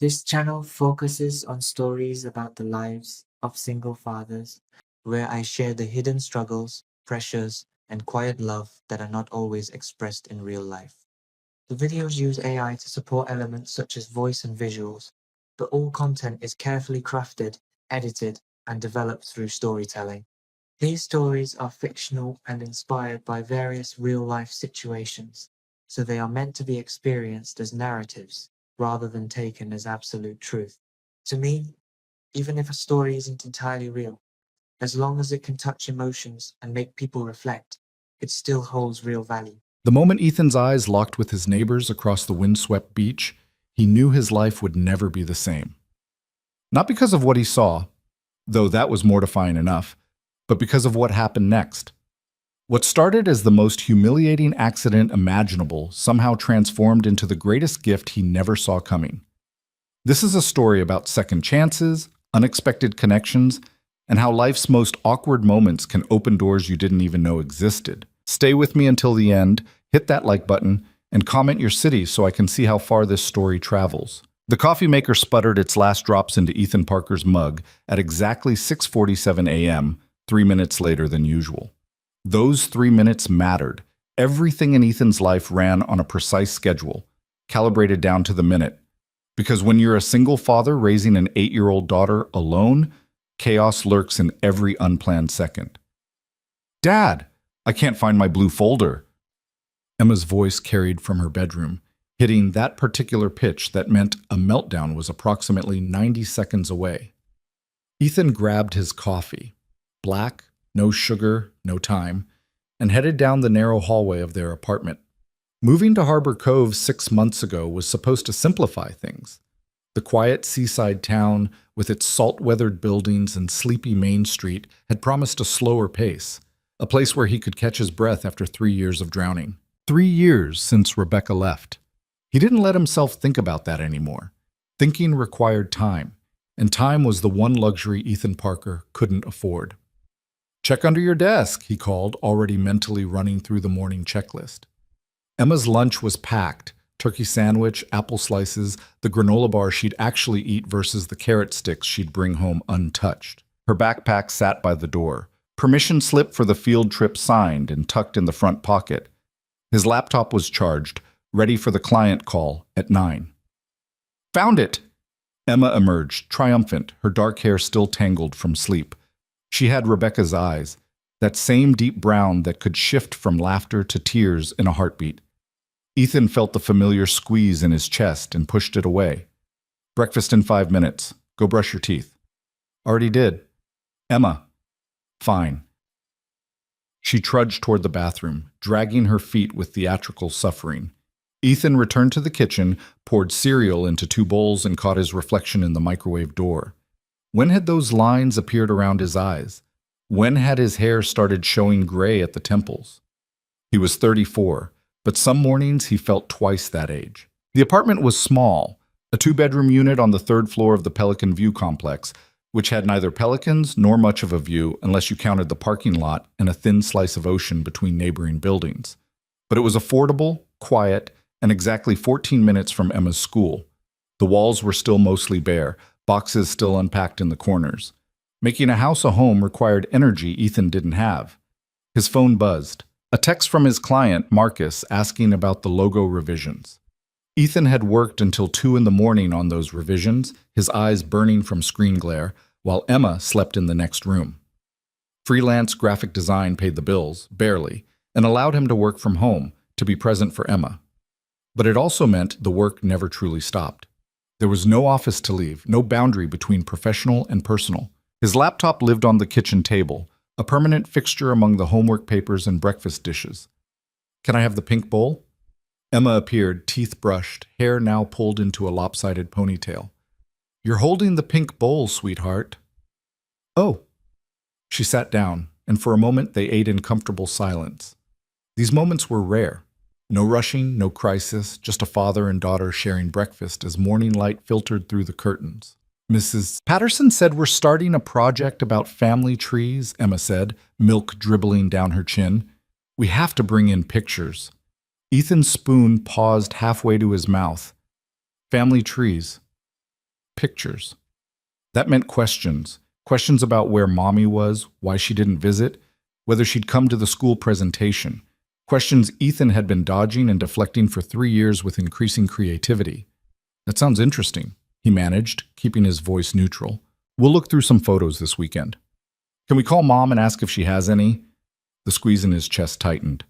This channel focuses on stories about the lives of single fathers, where I share the hidden struggles, pressures, and quiet love that are not always expressed in real life. The videos use AI to support elements such as voice and visuals, but all content is carefully crafted, edited, and developed through storytelling. These stories are fictional and inspired by various real life situations, so they are meant to be experienced as narratives rather than taken as absolute truth. To me, even if a story isn't entirely real, as long as it can touch emotions and make people reflect, it still holds real value. The moment Ethan's eyes locked with his neighbors across the windswept beach, he knew his life would never be the same. Not because of what he saw, though that was mortifying enough, but because of what happened next. What started as the most humiliating accident imaginable somehow transformed into the greatest gift he never saw coming. This is a story about second chances, unexpected connections, and how life's most awkward moments can open doors you didn't even know existed. Stay with me until the end, hit that like button, and comment your city so I can see how far this story travels. The coffee maker sputtered its last drops into Ethan Parker's mug at exactly 6:47 a.m., 3 minutes later than usual. Those 3 minutes mattered. Everything in Ethan's life ran on a precise schedule, calibrated down to the minute. Because when you're a single father raising an 8-year-old daughter alone, chaos lurks in every unplanned second. "Dad, I can't find my blue folder." Emma's voice carried from her bedroom, hitting that particular pitch that meant a meltdown was approximately 90 seconds away. Ethan grabbed his coffee, black, no sugar, no time, and headed down the narrow hallway of their apartment. Moving to Harbor Cove 6 months ago was supposed to simplify things. The quiet seaside town, with its salt-weathered buildings and sleepy Main Street, had promised a slower pace, a place where he could catch his breath after 3 years of drowning. 3 years since Rebecca left. He didn't let himself think about that anymore. Thinking required time, and time was the one luxury Ethan Parker couldn't afford. "Check under your desk," he called, already mentally running through the morning checklist. Emma's lunch was packed: turkey sandwich, apple slices, the granola bar she'd actually eat versus the carrot sticks she'd bring home untouched. Her backpack sat by the door, permission slip for the field trip signed and tucked in the front pocket. His laptop was charged, ready for the client call at 9. "Found it!" Emma emerged, triumphant, her dark hair still tangled from sleep. She had Rebecca's eyes, that same deep brown that could shift from laughter to tears in a heartbeat. Ethan felt the familiar squeeze in his chest and pushed it away. "Breakfast in 5 minutes. Go brush your teeth." "Already did." "Emma." "Fine." She trudged toward the bathroom, dragging her feet with theatrical suffering. Ethan returned to the kitchen, poured cereal into 2 bowls, and caught his reflection in the microwave door. When had those lines appeared around his eyes? When had his hair started showing gray at the temples? He was 34, but some mornings he felt twice that age. The apartment was small, a 2-bedroom unit on the 3rd floor of the Pelican View complex, which had neither pelicans nor much of a view unless you counted the parking lot and a thin slice of ocean between neighboring buildings. But it was affordable, quiet, and exactly 14 minutes from Emma's school. The walls were still mostly bare, boxes still unpacked in the corners. Making a house a home required energy Ethan didn't have. His phone buzzed. A text from his client, Marcus, asking about the logo revisions. Ethan had worked until 2 in the morning on those revisions, his eyes burning from screen glare, while Emma slept in the next room. Freelance graphic design paid the bills, barely, and allowed him to work from home, to be present for Emma. But it also meant the work never truly stopped. There was no office to leave, no boundary between professional and personal. His laptop lived on the kitchen table, a permanent fixture among the homework papers and breakfast dishes. "Can I have the pink bowl?" Emma appeared, teeth brushed, hair now pulled into a lopsided ponytail. "You're holding the pink bowl, sweetheart." "Oh." She sat down, and for a moment they ate in comfortable silence. These moments were rare. No rushing, no crisis, just a father and daughter sharing breakfast as morning light filtered through the curtains. "Mrs. Patterson said we're starting a project about family trees," Emma said, milk dribbling down her chin. "We have to bring in pictures." Ethan's spoon paused halfway to his mouth. "Family trees." pictures. That meant questions. Questions about where mommy was, why she didn't visit, whether she'd come to the school presentation. Questions Ethan had been dodging and deflecting for 3 years with increasing creativity. That sounds interesting, he managed, keeping his voice neutral. We'll look through some photos this weekend. Can we call Mom and ask if she has any? The squeeze in his chest tightened.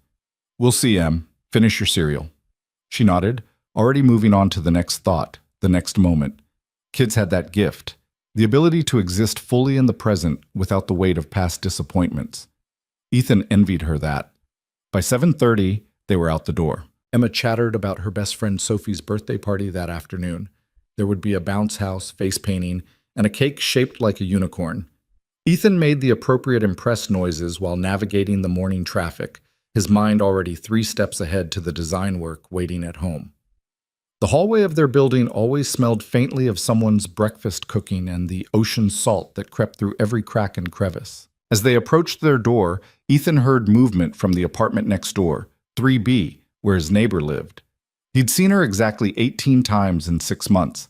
We'll see, Em. Finish your cereal. She nodded, already moving on to the next thought, the next moment. Kids had that gift, the ability to exist fully in the present without the weight of past disappointments. Ethan envied her that. By 7:30, they were out the door. Emma chattered about her best friend Sophie's birthday party that afternoon. There would be a bounce house, face painting, and a cake shaped like a unicorn. Ethan made the appropriate impressed noises while navigating the morning traffic, his mind already 3 steps ahead to the design work waiting at home. The hallway of their building always smelled faintly of someone's breakfast cooking and the ocean salt that crept through every crack and crevice. As they approached their door, Ethan heard movement from the apartment next door, 3B, where his neighbor lived. He'd seen her exactly 18 times in 6 months.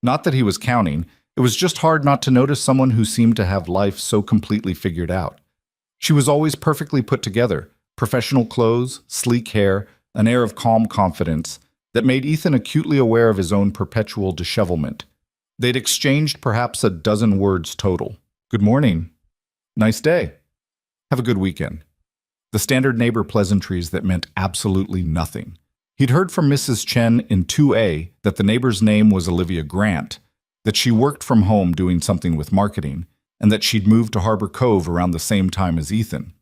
Not that he was counting, it was just hard not to notice someone who seemed to have life so completely figured out. She was always perfectly put together, professional clothes, sleek hair, an air of calm confidence that made Ethan acutely aware of his own perpetual dishevelment. They'd exchanged perhaps a dozen words total. Good morning. Nice day. Have a good weekend. The standard neighbor pleasantries that meant absolutely nothing. He'd heard from Mrs. Chen in 2A that the neighbor's name was Olivia Grant, that she worked from home doing something with marketing, and that she'd moved to Harbor Cove around the same time as Ethan.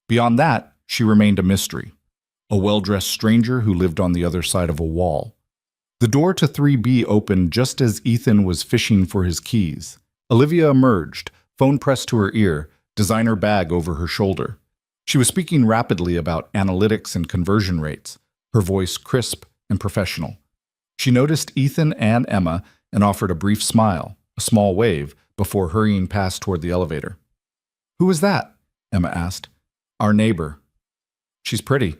Beyond that, she remained a mystery. A well-dressed stranger who lived on the other side of a wall. The door to 3B opened just as Ethan was fishing for his keys. Olivia emerged, phone pressed to her ear, designer bag over her shoulder. She was speaking rapidly about analytics and conversion rates, her voice crisp and professional. She noticed Ethan and Emma and offered a brief smile, a small wave, before hurrying past toward the elevator. Who is that? Emma asked. Our neighbor. She's pretty.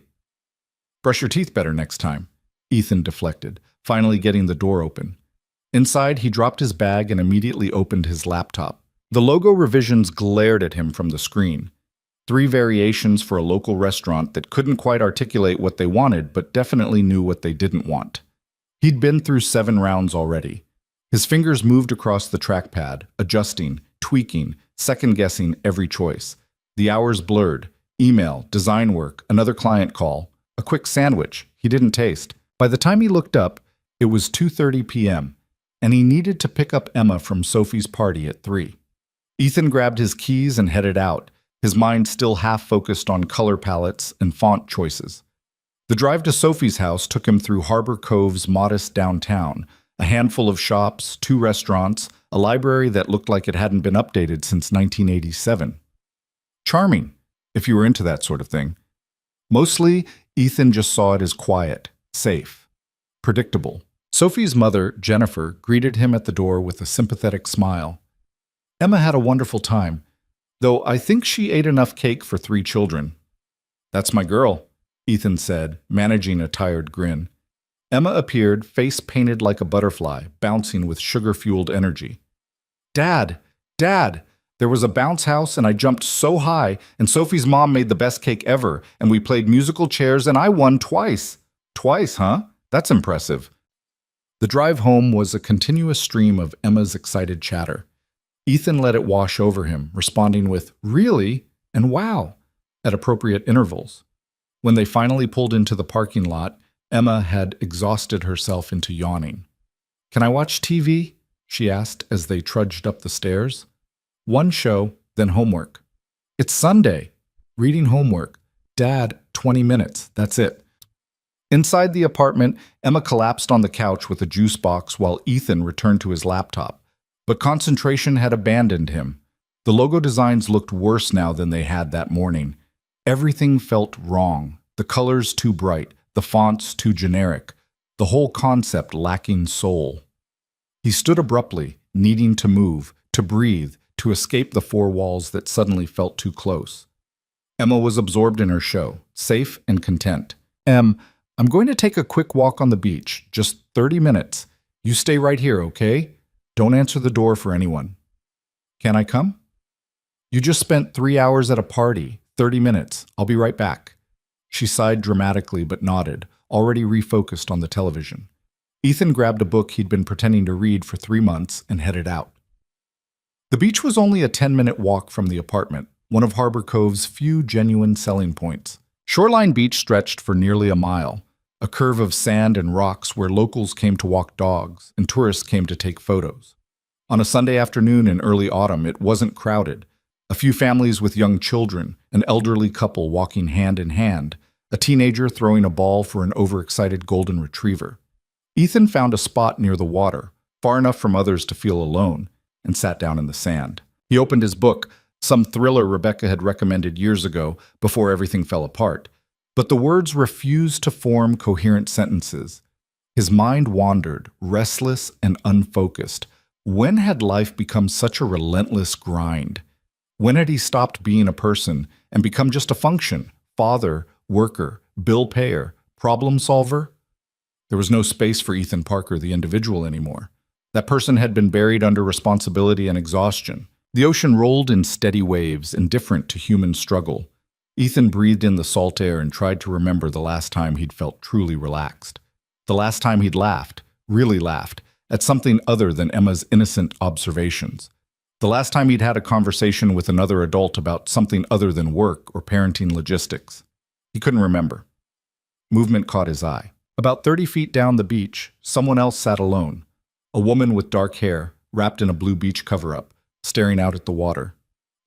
Brush your teeth better next time. Ethan deflected, finally getting the door open. Inside, he dropped his bag and immediately opened his laptop. The logo revisions glared at him from the screen. 3 variations for a local restaurant that couldn't quite articulate what they wanted, but definitely knew what they didn't want. He'd been through 7 rounds already. His fingers moved across the trackpad, adjusting, tweaking, second-guessing every choice. The hours blurred. Email, design work, another client call, a quick sandwich he didn't taste. By the time he looked up, it was 2:30 p.m., and he needed to pick up Emma from Sophie's party at 3. Ethan grabbed his keys and headed out, his mind still half-focused on color palettes and font choices. The drive to Sophie's house took him through Harbor Cove's modest downtown, a handful of shops, 2 restaurants, a library that looked like it hadn't been updated since 1987. Charming, if you were into that sort of thing. Mostly, Ethan just saw it as quiet, safe, predictable. Sophie's mother, Jennifer, greeted him at the door with a sympathetic smile. Emma had a wonderful time, though I think she ate enough cake for 3 children. That's my girl, Ethan said, managing a tired grin. Emma appeared, face painted like a butterfly, bouncing with sugar-fueled energy. Dad! Dad! There was a bounce house and I jumped so high, and Sophie's mom made the best cake ever, and we played musical chairs and I won twice. Twice, huh? That's impressive. The drive home was a continuous stream of Emma's excited chatter. Ethan let it wash over him, responding with, really? And wow, at appropriate intervals. When they finally pulled into the parking lot, Emma had exhausted herself into yawning. Can I watch TV? She asked as they trudged up the stairs. 1 show, then homework. It's Sunday. Reading homework. Dad, 20 minutes. That's it. Inside the apartment, Emma collapsed on the couch with a juice box while Ethan returned to his laptop. But concentration had abandoned him. The logo designs looked worse now than they had that morning. Everything felt wrong. The colors too bright, the fonts too generic, the whole concept lacking soul. He stood abruptly, needing to move, to breathe, to escape the 4 walls that suddenly felt too close. Emma was absorbed in her show, safe and content. I'm going to take a quick walk on the beach, just 30 minutes. You stay right here, okay? Don't answer the door for anyone. Can I come? You just spent 3 hours at a party. 30 minutes. I'll be right back. She sighed dramatically but nodded, already refocused on the television. Ethan grabbed a book he'd been pretending to read for 3 months and headed out. The beach was only a 10-minute walk from the apartment, one of Harbor Cove's few genuine selling points. Shoreline Beach stretched for nearly a mile, a curve of sand and rocks where locals came to walk dogs and tourists came to take photos. On a Sunday afternoon in early autumn, it wasn't crowded. A few families with young children, an elderly couple walking hand in hand, a teenager throwing a ball for an overexcited golden retriever. Ethan found a spot near the water, far enough from others to feel alone, and sat down in the sand. He opened his book, some thriller Rebecca had recommended years ago before everything fell apart. But the words refused to form coherent sentences. His mind wandered, restless and unfocused. When had life become such a relentless grind? When had he stopped being a person and become just a function? Father, worker, bill payer, problem solver? There was no space for Ethan Parker, the individual, anymore. That person had been buried under responsibility and exhaustion. The ocean rolled in steady waves, indifferent to human struggle. Ethan breathed in the salt air and tried to remember the last time he'd felt truly relaxed. The last time he'd laughed, really laughed, at something other than Emma's innocent observations. The last time he'd had a conversation with another adult about something other than work or parenting logistics. He couldn't remember. Movement caught his eye. About 30 feet down the beach, someone else sat alone. A woman with dark hair, wrapped in a blue beach cover-up, staring out at the water.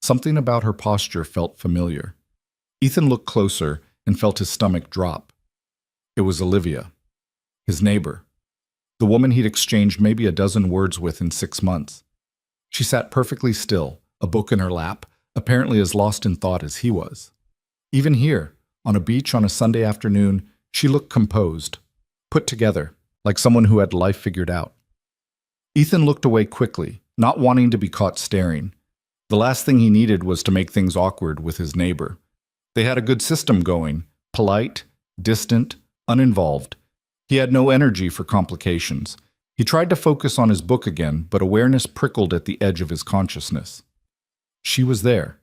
Something about her posture felt familiar. Ethan looked closer and felt his stomach drop. It was Olivia, his neighbor, the woman he'd exchanged maybe a dozen words with in 6 months. She sat perfectly still, a book in her lap, apparently as lost in thought as he was. Even here, on a beach on a Sunday afternoon, she looked composed, put together, like someone who had life figured out. Ethan looked away quickly, not wanting to be caught staring. The last thing he needed was to make things awkward with his neighbor. They had a good system going, polite, distant, uninvolved. He had no energy for complications. He tried to focus on his book again, but awareness prickled at the edge of his consciousness. She was there,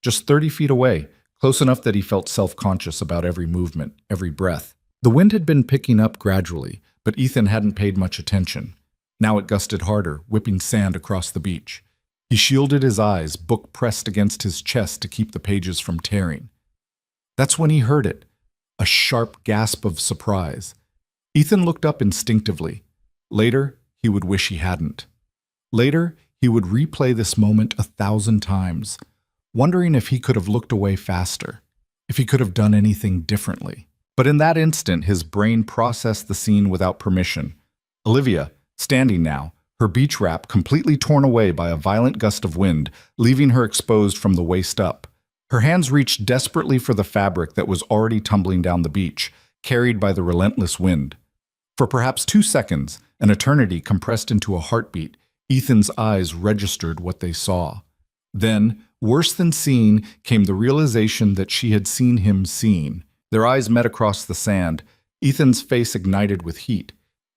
just 30 feet away, close enough that he felt self-conscious about every movement, every breath. The wind had been picking up gradually, but Ethan hadn't paid much attention. Now it gusted harder, whipping sand across the beach. He shielded his eyes, book pressed against his chest to keep the pages from tearing. That's when he heard it, a sharp gasp of surprise. Ethan looked up instinctively. Later, he would wish he hadn't. Later, he would replay this moment 1,000 times, wondering if he could have looked away faster, if he could have done anything differently. But in that instant, his brain processed the scene without permission. Olivia, standing now, her beach wrap completely torn away by a violent gust of wind, leaving her exposed from the waist up. Her hands reached desperately for the fabric that was already tumbling down the beach, carried by the relentless wind. For perhaps 2 seconds, an eternity compressed into a heartbeat, Ethan's eyes registered what they saw. Then, worse than seeing, came the realization that she had seen him seeing. Their eyes met across the sand. Ethan's face ignited with heat.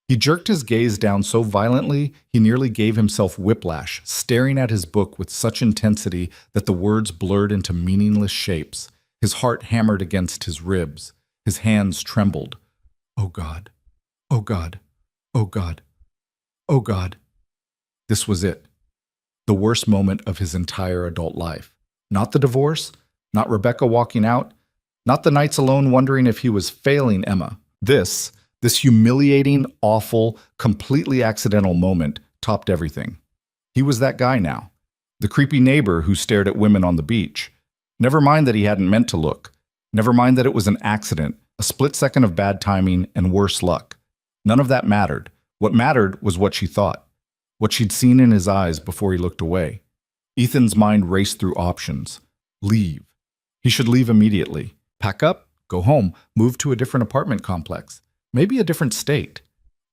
He jerked his gaze down so violently he nearly gave himself whiplash, staring at his book with such intensity that the words blurred into meaningless shapes. His heart hammered against his ribs. His hands trembled. Oh God. Oh God. Oh God. Oh God. This was it. The worst moment of his entire adult life. Not the divorce, not Rebecca walking out, not the nights alone wondering if he was failing Emma. This humiliating, awful, completely accidental moment topped everything. He was that guy now. The creepy neighbor who stared at women on the beach. Never mind that he hadn't meant to look. Never mind that it was an accident, a split second of bad timing and worse luck. None of that mattered. What mattered was what she thought, what she'd seen in his eyes before he looked away. Ethan's mind raced through options. Leave. He should leave immediately. Pack up, go home, move to a different apartment complex. Maybe a different state.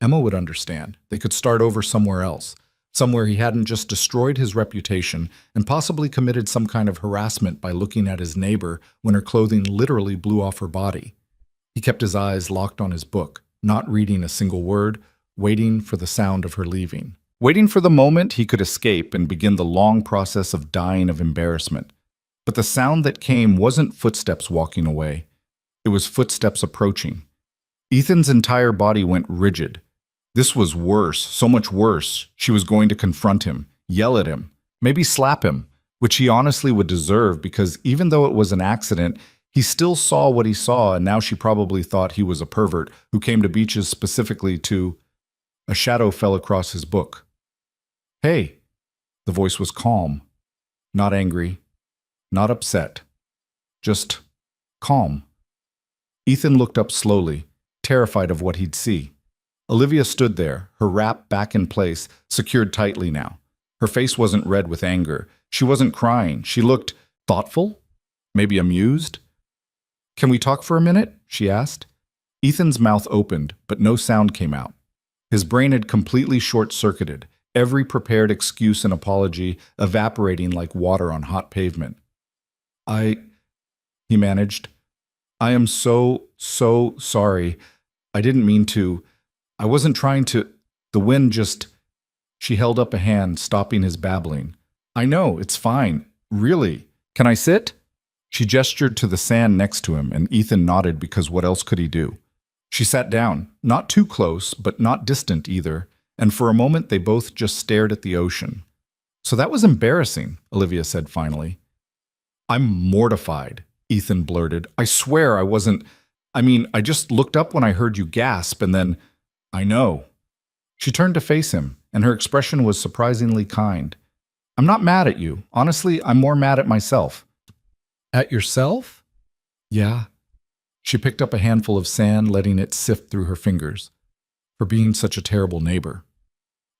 Emma would understand. They could start over somewhere else. Somewhere he hadn't just destroyed his reputation and possibly committed some kind of harassment by looking at his neighbor when her clothing literally blew off her body. He kept his eyes locked on his book, not reading a single word, waiting for the sound of her leaving. waiting for the moment he could escape and begin the long process of dying of embarrassment. But the sound that came wasn't footsteps walking away. It was footsteps approaching. Ethan's entire body went rigid. This was worse, so much worse. She was going to confront him, yell at him, maybe slap him, which he honestly would deserve because even though it was an accident, he still saw what he saw, and now she probably thought he was a pervert who came to beaches specifically to... A shadow fell across his book. "Hey." The voice was calm, not angry, not upset, just calm. Ethan looked up slowly, terrified of what he'd see. Olivia stood there, her wrap back in place, secured tightly now. Her face wasn't red with anger. She wasn't crying. She looked thoughtful, maybe amused. "Can we talk for a minute?" she asked. Ethan's mouth opened, but no sound came out. His brain had completely short-circuited, every prepared excuse and apology evaporating like water on hot pavement. He managed. "I am so sorry. I didn't mean to. I wasn't trying to. The wind just..." She held up a hand, stopping his babbling. "I know, it's fine. Really. Can I sit?" She gestured to the sand next to him, and Ethan nodded because what else could he do? She sat down, not too close, but not distant either, and for a moment they both just stared at the ocean. "So that was embarrassing," Olivia said finally. "I'm mortified," Ethan blurted. "I swear I wasn't... I just looked up when I heard you gasp, and then... I know." She turned to face him, and her expression was surprisingly kind. "I'm not mad at you. Honestly, I'm more mad at myself." "At yourself?" "Yeah." She picked up a handful of sand, letting it sift through her fingers. "For being such a terrible neighbor."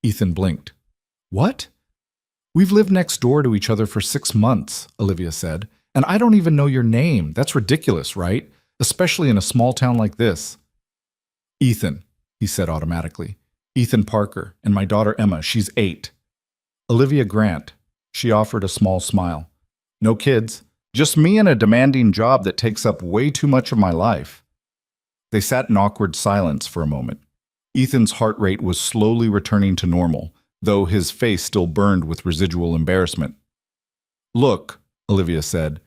Ethan blinked. "What?" "We've lived next door to each other for 6 months," Olivia said, "and I don't even know your name. That's ridiculous, right? Especially in a small town like this." "Ethan," he said automatically. "Ethan Parker, and my daughter Emma, she's 8. "Olivia Grant." She offered a small smile. "No kids. Just me and a demanding job that takes up way too much of my life." They sat in awkward silence for a moment. Ethan's heart rate was slowly returning to normal, though his face still burned with residual embarrassment. "Look," Olivia said,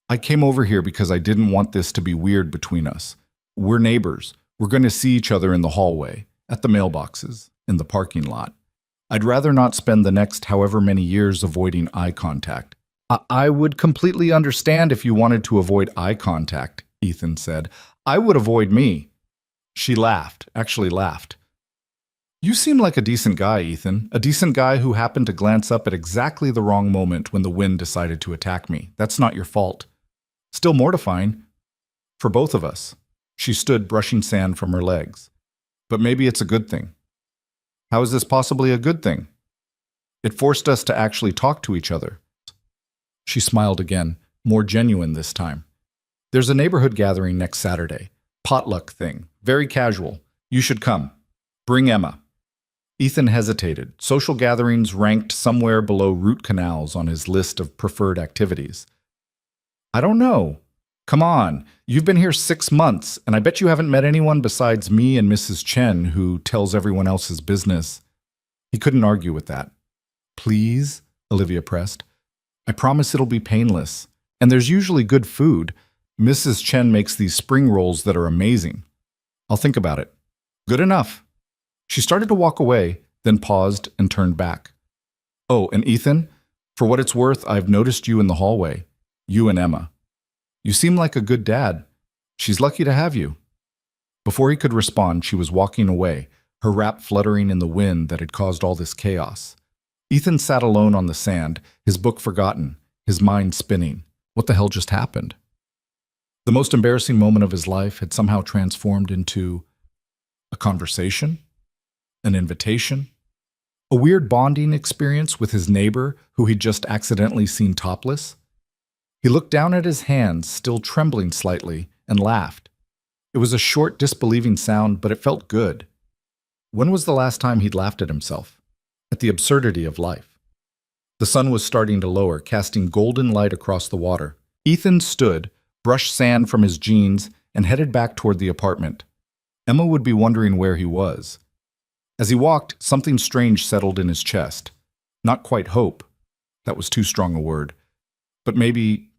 "I came over here because I didn't want this to be weird between us. We're neighbors. We're going to see each other in the hallway, at the mailboxes, in the parking lot. I'd rather not spend the next however many years avoiding eye contact." I would completely understand if you wanted to avoid eye contact," Ethan said. "I would avoid me." She laughed, actually laughed. "You seem like a decent guy, Ethan. A decent guy who happened to glance up at exactly the wrong moment when the wind decided to attack me. That's not your fault. Still mortifying. For both of us." She stood brushing sand from her legs. "But maybe it's a good thing." "How is this possibly a good thing?" "It forced us to actually talk to each other." She smiled again, more genuine this time. "There's a neighborhood gathering next Saturday. Potluck thing. Very casual. You should come. Bring Emma." Ethan hesitated. Social gatherings ranked somewhere below root canals on his list of preferred activities. "I don't know. Come on. You've been here 6 months, and I bet you haven't met anyone besides me and Mrs. Chen who tells everyone else's business." He couldn't argue with that. "Please?" Olivia pressed. "I promise it'll be painless. And there's usually good food. Mrs. Chen makes these spring rolls that are amazing. I'll think about it." "Good enough." She started to walk away, then paused and turned back. "Oh, and Ethan, for what it's worth, I've noticed you in the hallway. You and Emma. You seem like a good dad. She's lucky to have you." Before he could respond, she was walking away, her wrap fluttering in the wind that had caused all this chaos. Ethan sat alone on the sand, his book forgotten, his mind spinning. What the hell just happened? The most embarrassing moment of his life had somehow transformed into a conversation, an invitation, a weird bonding experience with his neighbor who he'd just accidentally seen topless. He looked down at his hands, still trembling slightly, and laughed. It was a short, disbelieving sound, but it felt good. When was the last time he'd laughed at himself? At the absurdity of life. The sun was starting to lower, casting golden light across the water. Ethan stood, brushed sand from his jeans, and headed back toward the apartment. Emma would be wondering where he was. As he walked, something strange settled in his chest. Not quite hope. That was too strong a word. But maybe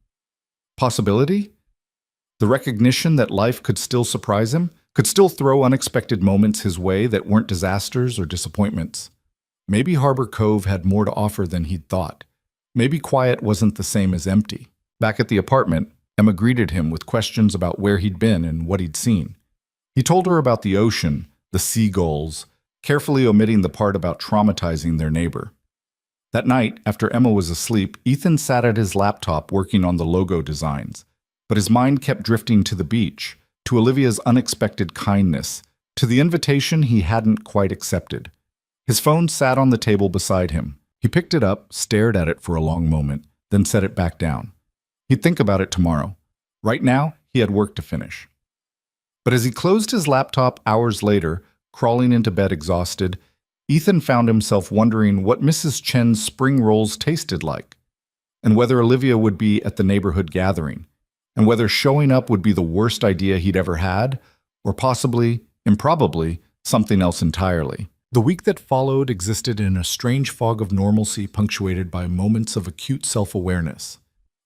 possibility? The recognition that life could still surprise him, could still throw unexpected moments his way that weren't disasters or disappointments. Maybe Harbor Cove had more to offer than he'd thought. Maybe quiet wasn't the same as empty. Back at the apartment, Emma greeted him with questions about where he'd been and what he'd seen. He told her about the ocean, the seagulls, carefully omitting the part about traumatizing their neighbor. That night, after Emma was asleep, Ethan sat at his laptop working on the logo designs. But his mind kept drifting to the beach, to Olivia's unexpected kindness, to the invitation he hadn't quite accepted. His phone sat on the table beside him. He picked it up, stared at it for a long moment, then set it back down. He'd think about it tomorrow. Right now, he had work to finish. But as he closed his laptop hours later, crawling into bed exhausted, Ethan found himself wondering what Mrs. Chen's spring rolls tasted like, and whether Olivia would be at the neighborhood gathering, and whether showing up would be the worst idea he'd ever had, or possibly, improbably, something else entirely. The week that followed existed in a strange fog of normalcy punctuated by moments of acute self-awareness.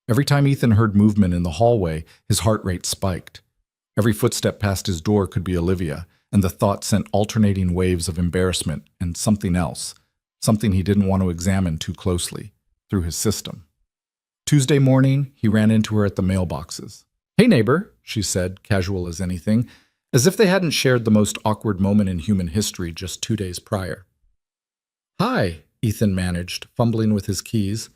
Every time Ethan heard movement in the hallway, his heart rate spiked. Every footstep past his door could be Olivia, and the thought sent alternating waves of embarrassment and something else, something he didn't want to examine too closely, through his system. Tuesday morning, he ran into her at the mailboxes. "Hey, neighbor," she said, casual as anything, as if they hadn't shared the most awkward moment in human history just 2 days prior. "Hi," Ethan managed, fumbling with his keys.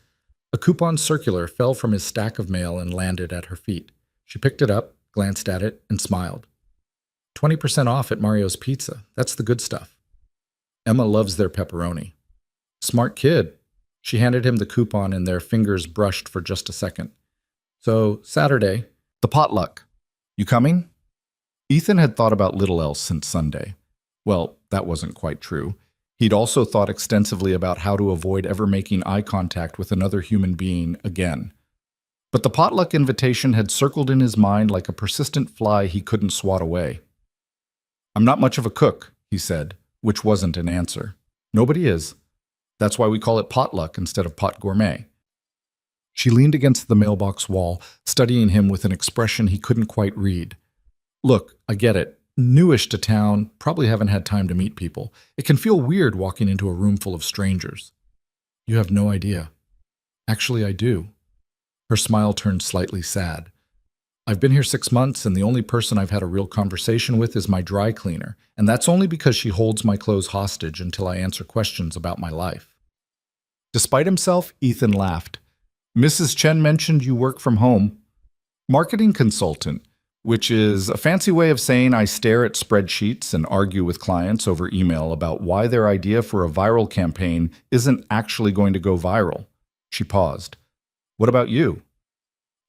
A coupon circular fell from his stack of mail and landed at her feet. She picked it up, glanced at it, and smiled. 20% off at Mario's Pizza. That's the good stuff. Emma loves their pepperoni. Smart kid. She handed him the coupon and their fingers brushed for just a second. "So, Saturday, the potluck. You coming?" Ethan had thought about little else since Sunday. Well, that wasn't quite true. He'd also thought extensively about how to avoid ever making eye contact with another human being again. But the potluck invitation had circled in his mind like a persistent fly he couldn't swat away. "I'm not much of a cook," he said, which wasn't an answer. "Nobody is. That's why we call it potluck instead of pot gourmet." She leaned against the mailbox wall, studying him with an expression he couldn't quite read. "Look, I get it. Newish to town, probably haven't had time to meet people. It can feel weird walking into a room full of strangers." "You have no idea." "Actually, I do." Her smile turned slightly sad. "I've been here 6 months, and the only person I've had a real conversation with is my dry cleaner, and that's only because she holds my clothes hostage until I answer questions about my life." Despite himself, Ethan laughed. "Mrs. Chen mentioned you work from home." "Marketing consultant, which is a fancy way of saying I stare at spreadsheets and argue with clients over email about why their idea for a viral campaign isn't actually going to go viral." She paused. "What about you?"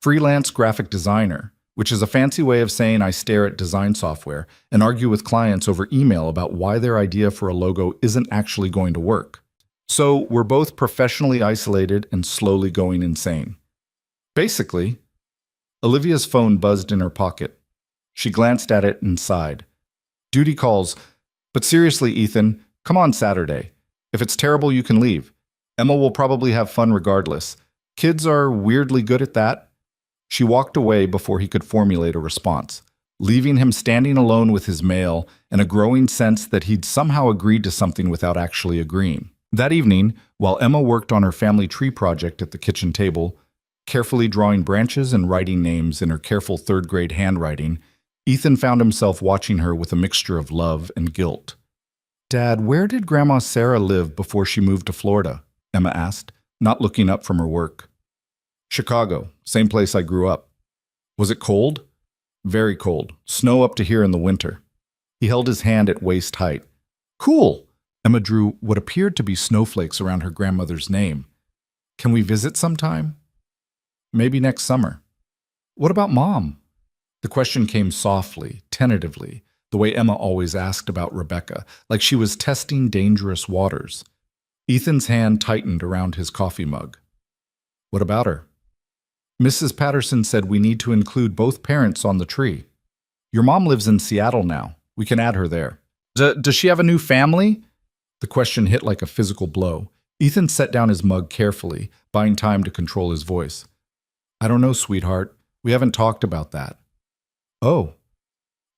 "Freelance graphic designer, which is a fancy way of saying I stare at design software and argue with clients over email about why their idea for a logo isn't actually going to work. So we're both professionally isolated and slowly going insane." Basically, Olivia's phone buzzed in her pocket. She glanced at it and sighed. "Duty calls. But seriously, Ethan, come on Saturday. If it's terrible, you can leave. Emma will probably have fun regardless. Kids are weirdly good at that." She walked away before he could formulate a response, leaving him standing alone with his mail and a growing sense that he'd somehow agreed to something without actually agreeing. That evening, while Emma worked on her family tree project at the kitchen table, carefully drawing branches and writing names in her careful third-grade handwriting, Ethan found himself watching her with a mixture of love and guilt. "Dad, where did Grandma Sarah live before she moved to Florida?" Emma asked, not looking up from her work. "Chicago, same place I grew up." "Was it cold?" "Very cold. Snow up to here in the winter." He held his hand at waist height. "Cool." Emma drew what appeared to be snowflakes around her grandmother's name. "Can we visit sometime?" "Maybe next summer." "What about Mom?" The question came softly, tentatively, the way Emma always asked about Rebecca, like she was testing dangerous waters. Ethan's hand tightened around his coffee mug. "What about her?" "Mrs. Patterson said we need to include both parents on the tree. Your mom lives in Seattle now. We can add her there." Does she have a new family?" The question hit like a physical blow. Ethan set down his mug carefully, buying time to control his voice. I don't know, sweetheart. We haven't talked about that. Oh.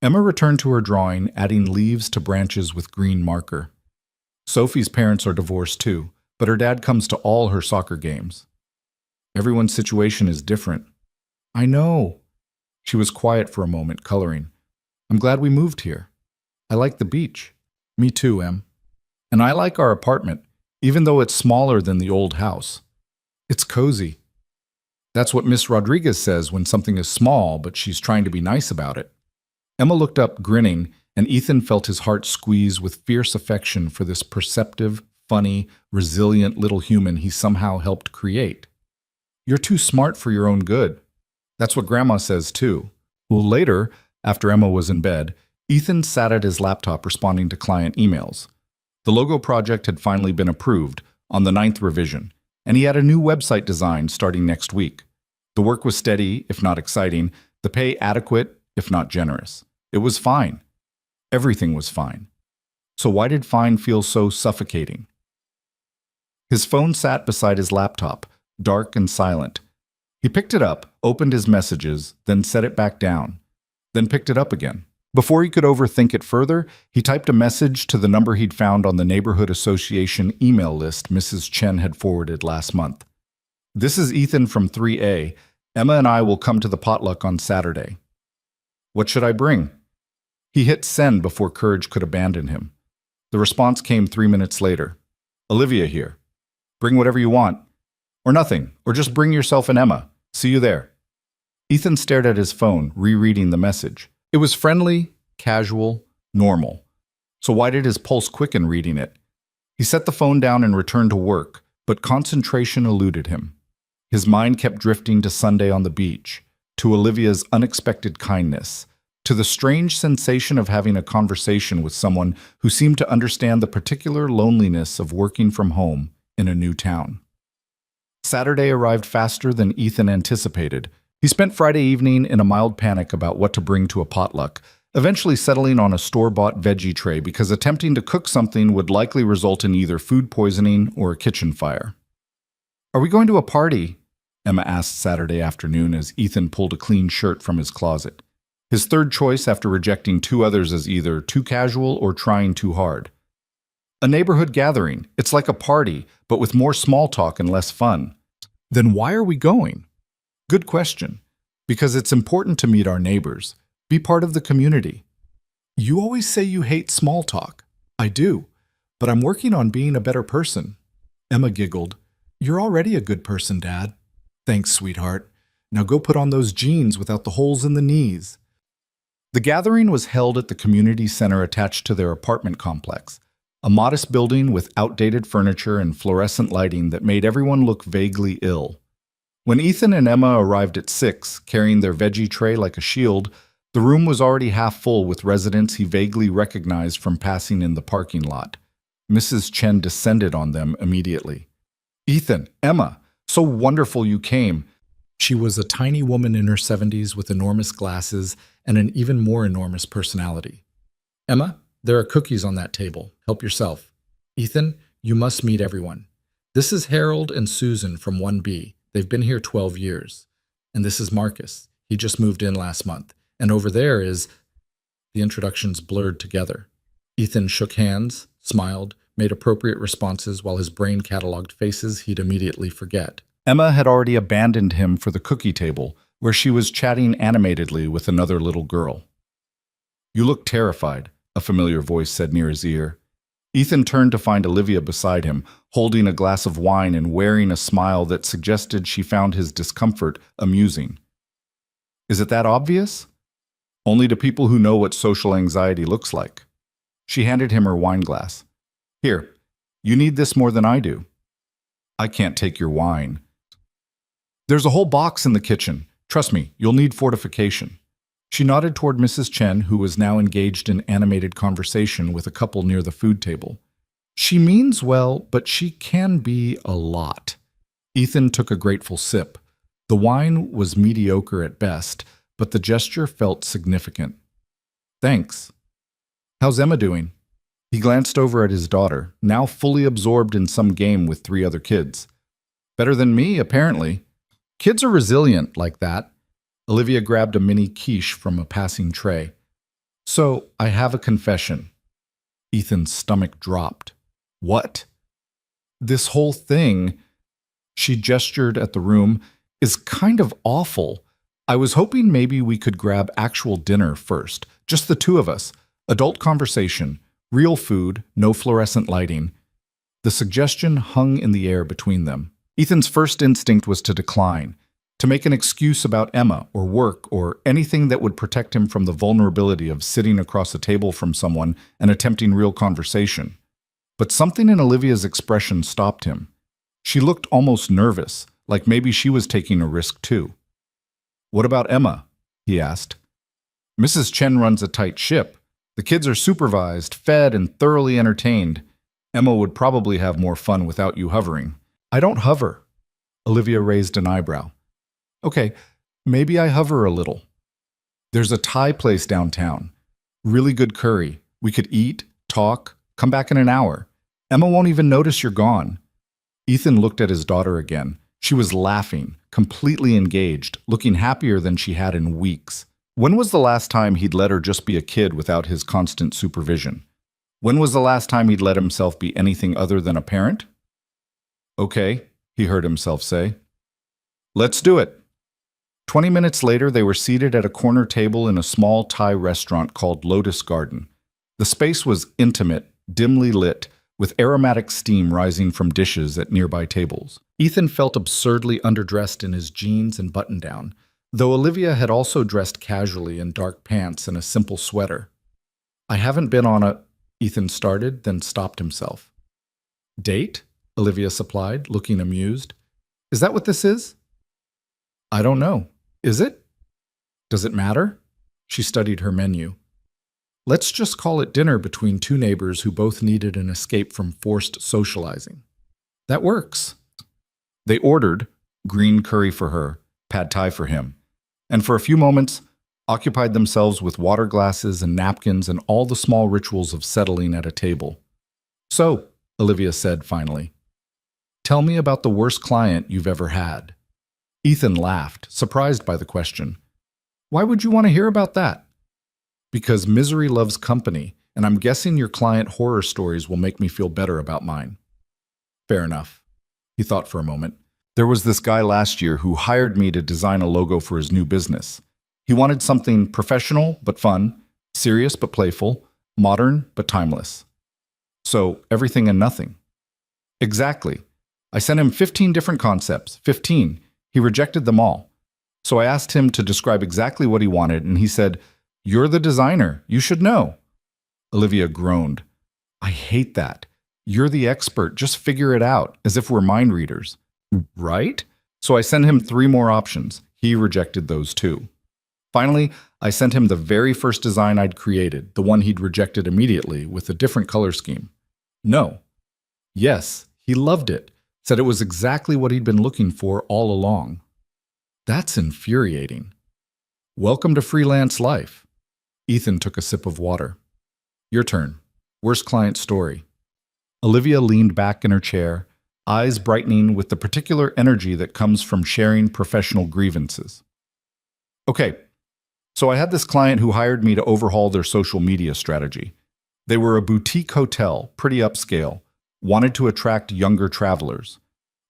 Emma returned to her drawing, adding leaves to branches with green marker. Sophie's parents are divorced too, but her dad comes to all her soccer games. Everyone's situation is different. I know. She was quiet for a moment, coloring. I'm glad we moved here. I like the beach. Me too, Em. And I like our apartment, even though it's smaller than the old house. It's cozy. That's what Miss Rodriguez says when something is small, but she's trying to be nice about it. Emma looked up, grinning, and Ethan felt his heart squeeze with fierce affection for this perceptive, funny, resilient little human he somehow helped create. You're too smart for your own good. That's what Grandma says, too. Well, later, after Emma was in bed, Ethan sat at his laptop responding to client emails. The logo project had finally been approved, on the 9th revision, and he had a new website design starting next week. The work was steady, if not exciting, the pay adequate, if not generous. It was fine. Everything was fine. So why did fine feel so suffocating? His phone sat beside his laptop, dark and silent. He picked it up, opened his messages, then set it back down, then picked it up again. Before he could overthink it further, he typed a message to the number he'd found on the Neighborhood Association email list Mrs. Chen had forwarded last month. This is Ethan from 3A. Emma and I will come to the potluck on Saturday. What should I bring? He hit send before courage could abandon him. The response came 3 minutes later. Olivia here. Bring whatever you want. Or nothing. Or just bring yourself and Emma. See you there. Ethan stared at his phone, rereading the message. It was friendly, casual, normal. So why did his pulse quicken reading it? He set the phone down and returned to work, but concentration eluded him. His mind kept drifting to Sunday on the beach, to Olivia's unexpected kindness, to the strange sensation of having a conversation with someone who seemed to understand the particular loneliness of working from home in a new town. Saturday arrived faster than Ethan anticipated. He spent Friday evening in a mild panic about what to bring to a potluck, eventually settling on a store-bought veggie tray because attempting to cook something would likely result in either food poisoning or a kitchen fire. Are we going to a party? Emma asked Saturday afternoon as Ethan pulled a clean shirt from his closet. His third choice after rejecting 2 others as either too casual or trying too hard. A neighborhood gathering. It's like a party, but with more small talk and less fun. Then why are we going? Good question. Because it's important to meet our neighbors, be part of the community. You always say you hate small talk. I do, but I'm working on being a better person. Emma giggled. You're already a good person, Dad. Thanks, sweetheart. Now go put on those jeans without the holes in the knees. The gathering was held at the community center attached to their apartment complex, a modest building with outdated furniture and fluorescent lighting that made everyone look vaguely ill. When Ethan and Emma arrived at 6, carrying their veggie tray like a shield, the room was already half full with residents he vaguely recognized from passing in the parking lot. Mrs. Chen descended on them immediately. Ethan, Emma, so wonderful you came. She was a tiny woman in her 70s with enormous glasses and an even more enormous personality. Emma, there are cookies on that table. Help yourself. Ethan, you must meet everyone. This is Harold and Susan from 1B. They've been here 12 years. And this is Marcus. He just moved in last month. And over there is... The introductions blurred together. Ethan shook hands, smiled, made appropriate responses while his brain cataloged faces he'd immediately forget. Emma had already abandoned him for the cookie table, where she was chatting animatedly with another little girl. You look terrified, a familiar voice said near his ear. Ethan turned to find Olivia beside him, holding a glass of wine and wearing a smile that suggested she found his discomfort amusing. Is it that obvious? Only to people who know what social anxiety looks like. She handed him her wine glass. Here, you need this more than I do. I can't take your wine. There's a whole box in the kitchen. Trust me, you'll need fortification. She nodded toward Mrs. Chen, who was now engaged in animated conversation with a couple near the food table. She means well, but she can be a lot. Ethan took a grateful sip. The wine was mediocre at best, but the gesture felt significant. Thanks. How's Emma doing? He He glanced over at his daughter, now fully absorbed in some game with 3 other kids. Better than me, apparently. Kids are resilient like that. Olivia grabbed a mini quiche from a passing tray. So, I have a confession. Ethan's stomach dropped. What? This whole thing, she gestured at the room, is kind of awful. I was hoping maybe we could grab actual dinner first, just the 2 of us. Adult conversation, real food, no fluorescent lighting. The suggestion hung in the air between them. Ethan's first instinct was to decline, to make an excuse about Emma or work or anything that would protect him from the vulnerability of sitting across a table from someone and attempting real conversation. But something in Olivia's expression stopped him. She looked almost nervous, like maybe she was taking a risk too. "What about Emma?" he asked. "Mrs. Chen runs a tight ship. The kids are supervised, fed, and thoroughly entertained. Emma would probably have more fun without you hovering." "I don't hover." Olivia raised an eyebrow. "Okay, maybe I hover a little. There's a Thai place downtown. Really good curry. We could eat, talk, come back in an hour. Emma won't even notice you're gone." Ethan looked at his daughter again. She was laughing, completely engaged, looking happier than she had in weeks. When was the last time he'd let her just be a kid without his constant supervision? When was the last time he'd let himself be anything other than a parent? "Okay," he heard himself say. "Let's do it." 20 minutes later, they were seated at a corner table in a small Thai restaurant called Lotus Garden. The space was intimate, dimly lit, with aromatic steam rising from dishes at nearby tables. Ethan felt absurdly underdressed in his jeans and button-down, though Olivia had also dressed casually in dark pants and a simple sweater. "I haven't been on a—" Ethan started, then stopped himself. "Date?" Olivia supplied, looking amused. "Is that what this is?" "I don't know. Is it? Does it matter?" She studied her menu. "Let's just call it dinner between 2 neighbors who both needed an escape from forced socializing." "That works." They ordered green curry for her, pad thai for him, and for a few moments occupied themselves with water glasses and napkins and all the small rituals of settling at a table. "So," Olivia said finally, "tell me about the worst client you've ever had." Ethan laughed, surprised by the question. "Why would you want to hear about that?" "Because misery loves company, and I'm guessing your client horror stories will make me feel better about mine." "Fair enough." He thought for a moment. "There was this guy last year who hired me to design a logo for his new business. He wanted something professional but fun, serious but playful, modern but timeless. So, everything and nothing." "Exactly. I sent him 15 different concepts. 15. He rejected them all. So I asked him to describe exactly what he wanted, and he said, 'You're the designer. You should know.'" Olivia groaned. "I hate that. You're the expert. Just figure it out, as if we're mind readers." "Right?" So I sent him 3 more options. He rejected those too. Finally, I sent him the very first design I'd created, the one he'd rejected immediately, with a different color scheme. No. Yes, he loved it. Said it was exactly what he'd been looking for all along. That's infuriating. Welcome to freelance life. Ethan took a sip of water. Your turn. Worst client story. Olivia leaned back in her chair, eyes brightening with the particular energy that comes from sharing professional grievances. Okay, so I had this client who hired me to overhaul their social media strategy. They were a boutique hotel, pretty upscale, wanted to attract younger travelers.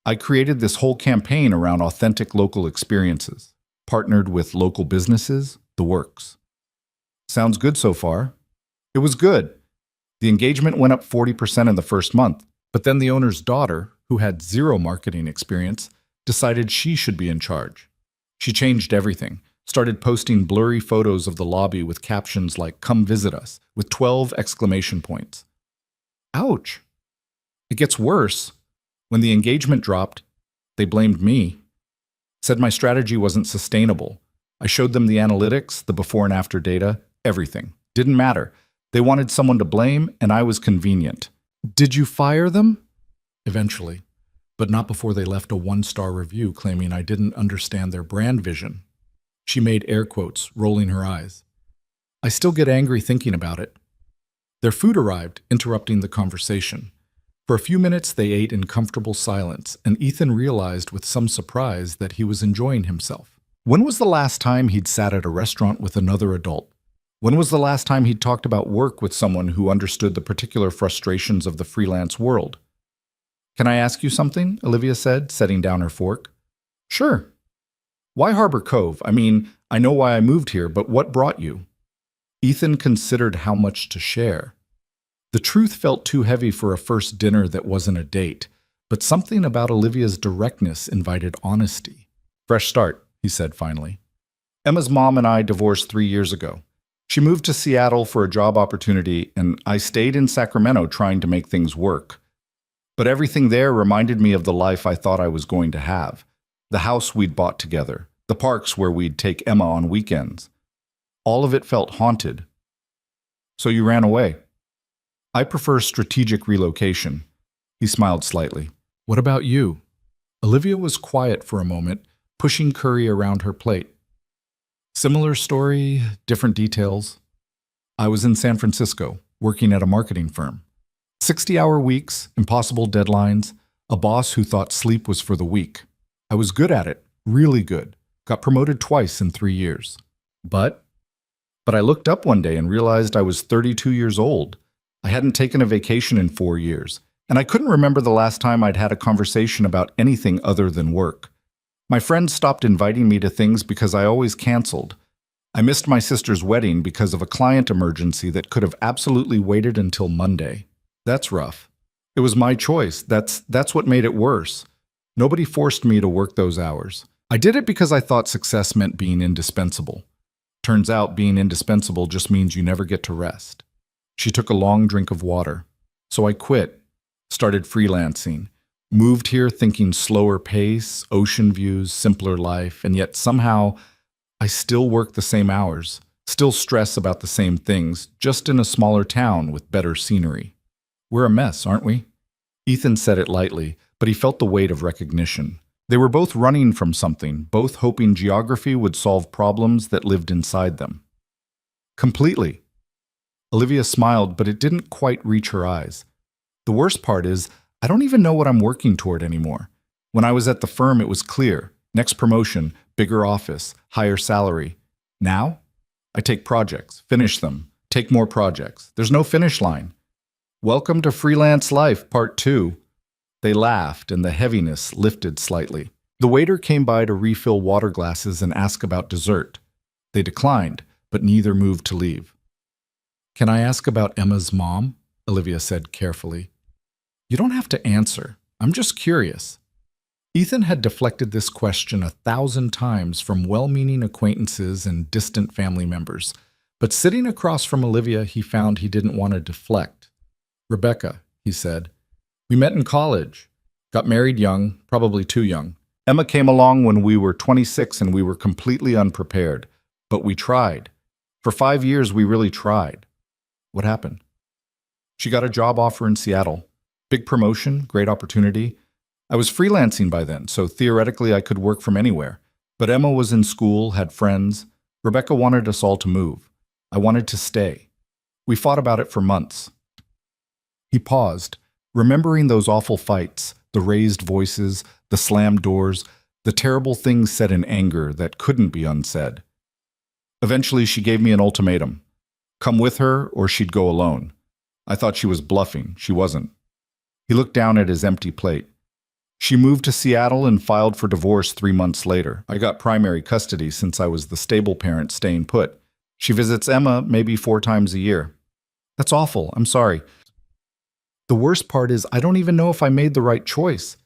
I created this whole campaign around authentic local experiences, partnered with local businesses, the works. Sounds good so far. It was good. The engagement went up 40% in the first month, but then the owner's daughter, who had zero marketing experience, decided she should be in charge. She changed everything, started posting blurry photos of the lobby with captions like "Come visit us," with 12 exclamation points. Ouch! It gets worse. When the engagement dropped, they blamed me. Said my strategy wasn't sustainable. I showed them the analytics, the before and after data, everything. Didn't matter. They wanted someone to blame, and I was convenient. Did you fire them? Eventually, but not before they left a 1-star review claiming I didn't understand their brand vision. She made air quotes, rolling her eyes. I still get angry thinking about it. Their food arrived, interrupting the conversation. For a few minutes, they ate in comfortable silence, and Ethan realized with some surprise that he was enjoying himself. When was the last time he'd sat at a restaurant with another adult? When was the last time he'd talked about work with someone who understood the particular frustrations of the freelance world? Can I ask you something? Olivia said, setting down her fork. Sure. Why Harbor Cove? I mean, I know why I moved here, but what brought you? Ethan considered how much to share. The truth felt too heavy for a first dinner that wasn't a date, but something about Olivia's directness invited honesty. Fresh start, he said finally. Emma's mom and I divorced 3 years ago. She moved to Seattle for a job opportunity, and I stayed in Sacramento trying to make things work. But everything there reminded me of the life I thought I was going to have. The house we'd bought together, the parks where we'd take Emma on weekends. All of it felt haunted. So you ran away. I prefer strategic relocation. He smiled slightly. What about you? Olivia was quiet for a moment, pushing curry around her plate. Similar story, different details. I was in San Francisco, working at a marketing firm. 60-hour weeks, impossible deadlines, a boss who thought sleep was for the weak. I was good at it, really good. Got promoted twice in 3 years. But I looked up one day and realized I was 32 years old. I hadn't taken a vacation in 4 years, and I couldn't remember the last time I'd had a conversation about anything other than work. My friends stopped inviting me to things because I always canceled. I missed my sister's wedding because of a client emergency that could have absolutely waited until Monday. That's rough. It was my choice. That's what made it worse. Nobody forced me to work those hours. I did it because I thought success meant being indispensable. Turns out being indispensable just means you never get to rest. She took a long drink of water. So I quit, started freelancing, moved here thinking slower pace, ocean views, simpler life, and yet somehow I still work the same hours, still stress about the same things, just in a smaller town with better scenery. We're a mess, aren't we? Ethan said it lightly, but he felt the weight of recognition. They were both running from something, both hoping geography would solve problems that lived inside them. Completely. Olivia smiled, but it didn't quite reach her eyes. The worst part is, I don't even know what I'm working toward anymore. When I was at the firm, it was clear. Next promotion, bigger office, higher salary. Now, I take projects, finish them, take more projects. There's no finish line. Welcome to Freelance Life, Part 2. They laughed, and the heaviness lifted slightly. The waiter came by to refill water glasses and ask about dessert. They declined, but neither moved to leave. Can I ask about Emma's mom? Olivia said carefully. You don't have to answer. I'm just curious. Ethan had deflected this question 1,000 times from well-meaning acquaintances and distant family members, but sitting across from Olivia, he found he didn't want to deflect. Rebecca, he said. We met in college. Got married young, probably too young. Emma came along when we were 26 and we were completely unprepared. But we tried. For 5 years, we really tried. What happened? She got a job offer in Seattle. Big promotion, great opportunity. I was freelancing by then, so theoretically I could work from anywhere. But Emma was in school, had friends. Rebecca wanted us all to move. I wanted to stay. We fought about it for months. He paused, remembering those awful fights, the raised voices, the slammed doors, the terrible things said in anger that couldn't be unsaid. Eventually, she gave me an ultimatum. Come with her or she'd go alone. I thought she was bluffing. She wasn't. He looked down at his empty plate. She moved to Seattle and filed for divorce 3 months later. I got primary custody since I was the stable parent staying put. She visits Emma maybe 4 times a year. That's awful. I'm sorry. The worst part is I don't even know if I made the right choice.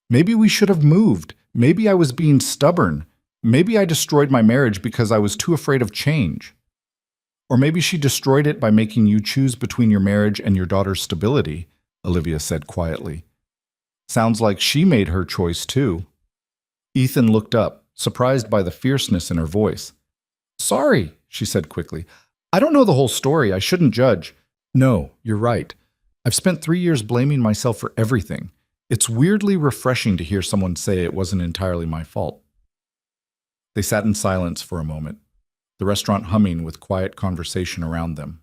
Maybe we should have moved. Maybe I was being stubborn. Maybe I destroyed my marriage because I was too afraid of change. Or maybe she destroyed it by making you choose between your marriage and your daughter's stability, Olivia said quietly. Sounds like she made her choice too. Ethan looked up, surprised by the fierceness in her voice. Sorry, she said quickly. I don't know the whole story. I shouldn't judge. No, you're right. I've spent 3 years blaming myself for everything. It's weirdly refreshing to hear someone say it wasn't entirely my fault. They sat in silence for a moment, the restaurant humming with quiet conversation around them.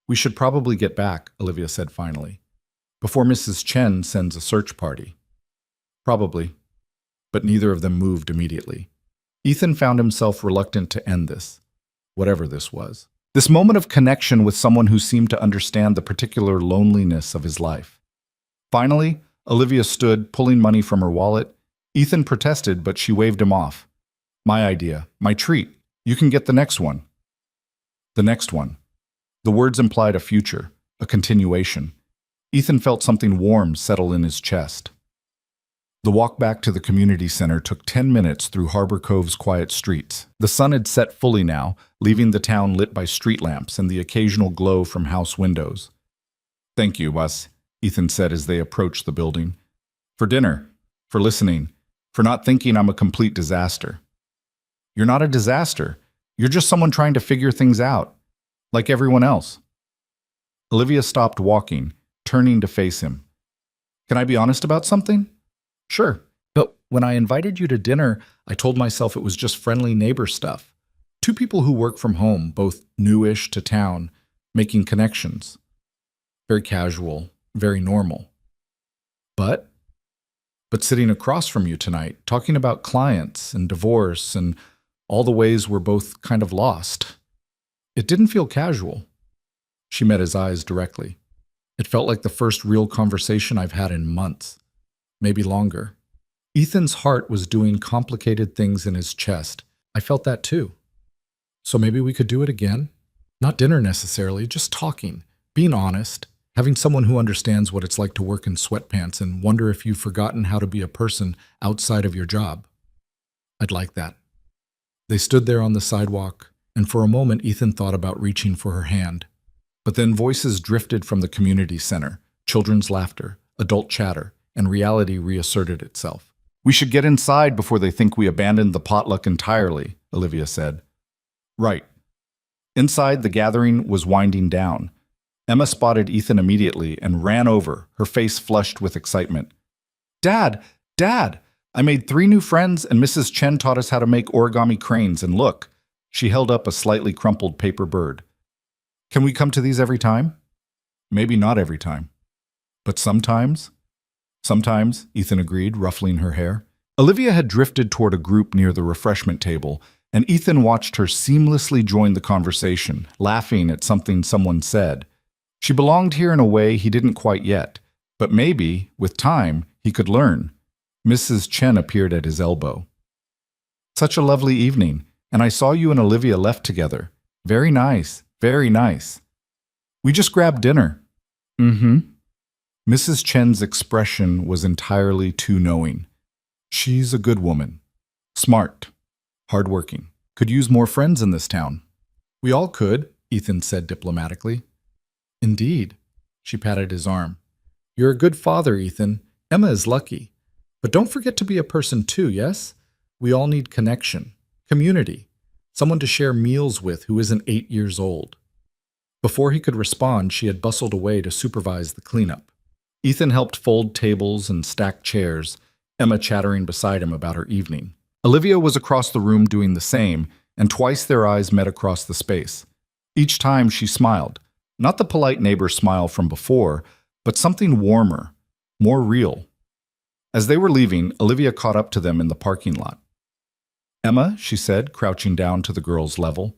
We should probably get back, Olivia said finally, before Mrs. Chen sends a search party. Probably, but neither of them moved immediately. Ethan found himself reluctant to end this, whatever this was. This moment of connection with someone who seemed to understand the particular loneliness of his life. Finally, Olivia stood, pulling money from her wallet. Ethan protested, but she waved him off. My idea, my treat. You can get the next one. The next one. The words implied a future, a continuation. Ethan felt something warm settle in his chest. The walk back to the community center took 10 minutes through Harbor Cove's quiet streets. The sun had set fully now, leaving the town lit by street lamps and the occasional glow from house windows. Thank you, Wes, Ethan said as they approached the building. For dinner, for listening, for not thinking I'm a complete disaster. You're not a disaster. You're just someone trying to figure things out, like everyone else. Olivia stopped walking, turning to face him. Can I be honest about something? Sure, but when I invited you to dinner, I told myself it was just friendly neighbor stuff. Two people who work from home, both newish to town, making connections. Very casual, very normal. But sitting across from you tonight, talking about clients and divorce and all the ways we're both kind of lost. It didn't feel casual. She met his eyes directly. It felt like the first real conversation I've had in months. Maybe longer. Ethan's heart was doing complicated things in his chest. I felt that too. So maybe we could do it again? Not dinner necessarily, just talking, being honest, having someone who understands what it's like to work in sweatpants and wonder if you've forgotten how to be a person outside of your job. I'd like that. They stood there on the sidewalk, and for a moment Ethan thought about reaching for her hand. But then voices drifted from the community center, children's laughter, adult chatter, and reality reasserted itself. We should get inside before they think we abandoned the potluck entirely, Olivia said. Right. Inside, the gathering was winding down. Emma spotted Ethan immediately and ran over, her face flushed with excitement. Dad! Dad! I made 3 new friends and Mrs. Chen taught us how to make origami cranes, and look, she held up a slightly crumpled paper bird. Can we come to these every time? Maybe not every time. But sometimes? Sometimes, Ethan agreed, ruffling her hair. Olivia had drifted toward a group near the refreshment table, and Ethan watched her seamlessly join the conversation, laughing at something someone said. She belonged here in a way he didn't quite yet, but maybe, with time, he could learn. Mrs. Chen appeared at his elbow. Such a lovely evening, and I saw you and Olivia left together. Very nice, very nice. We just grabbed dinner. Mm-hmm. Mrs. Chen's expression was entirely too knowing. She's a good woman. Smart. Hardworking. Could use more friends in this town. We all could, Ethan said diplomatically. Indeed. She patted his arm. You're a good father, Ethan. Emma is lucky. But don't forget to be a person too, yes? We all need connection. Community. Someone to share meals with who isn't 8 years old. Before he could respond, she had bustled away to supervise the cleanup. Ethan helped fold tables and stack chairs, Emma chattering beside him about her evening. Olivia was across the room doing the same, and twice their eyes met across the space. Each time she smiled, not the polite neighbor smile from before, but something warmer, more real. As they were leaving, Olivia caught up to them in the parking lot. Emma, she said, crouching down to the girl's level,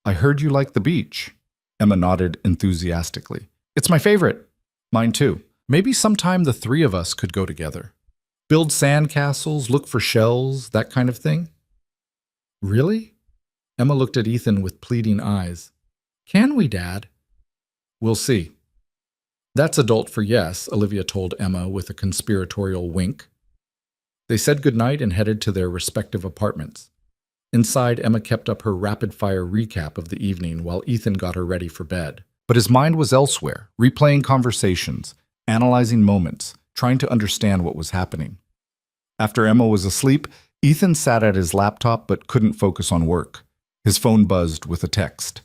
I heard you like the beach. Emma nodded enthusiastically. It's my favorite. Mine too. Maybe sometime the 3 of us could go together. Build sandcastles, look for shells, that kind of thing. Really? Emma looked at Ethan with pleading eyes. Can we, Dad? We'll see. That's adult for yes, Olivia told Emma with a conspiratorial wink. They said goodnight and headed to their respective apartments. Inside, Emma kept up her rapid-fire recap of the evening while Ethan got her ready for bed. But his mind was elsewhere, replaying conversations, analyzing moments, trying to understand what was happening. After Emma was asleep, Ethan sat at his laptop but couldn't focus on work. His phone buzzed with a text.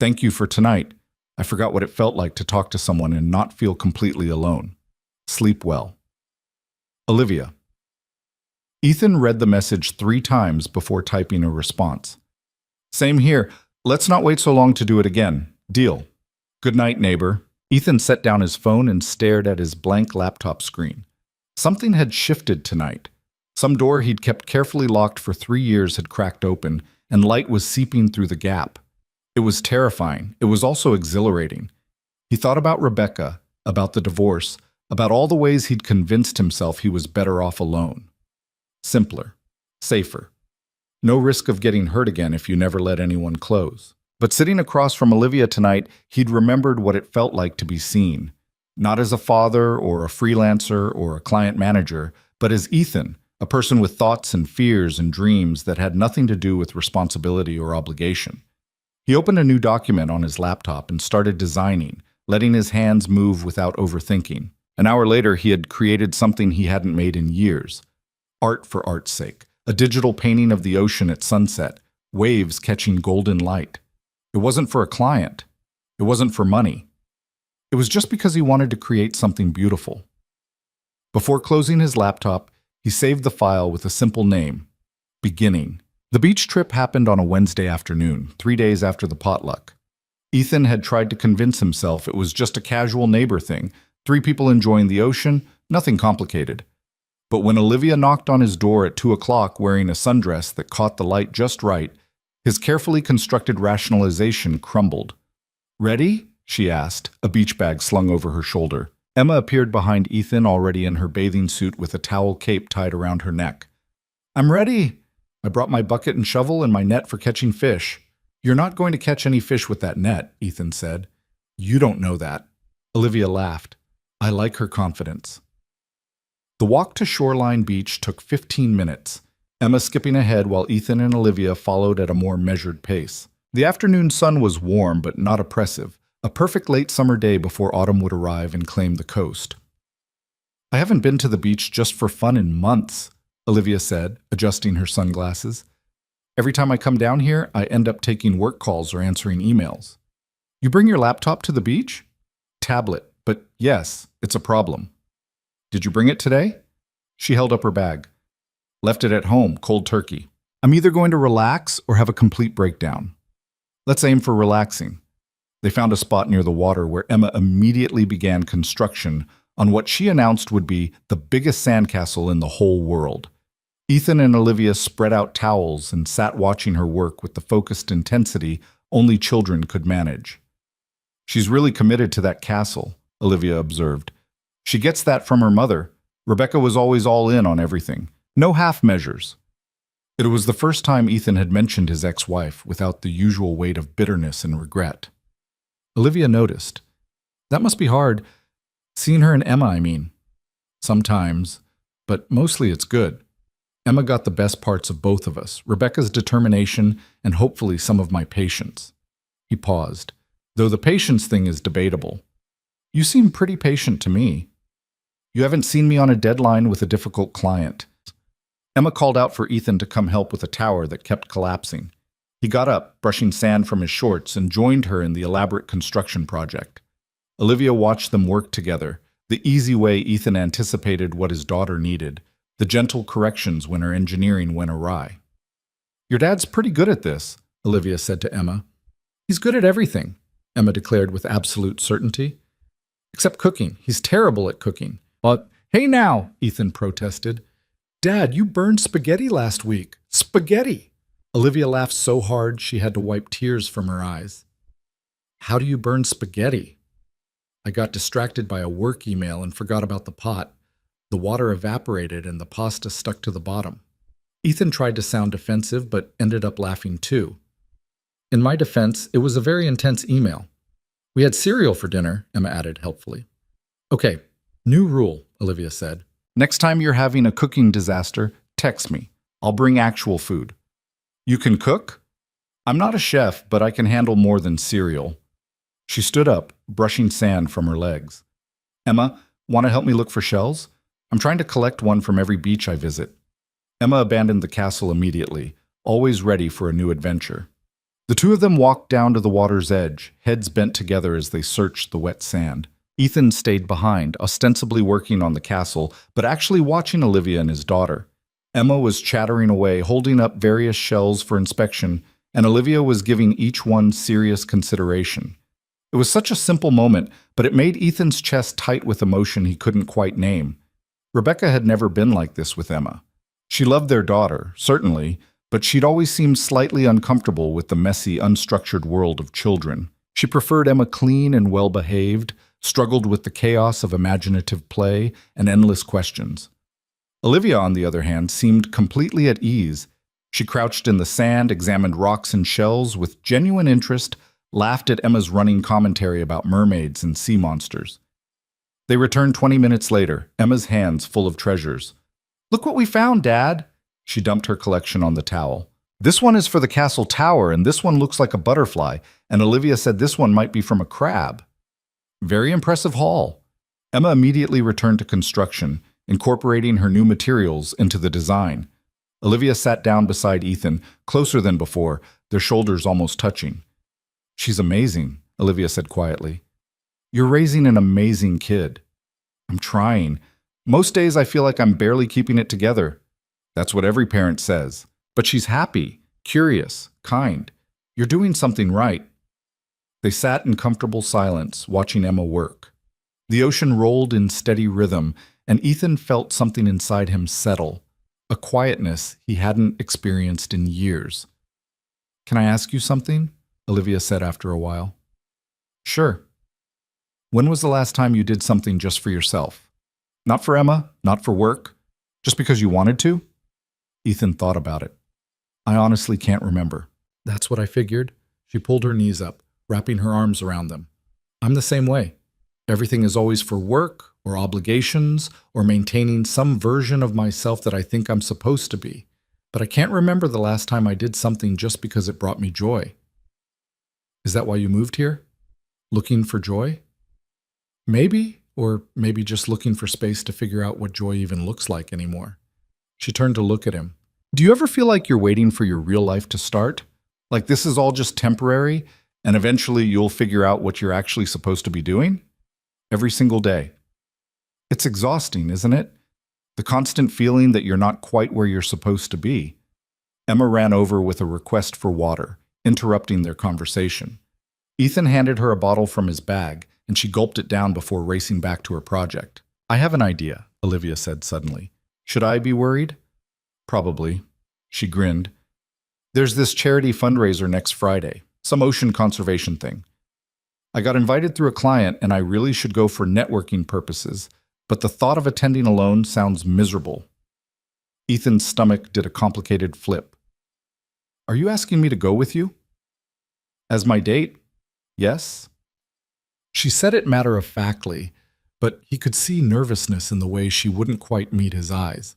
Thank you for tonight. I forgot what it felt like to talk to someone and not feel completely alone. Sleep well. Olivia. Ethan read the message 3 times before typing a response. Same here. Let's not wait so long to do it again. Deal. Good night, neighbor. Ethan set down his phone and stared at his blank laptop screen. Something had shifted tonight. Some door he'd kept carefully locked for 3 years had cracked open, and light was seeping through the gap. It was terrifying. It was also exhilarating. He thought about Rebecca, about the divorce, about all the ways he'd convinced himself he was better off alone. Simpler. Safer. No risk of getting hurt again if you never let anyone close. But sitting across from Olivia tonight, he'd remembered what it felt like to be seen. Not as a father or a freelancer or a client manager, but as Ethan, a person with thoughts and fears and dreams that had nothing to do with responsibility or obligation. He opened a new document on his laptop and started designing, letting his hands move without overthinking. An hour later, he had created something he hadn't made in years. Art for art's sake. A digital painting of the ocean at sunset, waves catching golden light. It wasn't for a client. It wasn't for money. It was just because he wanted to create something beautiful. Before closing his laptop, he saved the file with a simple name, Beginning. The beach trip happened on a Wednesday afternoon, 3 days after the potluck. Ethan had tried to convince himself it was just a casual neighbor thing, 3 people enjoying the ocean, nothing complicated. But when Olivia knocked on his door at 2 o'clock wearing a sundress that caught the light just right, his carefully constructed rationalization crumbled. "Ready?" she asked, a beach bag slung over her shoulder. Emma appeared behind Ethan, already in her bathing suit with a towel cape tied around her neck. "I'm ready. I brought my bucket and shovel and my net for catching fish." "You're not going to catch any fish with that net," Ethan said. "You don't know that." Olivia laughed. I like her confidence. The walk to Shoreline Beach took 15 minutes, Emma skipping ahead while Ethan and Olivia followed at a more measured pace. The afternoon sun was warm but not oppressive, a perfect late summer day before autumn would arrive and claim the coast. "I haven't been to the beach just for fun in months," Olivia said, adjusting her sunglasses. "Every time I come down here, I end up taking work calls or answering emails." "You bring your laptop to the beach?" "Tablet, but yes, it's a problem." "Did you bring it today?" She held up her bag. "Left it at home, cold turkey. I'm either going to relax or have a complete breakdown." "Let's aim for relaxing." They found a spot near the water where Emma immediately began construction on what she announced would be the biggest sandcastle in the whole world. Ethan and Olivia spread out towels and sat watching her work with the focused intensity only children could manage. "She's really committed to that castle," Olivia observed. "She gets that from her mother. Rebecca was always all in on everything. No half measures." It was the first time Ethan had mentioned his ex-wife without the usual weight of bitterness and regret. Olivia noticed. "That must be hard. Seeing her and Emma, I mean." "Sometimes, but mostly it's good. Emma got the best parts of both of us, Rebecca's determination and hopefully some of my patience." He paused, though the patience thing is debatable. "You seem pretty patient to me." "You haven't seen me on a deadline with a difficult client." Emma called out for Ethan to come help with a tower that kept collapsing. He got up, brushing sand from his shorts, and joined her in the elaborate construction project. Olivia watched them work together, the easy way Ethan anticipated what his daughter needed, the gentle corrections when her engineering went awry. "Your dad's pretty good at this," Olivia said to Emma. "He's good at everything," Emma declared with absolute certainty. "Except cooking. He's terrible at cooking." "But, hey now," Ethan protested. "Dad, you burned spaghetti last week. Spaghetti!" Olivia laughed so hard she had to wipe tears from her eyes. "How do you burn spaghetti?" "I got distracted by a work email and forgot about the pot. The water evaporated and the pasta stuck to the bottom." Ethan tried to sound defensive but ended up laughing too. "In my defense, it was a very intense email. We had cereal for dinner," Emma added helpfully. "Okay, new rule," Olivia said. "Next time you're having a cooking disaster, text me. I'll bring actual food." "You can cook?" "I'm not a chef, but I can handle more than cereal." She stood up, brushing sand from her legs. "Emma, want to help me look for shells? I'm trying to collect one from every beach I visit." Emma abandoned the castle immediately, always ready for a new adventure. The two of them walked down to the water's edge, heads bent together as they searched the wet sand. Ethan stayed behind, ostensibly working on the castle, but actually watching Olivia and his daughter. Emma was chattering away, holding up various shells for inspection, and Olivia was giving each one serious consideration. It was such a simple moment, but it made Ethan's chest tight with emotion he couldn't quite name. Rebecca had never been like this with Emma. She loved their daughter, certainly, but she'd always seemed slightly uncomfortable with the messy, unstructured world of children. She preferred Emma clean and well-behaved, struggled with the chaos of imaginative play and endless questions. Olivia, on the other hand, seemed completely at ease. She crouched in the sand, examined rocks and shells with genuine interest, laughed at Emma's running commentary about mermaids and sea monsters. They returned 20 minutes later, Emma's hands full of treasures. "Look what we found, Dad!" She dumped her collection on the towel. "This one is for the castle tower, and this one looks like a butterfly, and Olivia said this one might be from a crab." Very impressive haul. Emma immediately returned to construction, incorporating her new materials into the design. Olivia sat down beside Ethan, closer than before, their shoulders almost touching. "She's amazing," Olivia said quietly. "You're raising an amazing kid." "I'm trying. Most days I feel like I'm barely keeping it together." "That's what every parent says. But she's happy, curious, kind. You're doing something right." They sat in comfortable silence, watching Emma work. The ocean rolled in steady rhythm, and Ethan felt something inside him settle, a quietness he hadn't experienced in years. "Can I ask you something?" Olivia said after a while. "Sure." "When was the last time you did something just for yourself? Not for Emma, not for work, just because you wanted to?" Ethan thought about it. "I honestly can't remember." "That's what I figured." She pulled her knees up, wrapping her arms around them. "I'm the same way. Everything is always for work or obligations or maintaining some version of myself that I think I'm supposed to be. But I can't remember the last time I did something just because it brought me joy." "Is that why you moved here? Looking for joy?" "Maybe, or maybe just looking for space to figure out what joy even looks like anymore." She turned to look at him. "Do you ever feel like you're waiting for your real life to start? Like this is all just temporary, and eventually you'll figure out what you're actually supposed to be doing?" "Every single day." "It's exhausting, isn't it? The constant feeling that you're not quite where you're supposed to be." Emma ran over with a request for water, interrupting their conversation. Ethan handed her a bottle from his bag, and she gulped it down before racing back to her project. "I have an idea," Olivia said suddenly. "Should I be worried?" "Probably." She grinned. "There's this charity fundraiser next Friday, some ocean conservation thing. I got invited through a client, and I really should go for networking purposes, but the thought of attending alone sounds miserable." Ethan's stomach did a complicated flip. "Are you asking me to go with you?" "As my date? Yes." She said it matter-of-factly, but he could see nervousness in the way she wouldn't quite meet his eyes.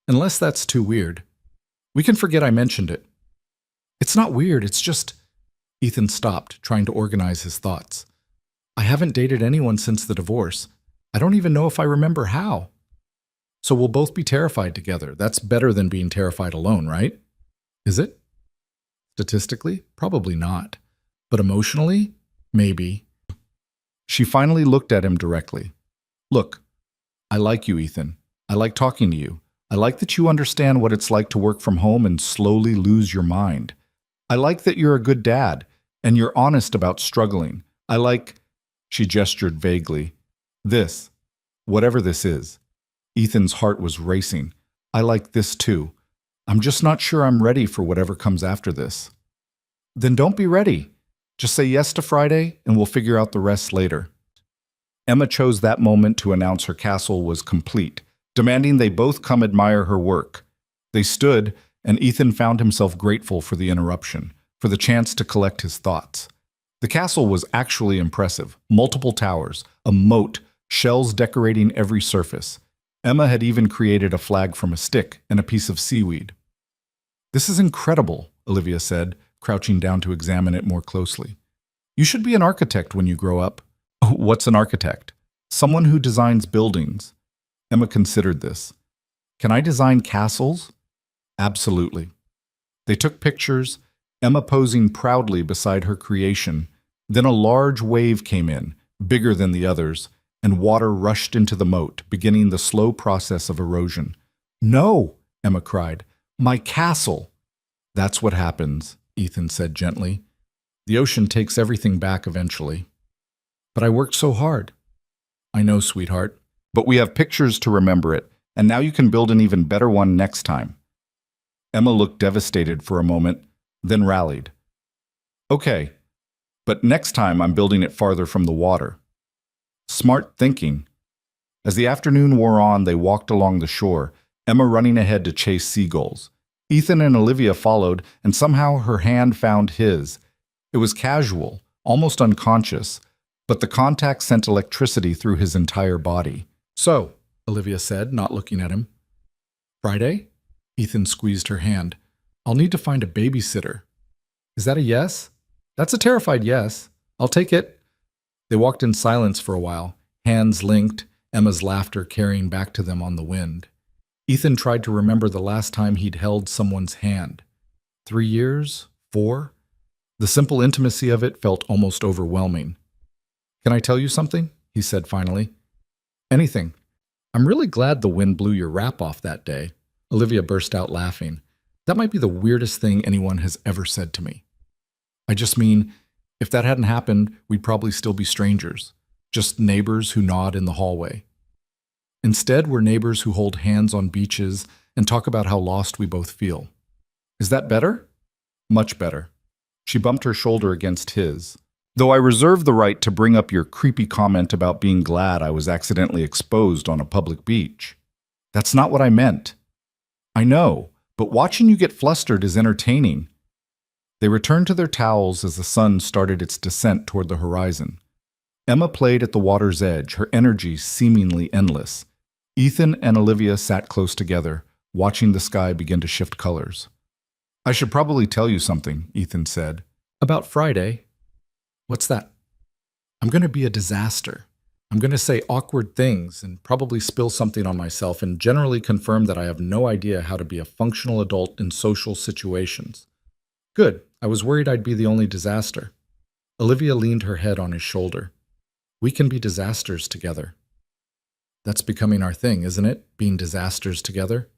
"Unless that's too weird. We can forget I mentioned it." "It's not weird, it's just—" Ethan stopped, trying to organize his thoughts. "I haven't dated anyone since the divorce. I don't even know if I remember how." "So we'll both be terrified together. That's better than being terrified alone, right?" "Is it?" "Statistically, probably not. But emotionally, maybe." She finally looked at him directly. "Look, I like you, Ethan. I like talking to you. I like that you understand what it's like to work from home and slowly lose your mind. I like that you're a good dad, and you're honest about struggling. I like—" She gestured vaguely. "This. Whatever this is." Ethan's heart was racing. "I like this too. I'm just not sure I'm ready for whatever comes after this." "Then don't be ready. Just say yes to Friday, and we'll figure out the rest later." Emma chose that moment to announce her castle was complete, demanding they both come admire her work. They stood, and Ethan found himself grateful for the interruption, for the chance to collect his thoughts. The castle was actually impressive. Multiple towers, a moat, shells decorating every surface. Emma had even created a flag from a stick and a piece of seaweed. "This is incredible," Olivia said, crouching down to examine it more closely. "You should be an architect when you grow up." "What's an architect?" "Someone who designs buildings." Emma considered this. "Can I design castles?" "Absolutely." They took pictures, Emma posing proudly beside her creation. Then a large wave came in, bigger than the others, and water rushed into the moat, beginning the slow process of erosion. "No!" Emma cried. "My castle!" "That's what happens," Ethan said gently. "The ocean takes everything back eventually." But I worked so hard. I know, sweetheart. But we have pictures to remember it, and now you can build an even better one next time. Emma looked devastated for a moment, then rallied. Okay, but next time I'm building it farther from the water. Smart thinking. As the afternoon wore on, they walked along the shore, Emma running ahead to chase seagulls. Ethan and Olivia followed, and somehow her hand found his. It was casual, almost unconscious, but the contact sent electricity through his entire body. So, Olivia said, not looking at him. Friday? Ethan squeezed her hand. I'll need to find a babysitter. Is that a yes? That's a terrified yes. I'll take it. They walked in silence for a while, hands linked, Emma's laughter carrying back to them on the wind. Ethan tried to remember the last time he'd held someone's hand. 3 years? 4? The simple intimacy of it felt almost overwhelming. Can I tell you something? He said finally. Anything. I'm really glad the wind blew your wrap off that day. Olivia burst out laughing. That might be the weirdest thing anyone has ever said to me. I just mean, if that hadn't happened, we'd probably still be strangers, just neighbors who nod in the hallway. Instead, we're neighbors who hold hands on beaches and talk about how lost we both feel. Is that better? Much better. She bumped her shoulder against his. Though I reserve the right to bring up your creepy comment about being glad I was accidentally exposed on a public beach. That's not what I meant. I know, but watching you get flustered is entertaining. They returned to their towels as the sun started its descent toward the horizon. Emma played at the water's edge, her energy seemingly endless. Ethan and Olivia sat close together, watching the sky begin to shift colors. I should probably tell you something, Ethan said. About Friday. What's that? I'm going to be a disaster. I'm going to say awkward things and probably spill something on myself and generally confirm that I have no idea how to be a functional adult in social situations. Good. I was worried I'd be the only disaster. Olivia leaned her head on his shoulder. We can be disasters together. That's becoming our thing, isn't it? Being disasters together?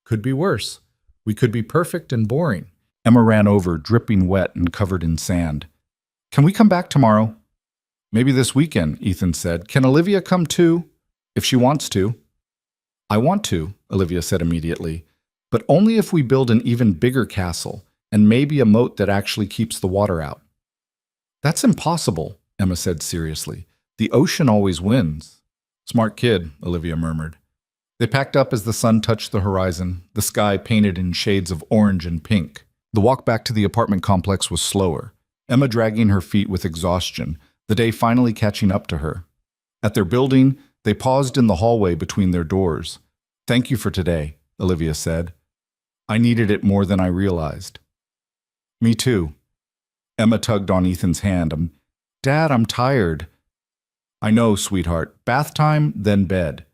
Could be worse. We could be perfect and boring. Emma ran over, dripping wet and covered in sand. Can we come back tomorrow? Maybe this weekend, Ethan said. Can Olivia come too? If she wants to. I want to, Olivia said immediately, but only if we build an even bigger castle and maybe a moat that actually keeps the water out. That's impossible, Emma said seriously. The ocean always wins. Smart kid, Olivia murmured. They packed up as the sun touched the horizon, the sky painted in shades of orange and pink. The walk back to the apartment complex was slower, Emma dragging her feet with exhaustion, the day finally catching up to her. At their building, they paused in the hallway between their doors. Thank you for today, Olivia said. I needed it more than I realized. Me too. Emma tugged on Ethan's hand. Dad, I'm tired. I know, sweetheart. Bath time, then bed.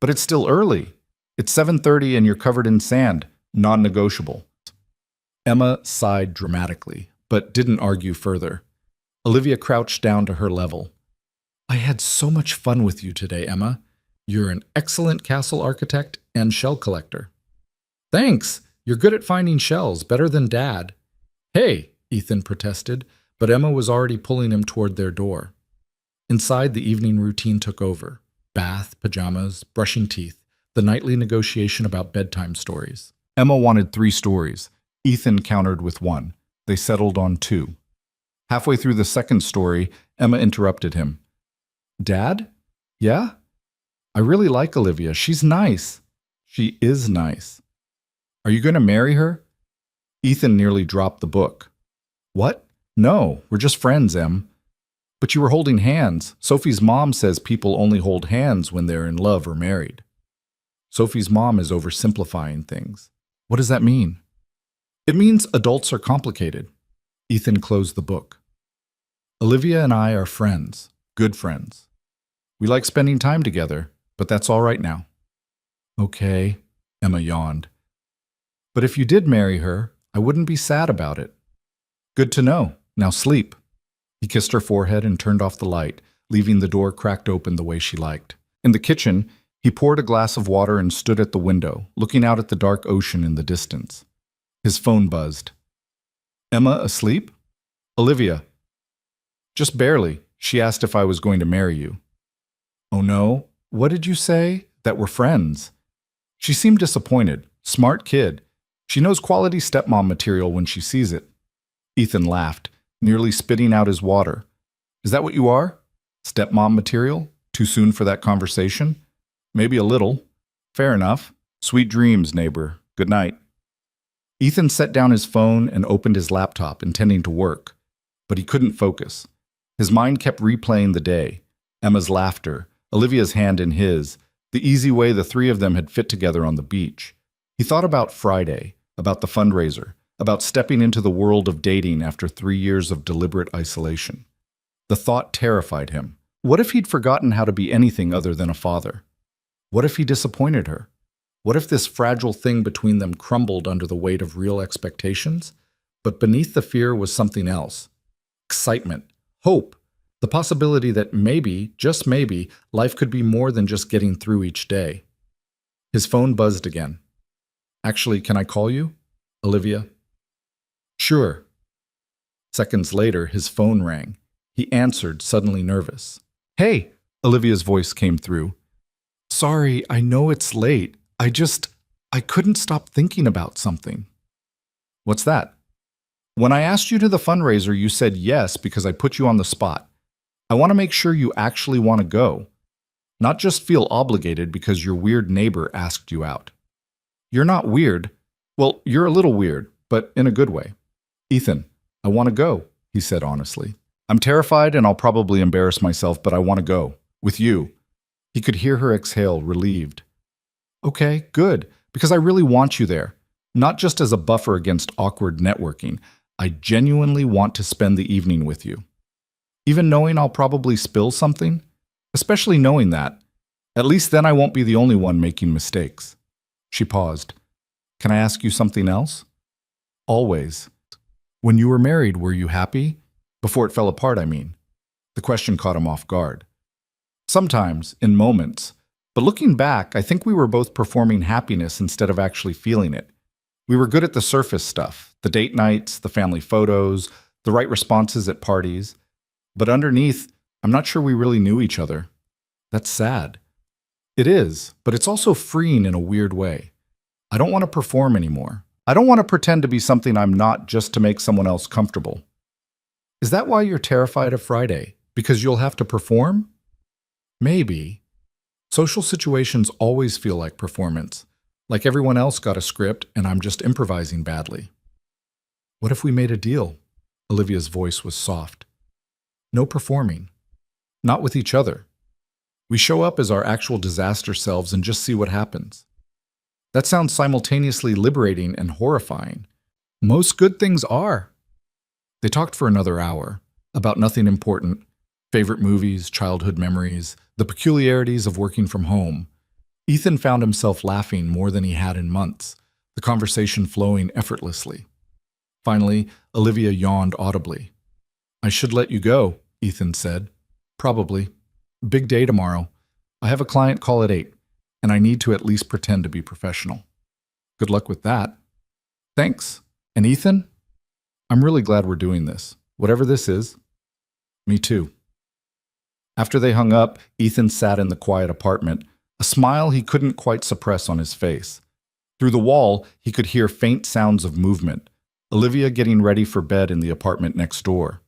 But it's still early. It's 7:30 and you're covered in sand. Non-negotiable. Emma sighed dramatically, but didn't argue further. Olivia crouched down to her level. I had so much fun with you today, Emma. You're an excellent castle architect and shell collector. Thanks. You're good at finding shells, better than Dad. Hey, Ethan protested, but Emma was already pulling him toward their door. Inside, the evening routine took over. Bath, pajamas, brushing teeth, the nightly negotiation about bedtime stories. Emma wanted 3 stories. Ethan countered with 1. They settled on 2. Halfway through the second story, Emma interrupted him. Dad? Yeah? I really like Olivia. She's nice. She is nice. Are you going to marry her? Ethan nearly dropped the book. What? No, we're just friends, Em. But you were holding hands. Sophie's mom says people only hold hands when they're in love or married. Sophie's mom is oversimplifying things. What does that mean? It means adults are complicated. Ethan closed the book. Olivia and I are friends, good friends. We like spending time together, but that's all right now. Okay, Emma yawned. But if you did marry her, I wouldn't be sad about it. Good to know. Now sleep. He kissed her forehead and turned off the light, leaving the door cracked open the way she liked. In the kitchen, he poured a glass of water and stood at the window, looking out at the dark ocean in the distance. His phone buzzed. Emma asleep? Olivia. Just barely, She asked if I was going to marry you. Oh no? What did you say? That we're friends. She seemed disappointed. Smart kid. She knows quality stepmom material when she sees it. Ethan laughed, nearly spitting out his water. Is that what you are? Stepmom material? Too soon for that conversation? Maybe a little. Fair enough. Sweet dreams, neighbor. Good night. Ethan set down his phone and opened his laptop, intending to work. But he couldn't focus. His mind kept replaying the day. Emma's laughter, Olivia's hand in his, the easy way the three of them had fit together on the beach. He thought about Friday, about the fundraiser, about stepping into the world of dating after 3 years of deliberate isolation. The thought terrified him. What if he'd forgotten how to be anything other than a father? What if he disappointed her? What if this fragile thing between them crumbled under the weight of real expectations? But beneath the fear was something else. Excitement, hope, the possibility that maybe, just maybe, life could be more than just getting through each day. His phone buzzed again. Actually, can I call you? Olivia? Sure. Seconds later, his phone rang. He answered, suddenly nervous. Hey, Olivia's voice came through. Sorry, I know it's late. I couldn't stop thinking about something. What's that? When I asked you to the fundraiser, you said yes because I put you on the spot. I want to make sure you actually want to go, not just feel obligated because your weird neighbor asked you out. You're not weird. Well, you're a little weird, but in a good way. Ethan, I want to go, he said honestly. I'm terrified and I'll probably embarrass myself, but I want to go. With you. He could hear her exhale, relieved. Okay, good, because I really want you there. Not just as a buffer against awkward networking. I genuinely want to spend the evening with you. Even knowing I'll probably spill something? Especially knowing that. At least then I won't be the only one making mistakes. She paused. Can I ask you something else? Always. When you were married, were you happy? Before it fell apart, I mean. The question caught him off guard. Sometimes, in moments. But looking back, I think we were both performing happiness instead of actually feeling it. We were good at the surface stuff, the date nights, the family photos, the right responses at parties. But underneath, I'm not sure we really knew each other. That's sad. It is, but it's also freeing in a weird way. I don't want to perform anymore. I don't want to pretend to be something I'm not just to make someone else comfortable. Is that why you're terrified of Friday? Because you'll have to perform? Maybe. Social situations always feel like performance. Like everyone else got a script and I'm just improvising badly. What if we made a deal? Olivia's voice was soft. No performing. Not with each other. We show up as our actual disaster selves and just see what happens. That sounds simultaneously liberating and horrifying. Most good things are. They talked for another hour, about nothing important, favorite movies, childhood memories, the peculiarities of working from home. Ethan found himself laughing more than he had in months, the conversation flowing effortlessly. Finally, Olivia yawned audibly. I should let you go, Ethan said. Probably. Big day tomorrow. I have a client call at 8, and I need to at least pretend to be professional. Good luck with that. Thanks. And Ethan? I'm really glad we're doing this. Whatever this is. Me too. After they hung up, Ethan sat in the quiet apartment, a smile he couldn't quite suppress on his face. Through the wall, he could hear faint sounds of movement, Olivia getting ready for bed in the apartment next door.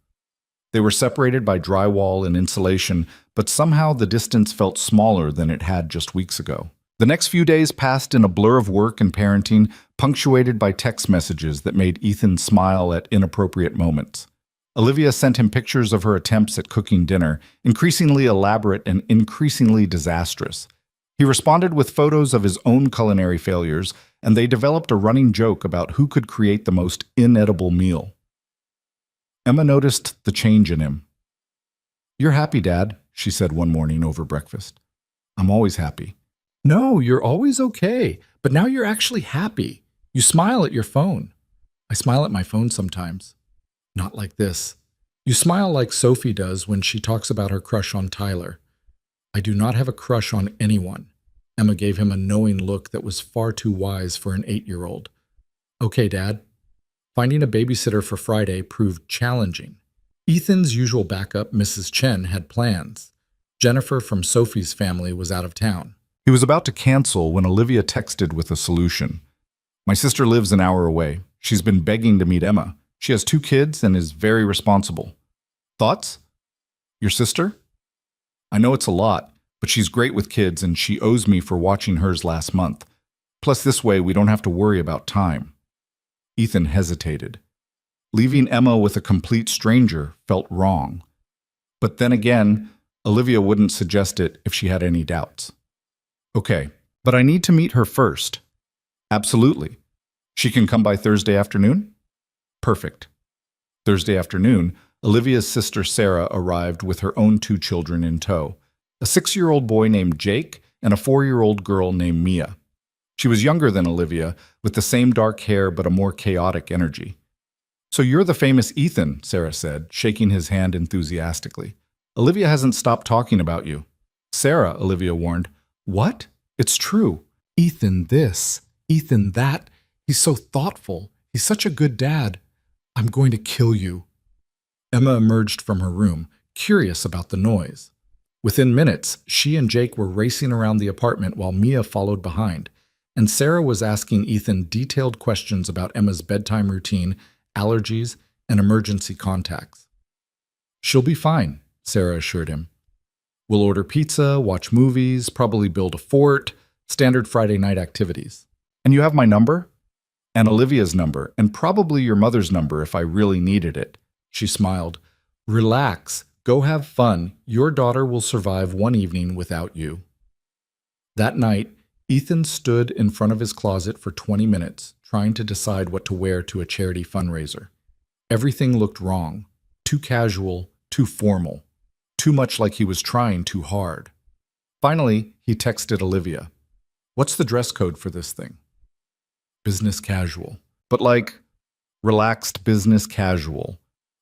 They were separated by drywall and insulation, but somehow the distance felt smaller than it had just weeks ago. The next few days passed in a blur of work and parenting, punctuated by text messages that made Ethan smile at inappropriate moments. Olivia sent him pictures of her attempts at cooking dinner, increasingly elaborate and increasingly disastrous. He responded with photos of his own culinary failures, and they developed a running joke about who could create the most inedible meal. Emma noticed the change in him. You're happy, Dad, she said one morning over breakfast. I'm always happy. No, you're always okay, but now you're actually happy. You smile at your phone. I smile at my phone sometimes. Not like this. You smile like Sophie does when she talks about her crush on Tyler. I do not have a crush on anyone. Emma gave him a knowing look that was far too wise for an 8-year-old. Okay, Dad. Finding a babysitter for Friday proved challenging. Ethan's usual backup, Mrs. Chen, had plans. Jennifer from Sophie's family was out of town. He was about to cancel when Olivia texted with a solution. My sister lives an hour away. She's been begging to meet Emma. She has 2 kids and is very responsible. Thoughts? Your sister? I know it's a lot, but she's great with kids and she owes me for watching hers last month. Plus, this way we don't have to worry about time. Ethan hesitated. Leaving Emma with a complete stranger felt wrong. But then again, Olivia wouldn't suggest it if she had any doubts. Okay, but I need to meet her first. Absolutely. She can come by Thursday afternoon? Perfect. Thursday afternoon, Olivia's sister Sarah arrived with her own 2 children in tow, a 6-year-old boy named Jake and a 4-year-old girl named Mia. She was younger than Olivia, with the same dark hair but a more chaotic energy. So you're the famous Ethan, Sarah said, shaking his hand enthusiastically. Olivia hasn't stopped talking about you. Sarah, Olivia warned. What? It's true. Ethan this, Ethan that. He's so thoughtful. He's such a good dad. I'm going to kill you. Emma emerged from her room, curious about the noise. Within minutes, she and Jake were racing around the apartment while Mia followed behind, and Sarah was asking Ethan detailed questions about Emma's bedtime routine, allergies, and emergency contacts. She'll be fine, Sarah assured him. We'll order pizza, watch movies, probably build a fort, standard Friday night activities. And you have my number? And Olivia's number, and probably your mother's number if I really needed it. She smiled. Relax. Go have fun. Your daughter will survive one evening without you. That night, Ethan stood in front of his closet for 20 minutes, trying to decide what to wear to a charity fundraiser. Everything looked wrong. Too casual, too formal. Too much like he was trying too hard. Finally, he texted Olivia. What's the dress code for this thing? Business casual. But like, relaxed business casual.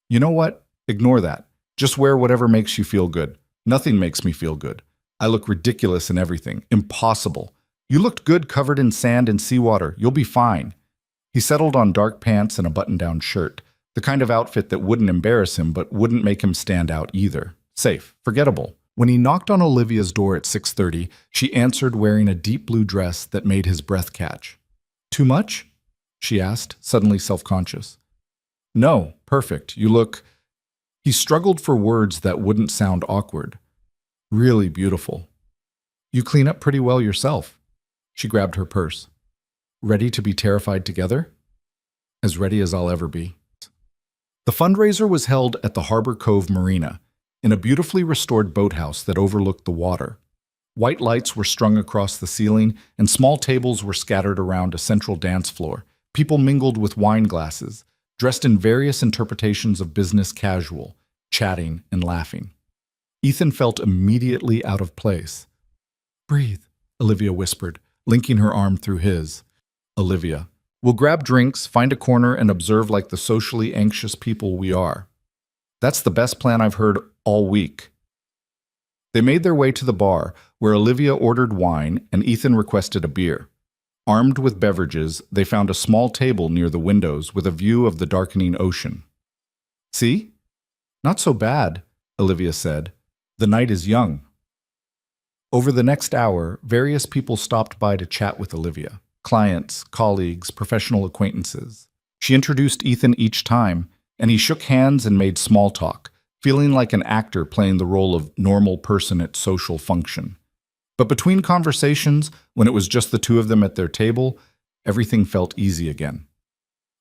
You know what? Ignore that. Just wear whatever makes you feel good. Nothing makes me feel good. I look ridiculous in everything. Impossible. You looked good covered in sand and seawater. You'll be fine. He settled on dark pants and a button-down shirt. The kind of outfit that wouldn't embarrass him but wouldn't make him stand out either. Safe. Forgettable. When he knocked on Olivia's door at 6:30, she answered wearing a deep blue dress that made his breath catch. Too much? She asked, suddenly self-conscious. No, perfect. You look... He struggled for words that wouldn't sound awkward. Really beautiful. You clean up pretty well yourself. She grabbed her purse. Ready to be terrified together? As ready as I'll ever be. The fundraiser was held at the Harbor Cove Marina, in a beautifully restored boathouse that overlooked the water. White lights were strung across the ceiling, and small tables were scattered around a central dance floor. People mingled with wine glasses, dressed in various interpretations of business casual, chatting and laughing. Ethan felt immediately out of place. Breathe, Olivia whispered, linking her arm through his. Olivia, we'll grab drinks, find a corner, and observe like the socially anxious people we are. That's the best plan I've heard all week. They made their way to the bar, where Olivia ordered wine and Ethan requested a beer. Armed with beverages, they found a small table near the windows with a view of the darkening ocean. See? Not so bad, Olivia said. The night is young. Over the next hour, various people stopped by to chat with Olivia. Clients, colleagues, professional acquaintances. She introduced Ethan each time, and he shook hands and made small talk, feeling like an actor playing the role of normal person at social function. But between conversations, when it was just the two of them at their table, everything felt easy again.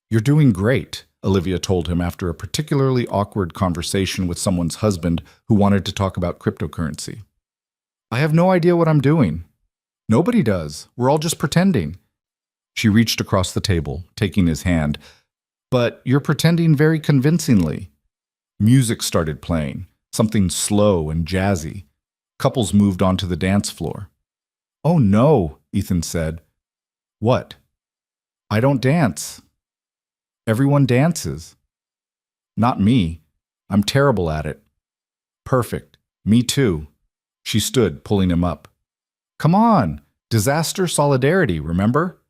You're doing great, Olivia told him after a particularly awkward conversation with someone's husband who wanted to talk about cryptocurrency. I have no idea what I'm doing. Nobody does. We're all just pretending. She reached across the table, taking his hand. But you're pretending very convincingly. Music started playing, something slow and jazzy. Couples moved onto the dance floor. Oh no, Ethan said. What? I don't dance. Everyone dances. Not me. I'm terrible at it. Perfect. Me too. She stood, pulling him up. Come on. Disaster solidarity, remember?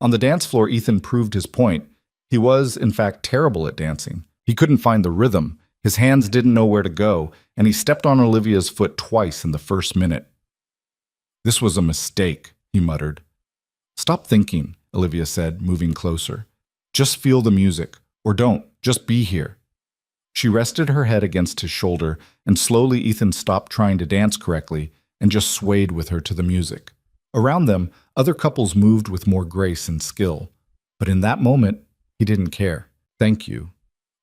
On the dance floor, Ethan proved his point. He was, in fact, terrible at dancing. He couldn't find the rhythm, His hands didn't know where to go, and he stepped on Olivia's foot twice in the first minute. "This was a mistake," he muttered. "Stop thinking," Olivia said, moving closer. "Just feel the music. Or don't. Just be here." She rested her head against his shoulder, and slowly Ethan stopped trying to dance correctly and just swayed with her to the music. Around them, other couples moved with more grace and skill. But in that moment, he didn't care. "Thank you,"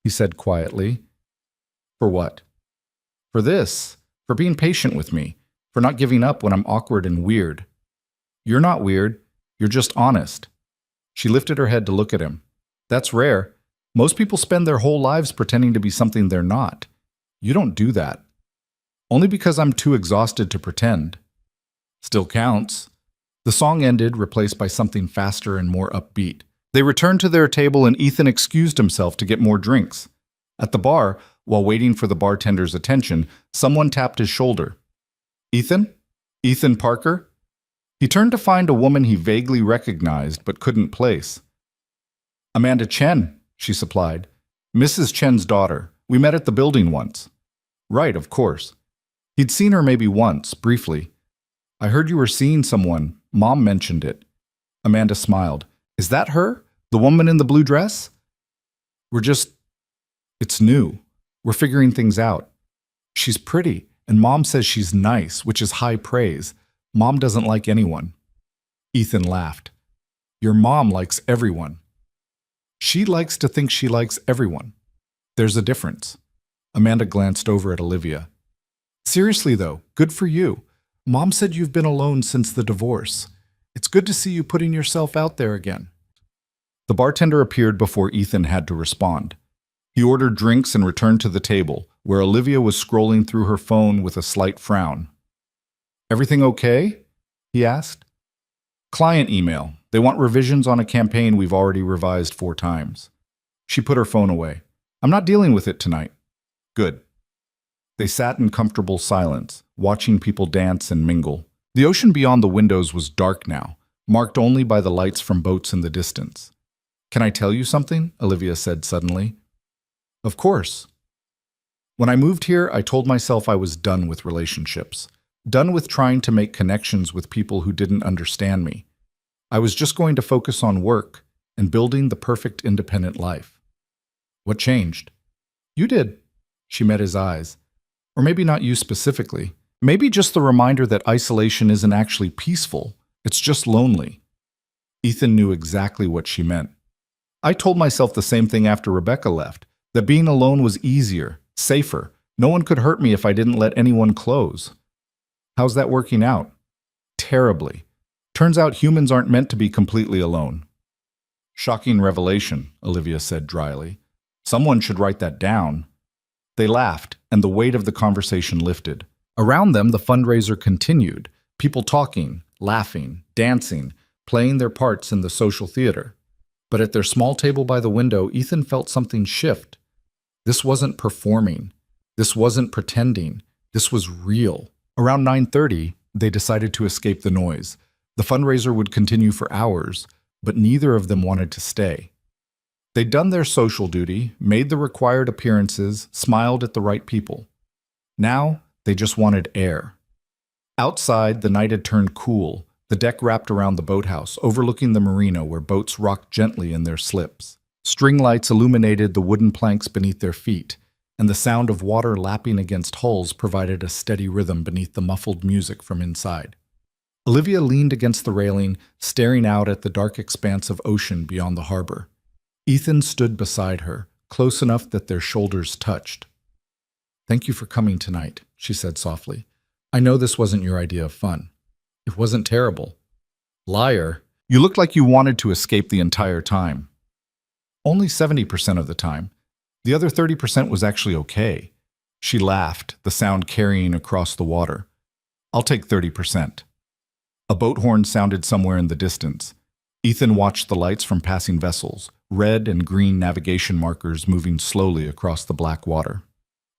he said quietly. "For what?" "For this. For being patient with me. For not giving up when I'm awkward and weird." "You're not weird. You're just honest." She lifted her head to look at him. "That's rare. Most people spend their whole lives pretending to be something they're not. You don't do that." "Only because I'm too exhausted to pretend." "Still counts." The song ended, replaced by something faster and more upbeat. They returned to their table and Ethan excused himself to get more drinks. At the bar, while waiting for the bartender's attention, someone tapped his shoulder. "Ethan? Ethan Parker?" He turned to find a woman he vaguely recognized but couldn't place. "Amanda Chen," she supplied. "Mrs. Chen's daughter. We met at the building once." "Right, of course." He'd seen her maybe once, briefly. "I heard you were seeing someone. Mom mentioned it." Amanda smiled. "Is that her? The woman in the blue dress?" It's new. We're figuring things out. She's pretty, and Mom says she's nice, which is high praise. Mom doesn't like anyone." Ethan laughed. "Your mom likes everyone." "She likes to think she likes everyone. There's a difference." Amanda glanced over at Olivia. "Seriously though, good for you. Mom said you've been alone since the divorce. It's good to see you putting yourself out there again." The bartender appeared before Ethan had to respond. He ordered drinks and returned to the table, where Olivia was scrolling through her phone with a slight frown. "Everything okay?" he asked. "Client email. They want revisions on a campaign we've already revised 4 times. She put her phone away. "I'm not dealing with it tonight." "Good." They sat in comfortable silence, watching people dance and mingle. The ocean beyond the windows was dark now, marked only by the lights from boats in the distance. "Can I tell you something?" Olivia said suddenly. "Of course." "When I moved here, I told myself I was done with relationships, done with trying to make connections with people who didn't understand me. I was just going to focus on work and building the perfect independent life." "What changed?" "You did." She met his eyes. "Or maybe not you specifically. Maybe just the reminder that isolation isn't actually peaceful. It's just lonely." Ethan knew exactly what she meant. "I told myself the same thing after Rebecca left, that being alone was easier, safer. No one could hurt me if I didn't let anyone close." "How's that working out?" "Terribly. Turns out humans aren't meant to be completely alone." "Shocking revelation," Olivia said dryly. "Someone should write that down." They laughed, and the weight of the conversation lifted. Around them, the fundraiser continued, people talking, laughing, dancing, playing their parts in the social theater. But at their small table by the window, Ethan felt something shift. This wasn't performing. This wasn't pretending. This was real. Around 9:30, they decided to escape the noise. The fundraiser would continue for hours, but neither of them wanted to stay. They'd done their social duty, made the required appearances, smiled at the right people. Now, they just wanted air. Outside, the night had turned cool, the deck wrapped around the boathouse, overlooking the marina where boats rocked gently in their slips. String lights illuminated the wooden planks beneath their feet, and the sound of water lapping against hulls provided a steady rhythm beneath the muffled music from inside. Olivia leaned against the railing, staring out at the dark expanse of ocean beyond the harbor. Ethan stood beside her, close enough that their shoulders touched. "Thank you for coming tonight," she said softly. "I know this wasn't your idea of fun. It wasn't terrible." "Liar. You looked like you wanted to escape the entire time." "Only 70% of the time. The other 30% was actually okay." She laughed, the sound carrying across the water. "I'll take 30%. A boat horn sounded somewhere in the distance. Ethan watched the lights from passing vessels, red and green navigation markers moving slowly across the black water.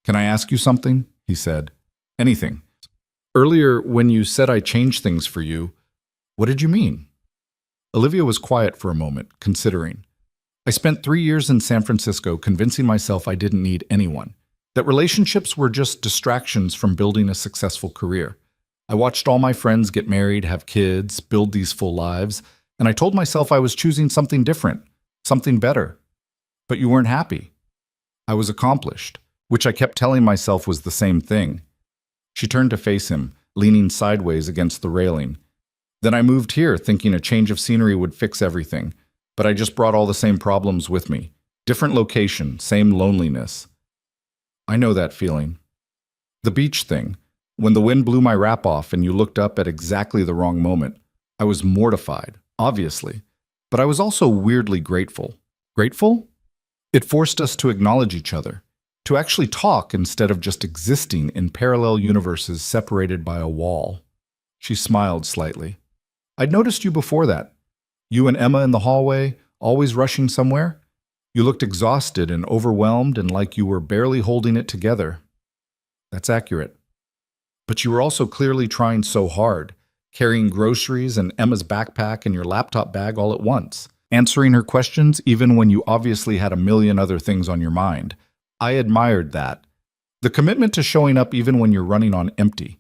"Can I ask you something?" he said. "Anything. Earlier, when you said I changed things for you, what did you mean?" Olivia was quiet for a moment, considering. "I spent 3 years in San Francisco convincing myself I didn't need anyone. that relationships were just distractions from building a successful career. I watched all my friends get married, have kids, build these full lives, and I told myself I was choosing something different, something better. But you weren't happy. I was accomplished, which I kept telling myself was the same thing. She turned to face him, leaning sideways against the railing. Then I moved here, thinking a change of scenery would fix everything, but I just brought all the same problems with me. Different location, same loneliness. I know that feeling. The beach thing. When the wind blew my wrap off and you looked up at exactly the wrong moment, I was mortified, obviously, but I was also weirdly grateful. Grateful? It forced us to acknowledge each other, to actually talk instead of just existing in parallel universes separated by a wall. She smiled slightly. I'd noticed you before that. You and Emma in the hallway, always rushing somewhere. You looked exhausted and overwhelmed and like you were barely holding it together. That's accurate. But you were also clearly trying so hard, carrying groceries and Emma's backpack and your laptop bag all at once, answering her questions even when you obviously had a million other things on your mind. I admired that. The commitment to showing up even when you're running on empty.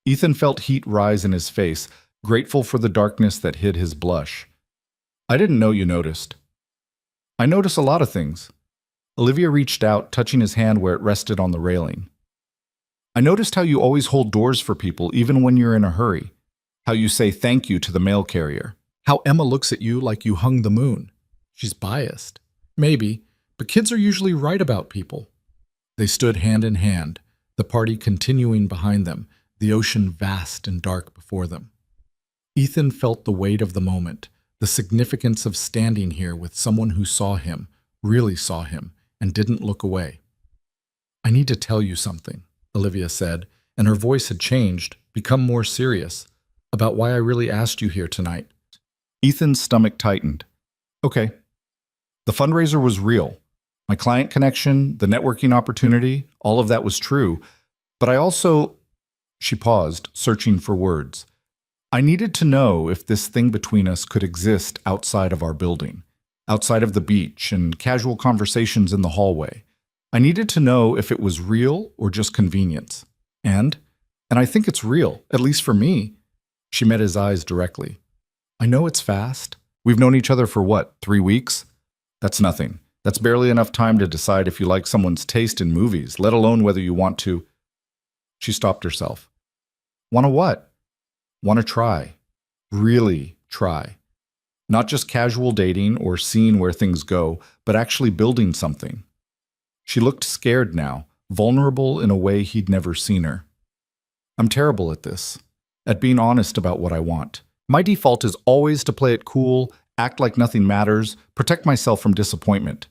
Ethan felt heat rise in his face, grateful for the darkness that hid his blush. I didn't know you noticed. I notice a lot of things. Olivia reached out, touching his hand where it rested on the railing. I noticed how you always hold doors for people even when you're in a hurry. How you say thank you to the mail carrier. How Emma looks at you like you hung the moon. She's biased. Maybe, but kids are usually right about people. They stood hand in hand, the party continuing behind them, the ocean vast and dark before them. Ethan felt the weight of the moment, the significance of standing here with someone who saw him, really saw him, and didn't look away. I need to tell you something, Olivia said, and her voice had changed, become more serious, about why I really asked you here tonight. Ethan's stomach tightened. Okay. The fundraiser was real. My client connection, the networking opportunity, all of that was true. But I also... She paused, searching for words. I needed to know if this thing between us could exist outside of our building, outside of the beach and casual conversations in the hallway. I needed to know if it was real or just convenience. And I think it's real, at least for me. She met his eyes directly. I know it's fast. We've known each other for what, 3 weeks? That's nothing. That's barely enough time to decide if you like someone's taste in movies, let alone whether you want to. She stopped herself. Want to what? Want to try. Really try. Not just casual dating or seeing where things go, but actually building something. She looked scared now, vulnerable in a way he'd never seen her. I'm terrible at this, at being honest about what I want. My default is always to play it cool, act like nothing matters, protect myself from disappointment.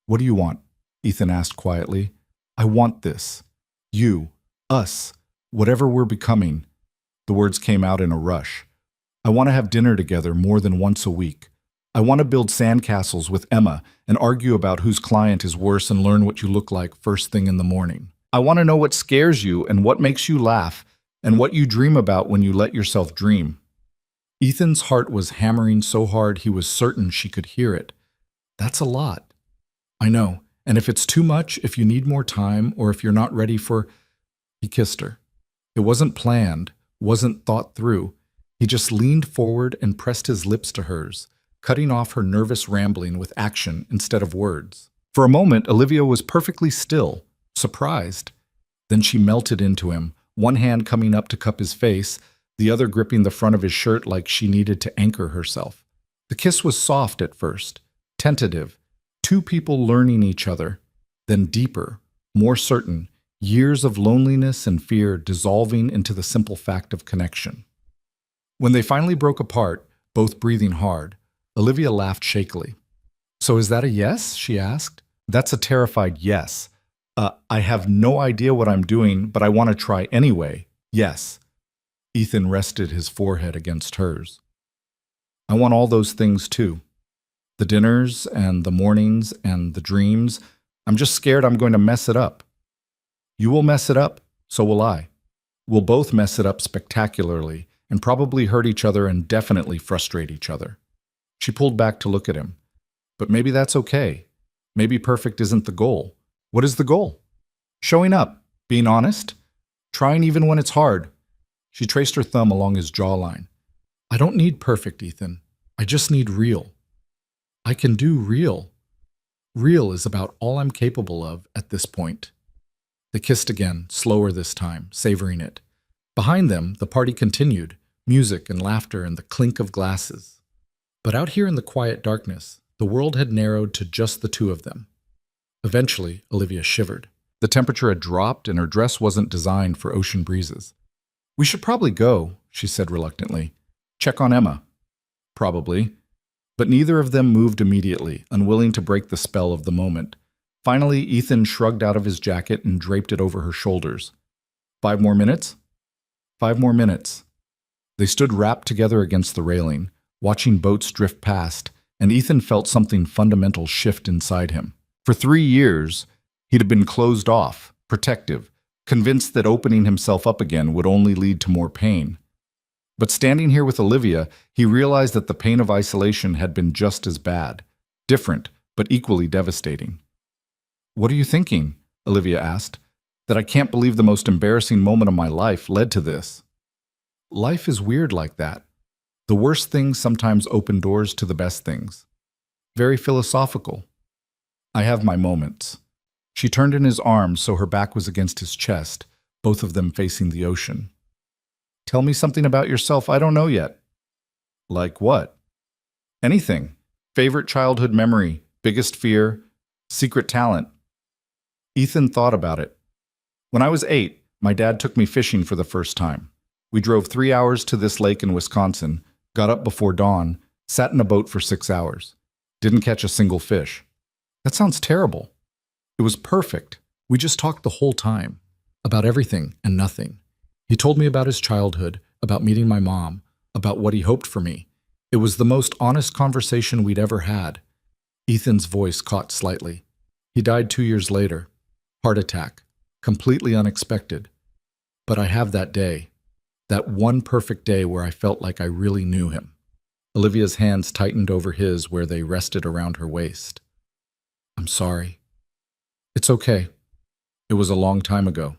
What do you want? Ethan asked quietly. I want this. You. Us. Whatever we're becoming. The words came out in a rush. I want to have dinner together more than once a week. I want to build sandcastles with Emma and argue about whose client is worse and learn what you look like first thing in the morning. I want to know what scares you and what makes you laugh and what you dream about when you let yourself dream. Ethan's heart was hammering so hard he was certain she could hear it. That's a lot. I know, and if it's too much, if you need more time, or if you're not ready for... He kissed her. It wasn't planned, wasn't thought through. He just leaned forward and pressed his lips to hers, cutting off her nervous rambling with action instead of words. For a moment, Olivia was perfectly still, surprised. Then she melted into him, one hand coming up to cup his face, the other gripping the front of his shirt like she needed to anchor herself. The kiss was soft at first, tentative, two people learning each other, then deeper, more certain, years of loneliness and fear dissolving into the simple fact of connection. When they finally broke apart, both breathing hard, Olivia laughed shakily. So is that a yes? She asked. That's a terrified yes. I have no idea what I'm doing, but I want to try anyway. Yes. Ethan rested his forehead against hers. I want all those things too. The dinners and the mornings and the dreams. I'm just scared I'm going to mess it up. You will mess it up, so will I. We'll both mess it up spectacularly and probably hurt each other and definitely frustrate each other. She pulled back to look at him. But maybe that's okay. Maybe perfect isn't the goal. What is the goal? Showing up, being honest, trying even when it's hard. She traced her thumb along his jawline. I don't need perfect, Ethan. I just need real. I can do real. Real is about all I'm capable of at this point. They kissed again, slower this time, savoring it. Behind them, the party continued, music and laughter and the clink of glasses. But out here in the quiet darkness, the world had narrowed to just the two of them. Eventually, Olivia shivered. The temperature had dropped and her dress wasn't designed for ocean breezes. We should probably go, she said reluctantly. Check on Emma. Probably. But neither of them moved immediately, unwilling to break the spell of the moment. Finally, Ethan shrugged out of his jacket and draped it over her shoulders. 5 more minutes? 5 more minutes. They stood wrapped together against the railing, watching boats drift past, and Ethan felt something fundamental shift inside him. For 3 years, he'd have been closed off, protective, convinced that opening himself up again would only lead to more pain. But standing here with Olivia, he realized that the pain of isolation had been just as bad, different, but equally devastating. What are you thinking? Olivia asked. That I can't believe the most embarrassing moment of my life led to this. Life is weird like that. The worst things sometimes open doors to the best things. Very philosophical. I have my moments. She turned in his arms so her back was against his chest, both of them facing the ocean. Tell me something about yourself I don't know yet. Like what? Anything. Favorite childhood memory, biggest fear, secret talent. Ethan thought about it. When I was 8, my dad took me fishing for the first time. We drove 3 hours to this lake in Wisconsin, got up before dawn, sat in a boat for 6 hours. Didn't catch a single fish. That sounds terrible. It was perfect. We just talked the whole time. About everything and nothing. He told me about his childhood, about meeting my mom, about what he hoped for me. It was the most honest conversation we'd ever had. Ethan's voice caught slightly. He died 2 years later. Heart attack. Completely unexpected. But I have that day. That one perfect day where I felt like I really knew him. Olivia's hands tightened over his where they rested around her waist. I'm sorry. It's okay. It was a long time ago.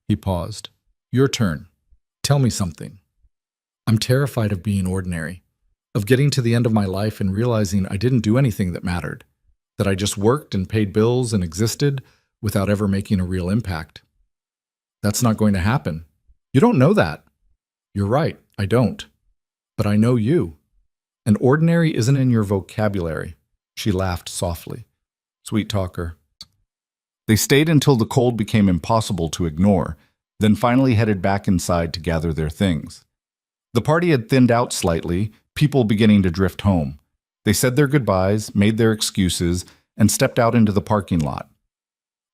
He paused. Your turn. Tell me something. I'm terrified of being ordinary, of getting to the end of my life and realizing I didn't do anything that mattered, that I just worked and paid bills and existed without ever making a real impact. That's not going to happen. You don't know that. You're right, I don't. But I know you. And ordinary isn't in your vocabulary. She laughed softly. Sweet talker. They stayed until the cold became impossible to ignore, then finally headed back inside to gather their things. The party had thinned out slightly, people beginning to drift home. They said their goodbyes, made their excuses, and stepped out into the parking lot.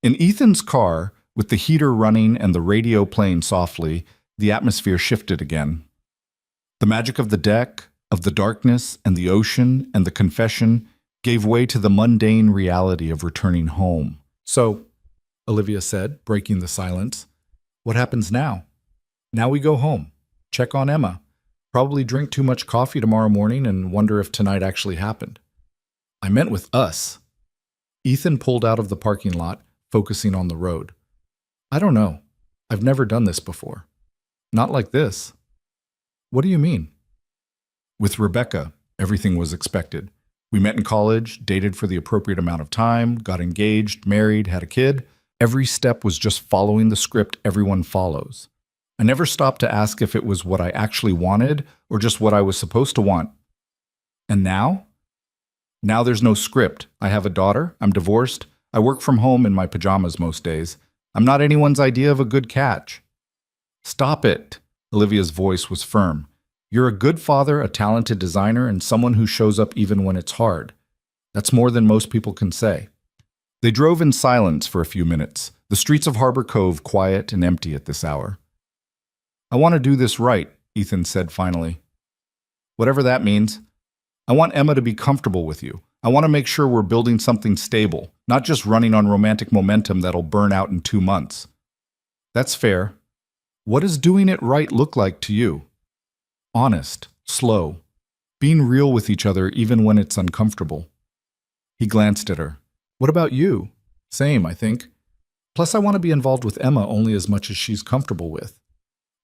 In Ethan's car, with the heater running and the radio playing softly, the atmosphere shifted again. The magic of the deck, of the darkness and the ocean and the confession gave way to the mundane reality of returning home. So, Olivia said, breaking the silence, what happens now? Now we go home, check on Emma, probably drink too much coffee tomorrow morning and wonder if tonight actually happened. I meant with us. Ethan pulled out of the parking lot, focusing on the road. I don't know. I've never done this before. Not like this. What do you mean? With Rebecca, everything was expected. We met in college, dated for the appropriate amount of time, got engaged, married, had a kid. Every step was just following the script everyone follows. I never stopped to ask if it was what I actually wanted or just what I was supposed to want. And now? Now there's no script. I have a daughter, I'm divorced, I work from home in my pajamas most days. I'm not anyone's idea of a good catch. Stop it. Olivia's voice was firm. You're a good father, a talented designer, and someone who shows up even when it's hard. That's more than most people can say. They drove in silence for a few minutes, the streets of Harbor Cove quiet and empty at this hour. I want to do this right, Ethan said finally. Whatever that means. I want Emma to be comfortable with you. I want to make sure we're building something stable, not just running on romantic momentum that'll burn out in 2 months. That's fair. What does doing it right look like to you? Honest, slow, being real with each other even when it's uncomfortable. He glanced at her. What about you? Same, I think. Plus, I want to be involved with Emma only as much as she's comfortable with.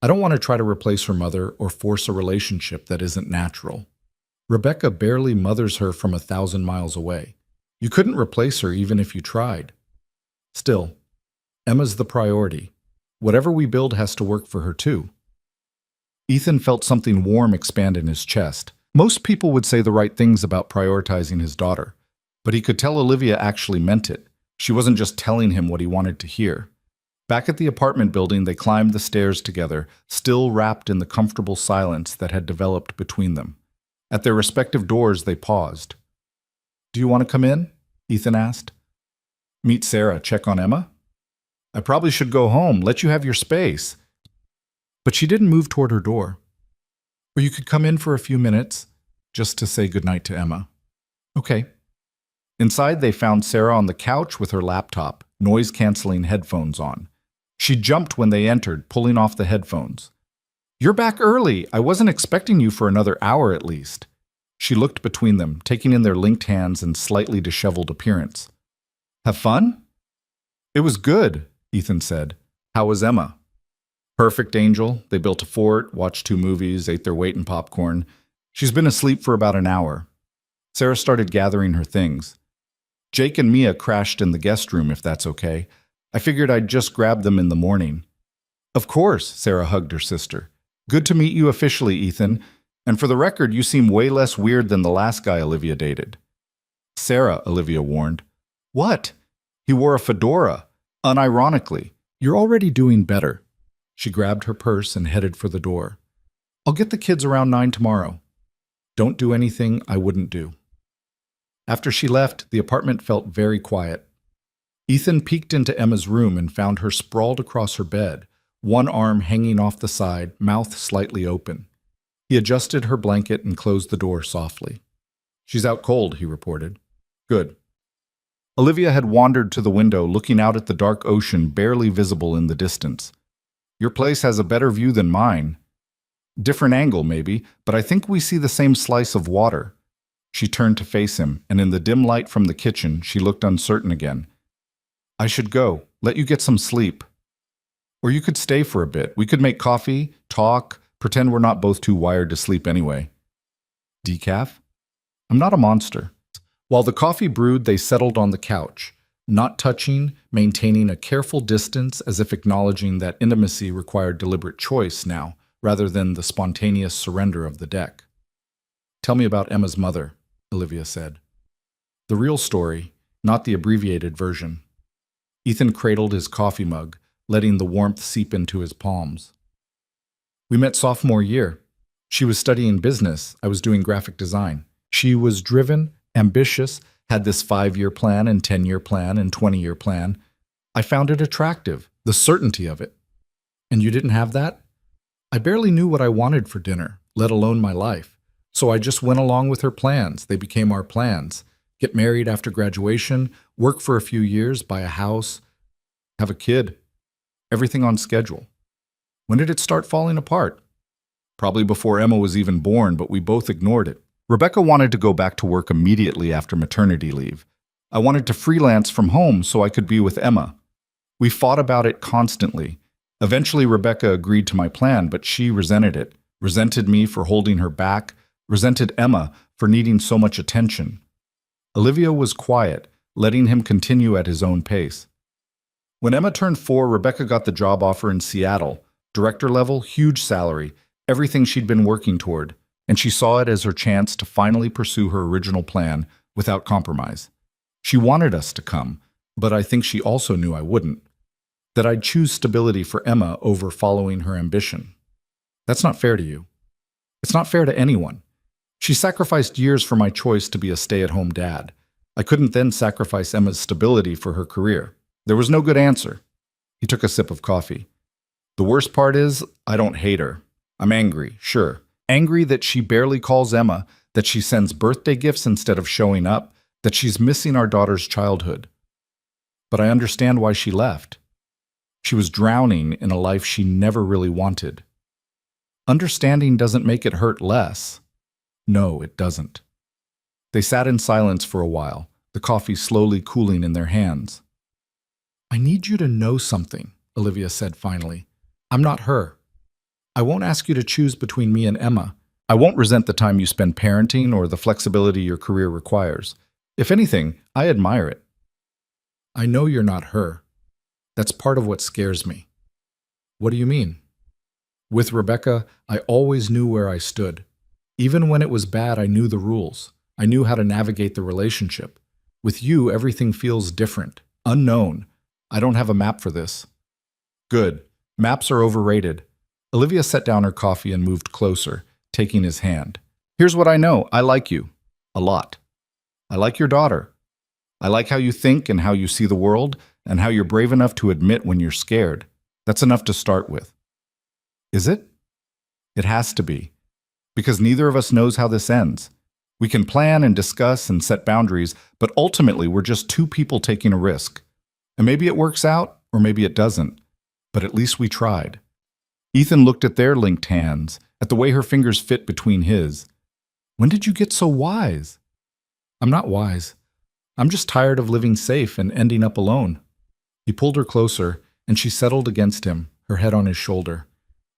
I don't want to try to replace her mother or force a relationship that isn't natural. Rebecca barely mothers her from 1,000 miles away. You couldn't replace her even if you tried. Still, Emma's the priority. Whatever we build has to work for her too. Ethan felt something warm expand in his chest. Most people would say the right things about prioritizing his daughter, but he could tell Olivia actually meant it. She wasn't just telling him what he wanted to hear. Back at the apartment building, they climbed the stairs together, still wrapped in the comfortable silence that had developed between them. At their respective doors, they paused. "Do you want to come in?" Ethan asked. "Meet Sarah, check on Emma?" "I probably should go home, let you have your space." But she didn't move toward her door. "Or you could come in for a few minutes, just to say goodnight to Emma." "Okay." Inside, they found Sarah on the couch with her laptop, noise-canceling headphones on. She jumped when they entered, pulling off the headphones. "You're back early. I wasn't expecting you for another hour at least." She looked between them, taking in their linked hands and slightly disheveled appearance. "Have fun?" "It was good," Ethan said. "How was Emma?" "Perfect angel. They built a fort, watched 2 movies, ate their weight in popcorn. She's been asleep for about an hour." Sarah started gathering her things. "Jake and Mia crashed in the guest room, if that's okay. I figured I'd just grab them in the morning." "Of course," Sarah hugged her sister. "Good to meet you officially, Ethan. And for the record, you seem way less weird than the last guy Olivia dated." "Sarah," Olivia warned. "What?" "He wore a fedora. Unironically." "You're already doing better." She grabbed her purse and headed for the door. "I'll get the kids around 9 tomorrow." "Don't do anything I wouldn't do." After she left, the apartment felt very quiet. Ethan peeked into Emma's room and found her sprawled across her bed, one arm hanging off the side, mouth slightly open. He adjusted her blanket and closed the door softly. "She's out cold," he reported. "Good." Olivia had wandered to the window, looking out at the dark ocean barely visible in the distance. "Your place has a better view than mine." "Different angle, maybe, but I think we see the same slice of water." She turned to face him, and in the dim light from the kitchen, she looked uncertain again. "I should go. Let you get some sleep. Or you could stay for a bit. We could make coffee, talk, pretend we're not both too wired to sleep anyway." "Decaf?" "I'm not a monster." While the coffee brewed, they settled on the couch, not touching, maintaining a careful distance as if acknowledging that intimacy required deliberate choice now, rather than the spontaneous surrender of the deck. "Tell me about Emma's mother," Olivia said. "The real story, not the abbreviated version." Ethan cradled his coffee mug, letting the warmth seep into his palms. "We met sophomore year. She was studying business. I was doing graphic design. She was driven, ambitious, had this 5-year plan and 10-year plan and 20-year plan. I found it attractive, the certainty of it." "And you didn't have that?" "I barely knew what I wanted for dinner, let alone my life. So I just went along with her plans. They became our plans. Get married after graduation, work for a few years, buy a house, have a kid. Everything on schedule." "When did it start falling apart?" "Probably before Emma was even born, but we both ignored it. Rebecca wanted to go back to work immediately after maternity leave. I wanted to freelance from home so I could be with Emma. We fought about it constantly. Eventually, Rebecca agreed to my plan, but she resented it, resented me for holding her back, resented Emma for needing so much attention." Olivia was quiet, letting him continue at his own pace. "When Emma turned 4, Rebecca got the job offer in Seattle. Director level, huge salary, everything she'd been working toward, and she saw it as her chance to finally pursue her original plan without compromise. She wanted us to come, but I think she also knew I wouldn't. That I'd choose stability for Emma over following her ambition. That's not fair to you. It's not fair to anyone. She sacrificed years for my choice to be a stay-at-home dad. I couldn't then sacrifice Emma's stability for her career. There was no good answer." He took a sip of coffee. "The worst part is, I don't hate her. I'm angry, sure. Angry that she barely calls Emma, that she sends birthday gifts instead of showing up, that she's missing our daughter's childhood. But I understand why she left. She was drowning in a life she never really wanted. Understanding doesn't make it hurt less. No, it doesn't." They sat in silence for a while, the coffee slowly cooling in their hands. I need you to know something, Olivia said finally. I'm not her. I won't ask you to choose between me and Emma. I won't resent the time you spend parenting or the flexibility your career requires. If anything, I admire it. I know you're not her. That's part of what scares me. What do you mean? With Rebecca, I always knew where I stood. Even when it was bad, I knew the rules. I knew how to navigate the relationship. With you, everything feels different, unknown. I don't have a map for this. Good. Maps are overrated. Olivia set down her coffee and moved closer, taking his hand. Here's what I know. I like you. A lot. I like your daughter. I like how you think and how you see the world, and how you're brave enough to admit when you're scared. That's enough to start with. Is it? It has to be. Because neither of us knows how this ends. We can plan and discuss and set boundaries, but ultimately we're just two people taking a risk. And maybe it works out, or maybe it doesn't. But at least we tried. Ethan looked at their linked hands, at the way her fingers fit between his. When did you get so wise? I'm not wise. I'm just tired of living safe and ending up alone. He pulled her closer, and she settled against him, her head on his shoulder.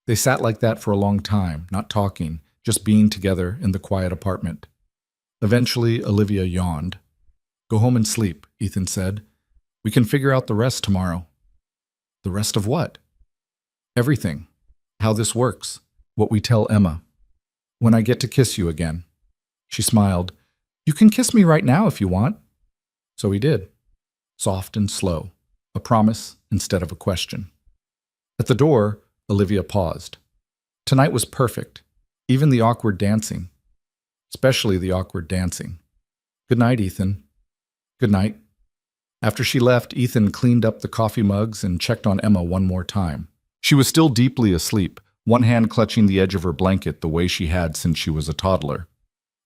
They sat like that for a long time, not talking, just being together in the quiet apartment. Eventually, Olivia yawned. Go home and sleep, Ethan said. We can figure out the rest tomorrow. The rest of what? Everything. How this works. What we tell Emma. When I get to kiss you again. She smiled. You can kiss me right now if you want. So he did. Soft and slow. A promise instead of a question. At the door, Olivia paused. Tonight was perfect. Even the awkward dancing. Especially the awkward dancing. Good night, Ethan. Good night. After she left, Ethan cleaned up the coffee mugs and checked on Emma one more time. She was still deeply asleep, one hand clutching the edge of her blanket the way she had since she was a toddler.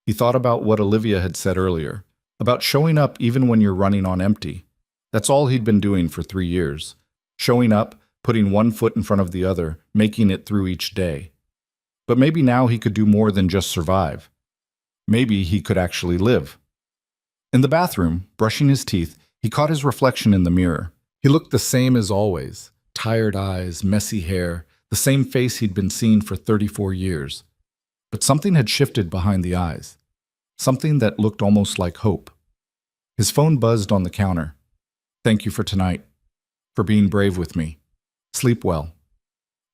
He thought about what Olivia had said earlier, about showing up even when you're running on empty. That's all he'd been doing for 3 years. Showing up, putting one foot in front of the other, making it through each day. But maybe now he could do more than just survive. Maybe he could actually live. In the bathroom, brushing his teeth, he caught his reflection in the mirror. He looked the same as always. Tired eyes, messy hair, the same face he'd been seeing for 34 years. But something had shifted behind the eyes. Something that looked almost like hope. His phone buzzed on the counter. Thank you for tonight. For being brave with me. Sleep well.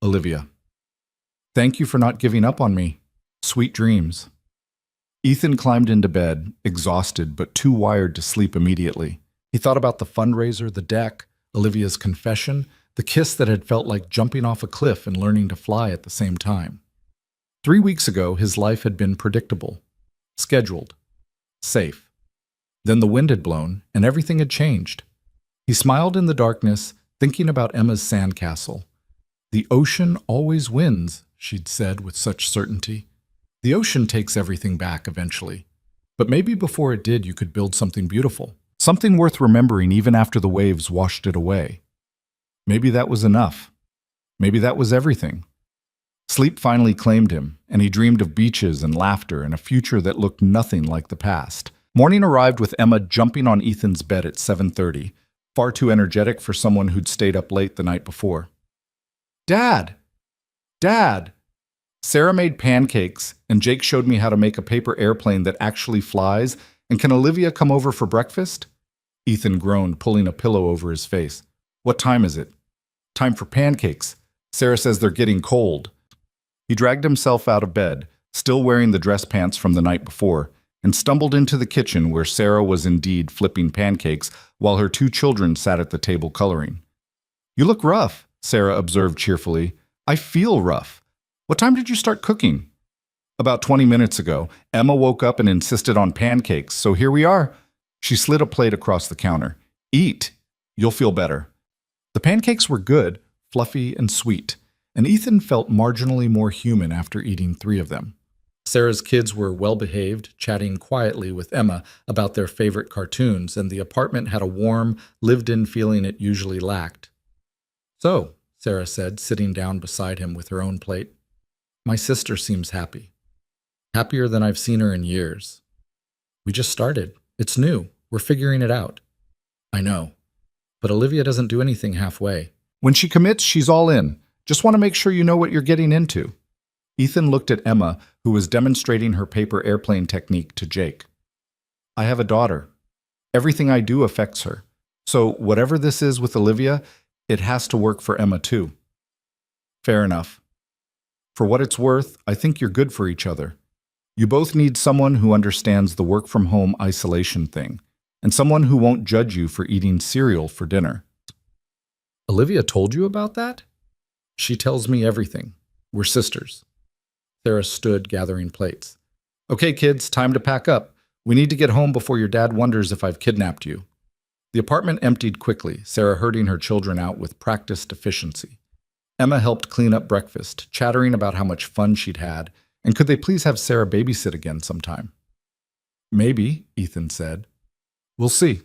Olivia. Thank you for not giving up on me. Sweet dreams. Ethan climbed into bed, exhausted but too wired to sleep immediately. He thought about the fundraiser, the deck, Olivia's confession, the kiss that had felt like jumping off a cliff and learning to fly at the same time. 3 weeks ago, his life had been predictable, scheduled, safe. Then the wind had blown, and everything had changed. He smiled in the darkness, thinking about Emma's sandcastle. The ocean always wins, she'd said with such certainty. The ocean takes everything back eventually. But maybe before it did, you could build something beautiful. Something worth remembering even after the waves washed it away. Maybe that was enough. Maybe that was everything. Sleep finally claimed him, and he dreamed of beaches and laughter and a future that looked nothing like the past. Morning arrived with Emma jumping on Ethan's bed at 7:30, far too energetic for someone who'd stayed up late the night before. Dad! Dad! Sarah made pancakes, and Jake showed me how to make a paper airplane that actually flies, and can Olivia come over for breakfast? Ethan groaned, pulling a pillow over his face. What time is it? Time for pancakes. Sarah says they're getting cold. He dragged himself out of bed, still wearing the dress pants from the night before, and stumbled into the kitchen where Sarah was indeed flipping pancakes while her 2 children sat at the table coloring. You look rough, Sarah observed cheerfully. I feel rough. What time did you start cooking? About 20 minutes ago, Emma woke up and insisted on pancakes, so here we are. She slid a plate across the counter. Eat. You'll feel better. The pancakes were good, fluffy and sweet, and Ethan felt marginally more human after eating 3 of them. Sarah's kids were well-behaved, chatting quietly with Emma about their favorite cartoons, and the apartment had a warm, lived-in feeling it usually lacked. So, Sarah said, sitting down beside him with her own plate, my sister seems happy. Happier than I've seen her in years. We just started. It's new. We're figuring it out. I know. But Olivia doesn't do anything halfway. When she commits, she's all in. Just want to make sure you know what you're getting into. Ethan looked at Emma, who was demonstrating her paper airplane technique to Jake. I have a daughter. Everything I do affects her. So whatever this is with Olivia, it has to work for Emma too. Fair enough. For what it's worth, I think you're good for each other. You both need someone who understands the work-from-home isolation thing, and someone who won't judge you for eating cereal for dinner. Olivia told you about that? She tells me everything. We're sisters. Sarah stood, gathering plates. Okay, kids, time to pack up. We need to get home before your dad wonders if I've kidnapped you. The apartment emptied quickly, Sarah herding her children out with practiced efficiency. Emma helped clean up breakfast, chattering about how much fun she'd had, and could they please have Sarah babysit again sometime? Maybe, Ethan said. We'll see.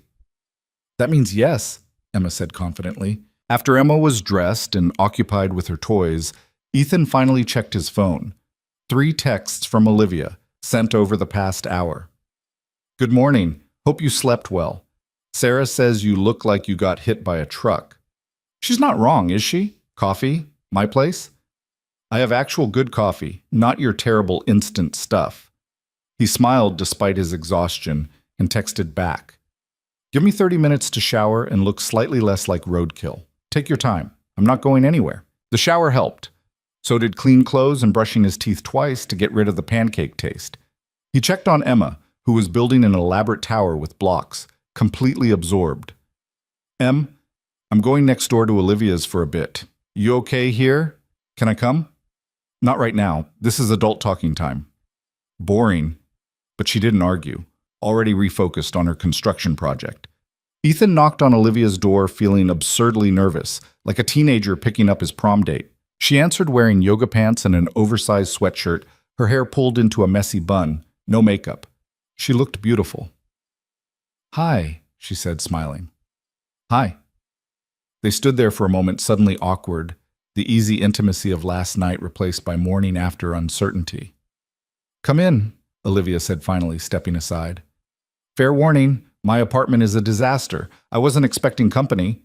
That means yes, Emma said confidently. After Emma was dressed and occupied with her toys, Ethan finally checked his phone. 3 texts from Olivia, sent over the past hour. Good morning. Hope you slept well. Sarah says you look like you got hit by a truck. She's not wrong, is she? Coffee? My place? I have actual good coffee, not your terrible instant stuff. He smiled despite his exhaustion and texted back. Give me 30 minutes to shower and look slightly less like roadkill. Take your time. I'm not going anywhere. The shower helped. So did clean clothes and brushing his teeth twice to get rid of the pancake taste. He checked on Emma, who was building an elaborate tower with blocks, completely absorbed. Em, I'm going next door to Olivia's for a bit. You okay here? Can I come? Not right now. This is adult talking time. Boring. But she didn't argue, already refocused on her construction project. Ethan knocked on Olivia's door feeling absurdly nervous, like a teenager picking up his prom date. She answered wearing yoga pants and an oversized sweatshirt, her hair pulled into a messy bun, no makeup. She looked beautiful. Hi, she said, smiling. Hi. They stood there for a moment, suddenly awkward, the easy intimacy of last night replaced by morning after uncertainty. Come in, Olivia said finally, stepping aside. Fair warning, my apartment is a disaster. I wasn't expecting company.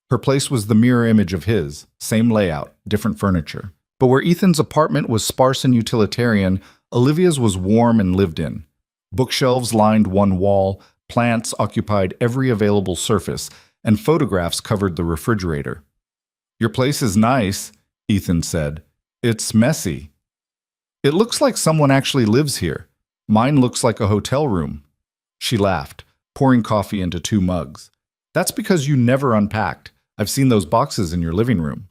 Her place was the mirror image of his, same layout, different furniture. But where Ethan's apartment was sparse and utilitarian, Olivia's was warm and lived in. Bookshelves lined one wall, plants occupied every available surface, and photographs covered the refrigerator. Your place is nice, Ethan said. It's messy. It looks like someone actually lives here. Mine looks like a hotel room. She laughed, pouring coffee into 2 mugs. That's because you never unpacked. I've seen those boxes in your living room.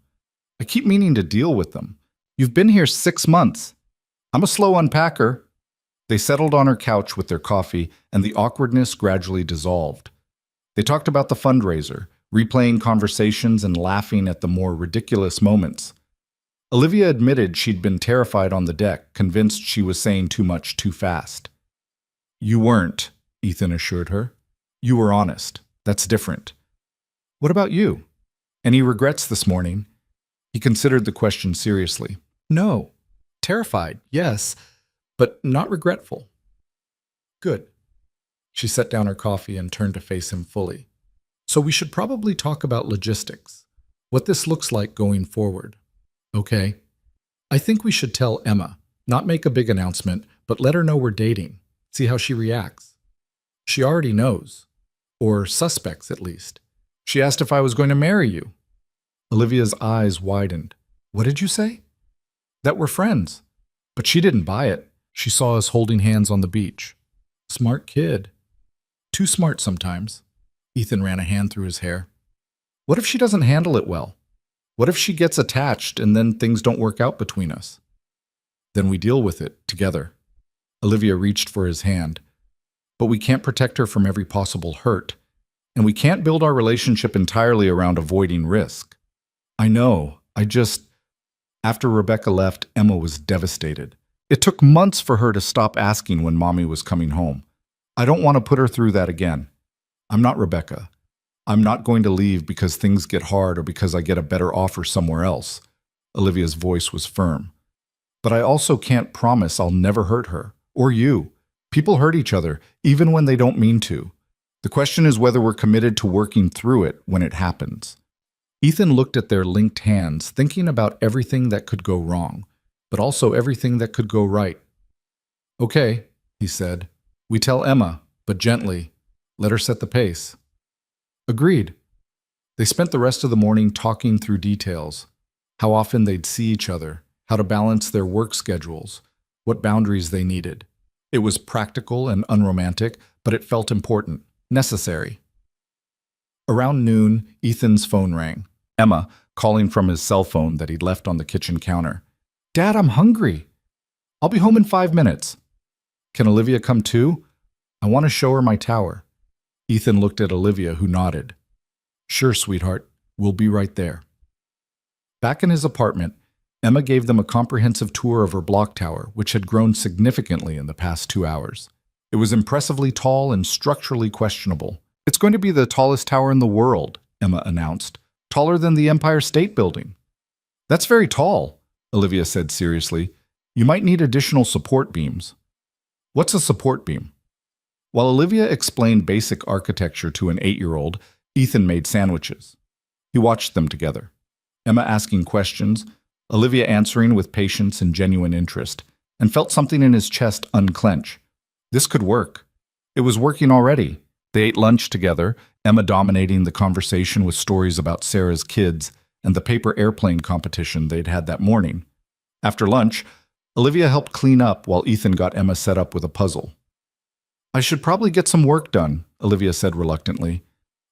I keep meaning to deal with them. You've been here 6 months. I'm a slow unpacker. They settled on her couch with their coffee, and the awkwardness gradually dissolved. They talked about the fundraiser, replaying conversations and laughing at the more ridiculous moments. Olivia admitted she'd been terrified on the deck, convinced she was saying too much too fast. You weren't, Ethan assured her. You were honest. That's different. What about you? Any regrets this morning? He considered the question seriously. No. Terrified, yes, but not regretful. Good. She set down her coffee and turned to face him fully. So we should probably talk about logistics, what this looks like going forward. Okay. I think we should tell Emma, not make a big announcement, but let her know we're dating, see how she reacts. She already knows, or suspects at least. She asked if I was going to marry you. Olivia's eyes widened. What did you say? That we're friends. But she didn't buy it. She saw us holding hands on the beach. Smart kid. Too smart sometimes. Ethan ran a hand through his hair. What if she doesn't handle it well? What if she gets attached and then things don't work out between us? Then we deal with it together. Olivia reached for his hand. But we can't protect her from every possible hurt. And we can't build our relationship entirely around avoiding risk. I know. After Rebecca left, Emma was devastated. It took months for her to stop asking when Mommy was coming home. I don't want to put her through that again. I'm not Rebecca. I'm not going to leave because things get hard or because I get a better offer somewhere else. Olivia's voice was firm. But I also can't promise I'll never hurt her. Or you. People hurt each other, even when they don't mean to. The question is whether we're committed to working through it when it happens. Ethan looked at their linked hands, thinking about everything that could go wrong, but also everything that could go right. Okay, he said. We tell Emma, but gently. Let her set the pace. Agreed. They spent the rest of the morning talking through details, how often they'd see each other, how to balance their work schedules, what boundaries they needed. It was practical and unromantic, but it felt important, necessary. Around noon, Ethan's phone rang. Emma, calling from his cell phone that he'd left on the kitchen counter. Dad, I'm hungry. I'll be home in 5 minutes. Can Olivia come too? I want to show her my tower. Ethan looked at Olivia, who nodded. Sure, sweetheart. We'll be right there. Back in his apartment, Emma gave them a comprehensive tour of her block tower, which had grown significantly in the past 2 hours. It was impressively tall and structurally questionable. It's going to be the tallest tower in the world, Emma announced. Taller than the Empire State Building. That's very tall, Olivia said seriously. You might need additional support beams. What's a support beam? While Olivia explained basic architecture to an 8-year-old, Ethan made sandwiches. He watched them together. Emma asking questions, Olivia answering with patience and genuine interest, and felt something in his chest unclench. This could work. It was working already. They ate lunch together, Emma dominating the conversation with stories about Sarah's kids and the paper airplane competition they'd had that morning. After lunch, Olivia helped clean up while Ethan got Emma set up with a puzzle. I should probably get some work done, Olivia said reluctantly.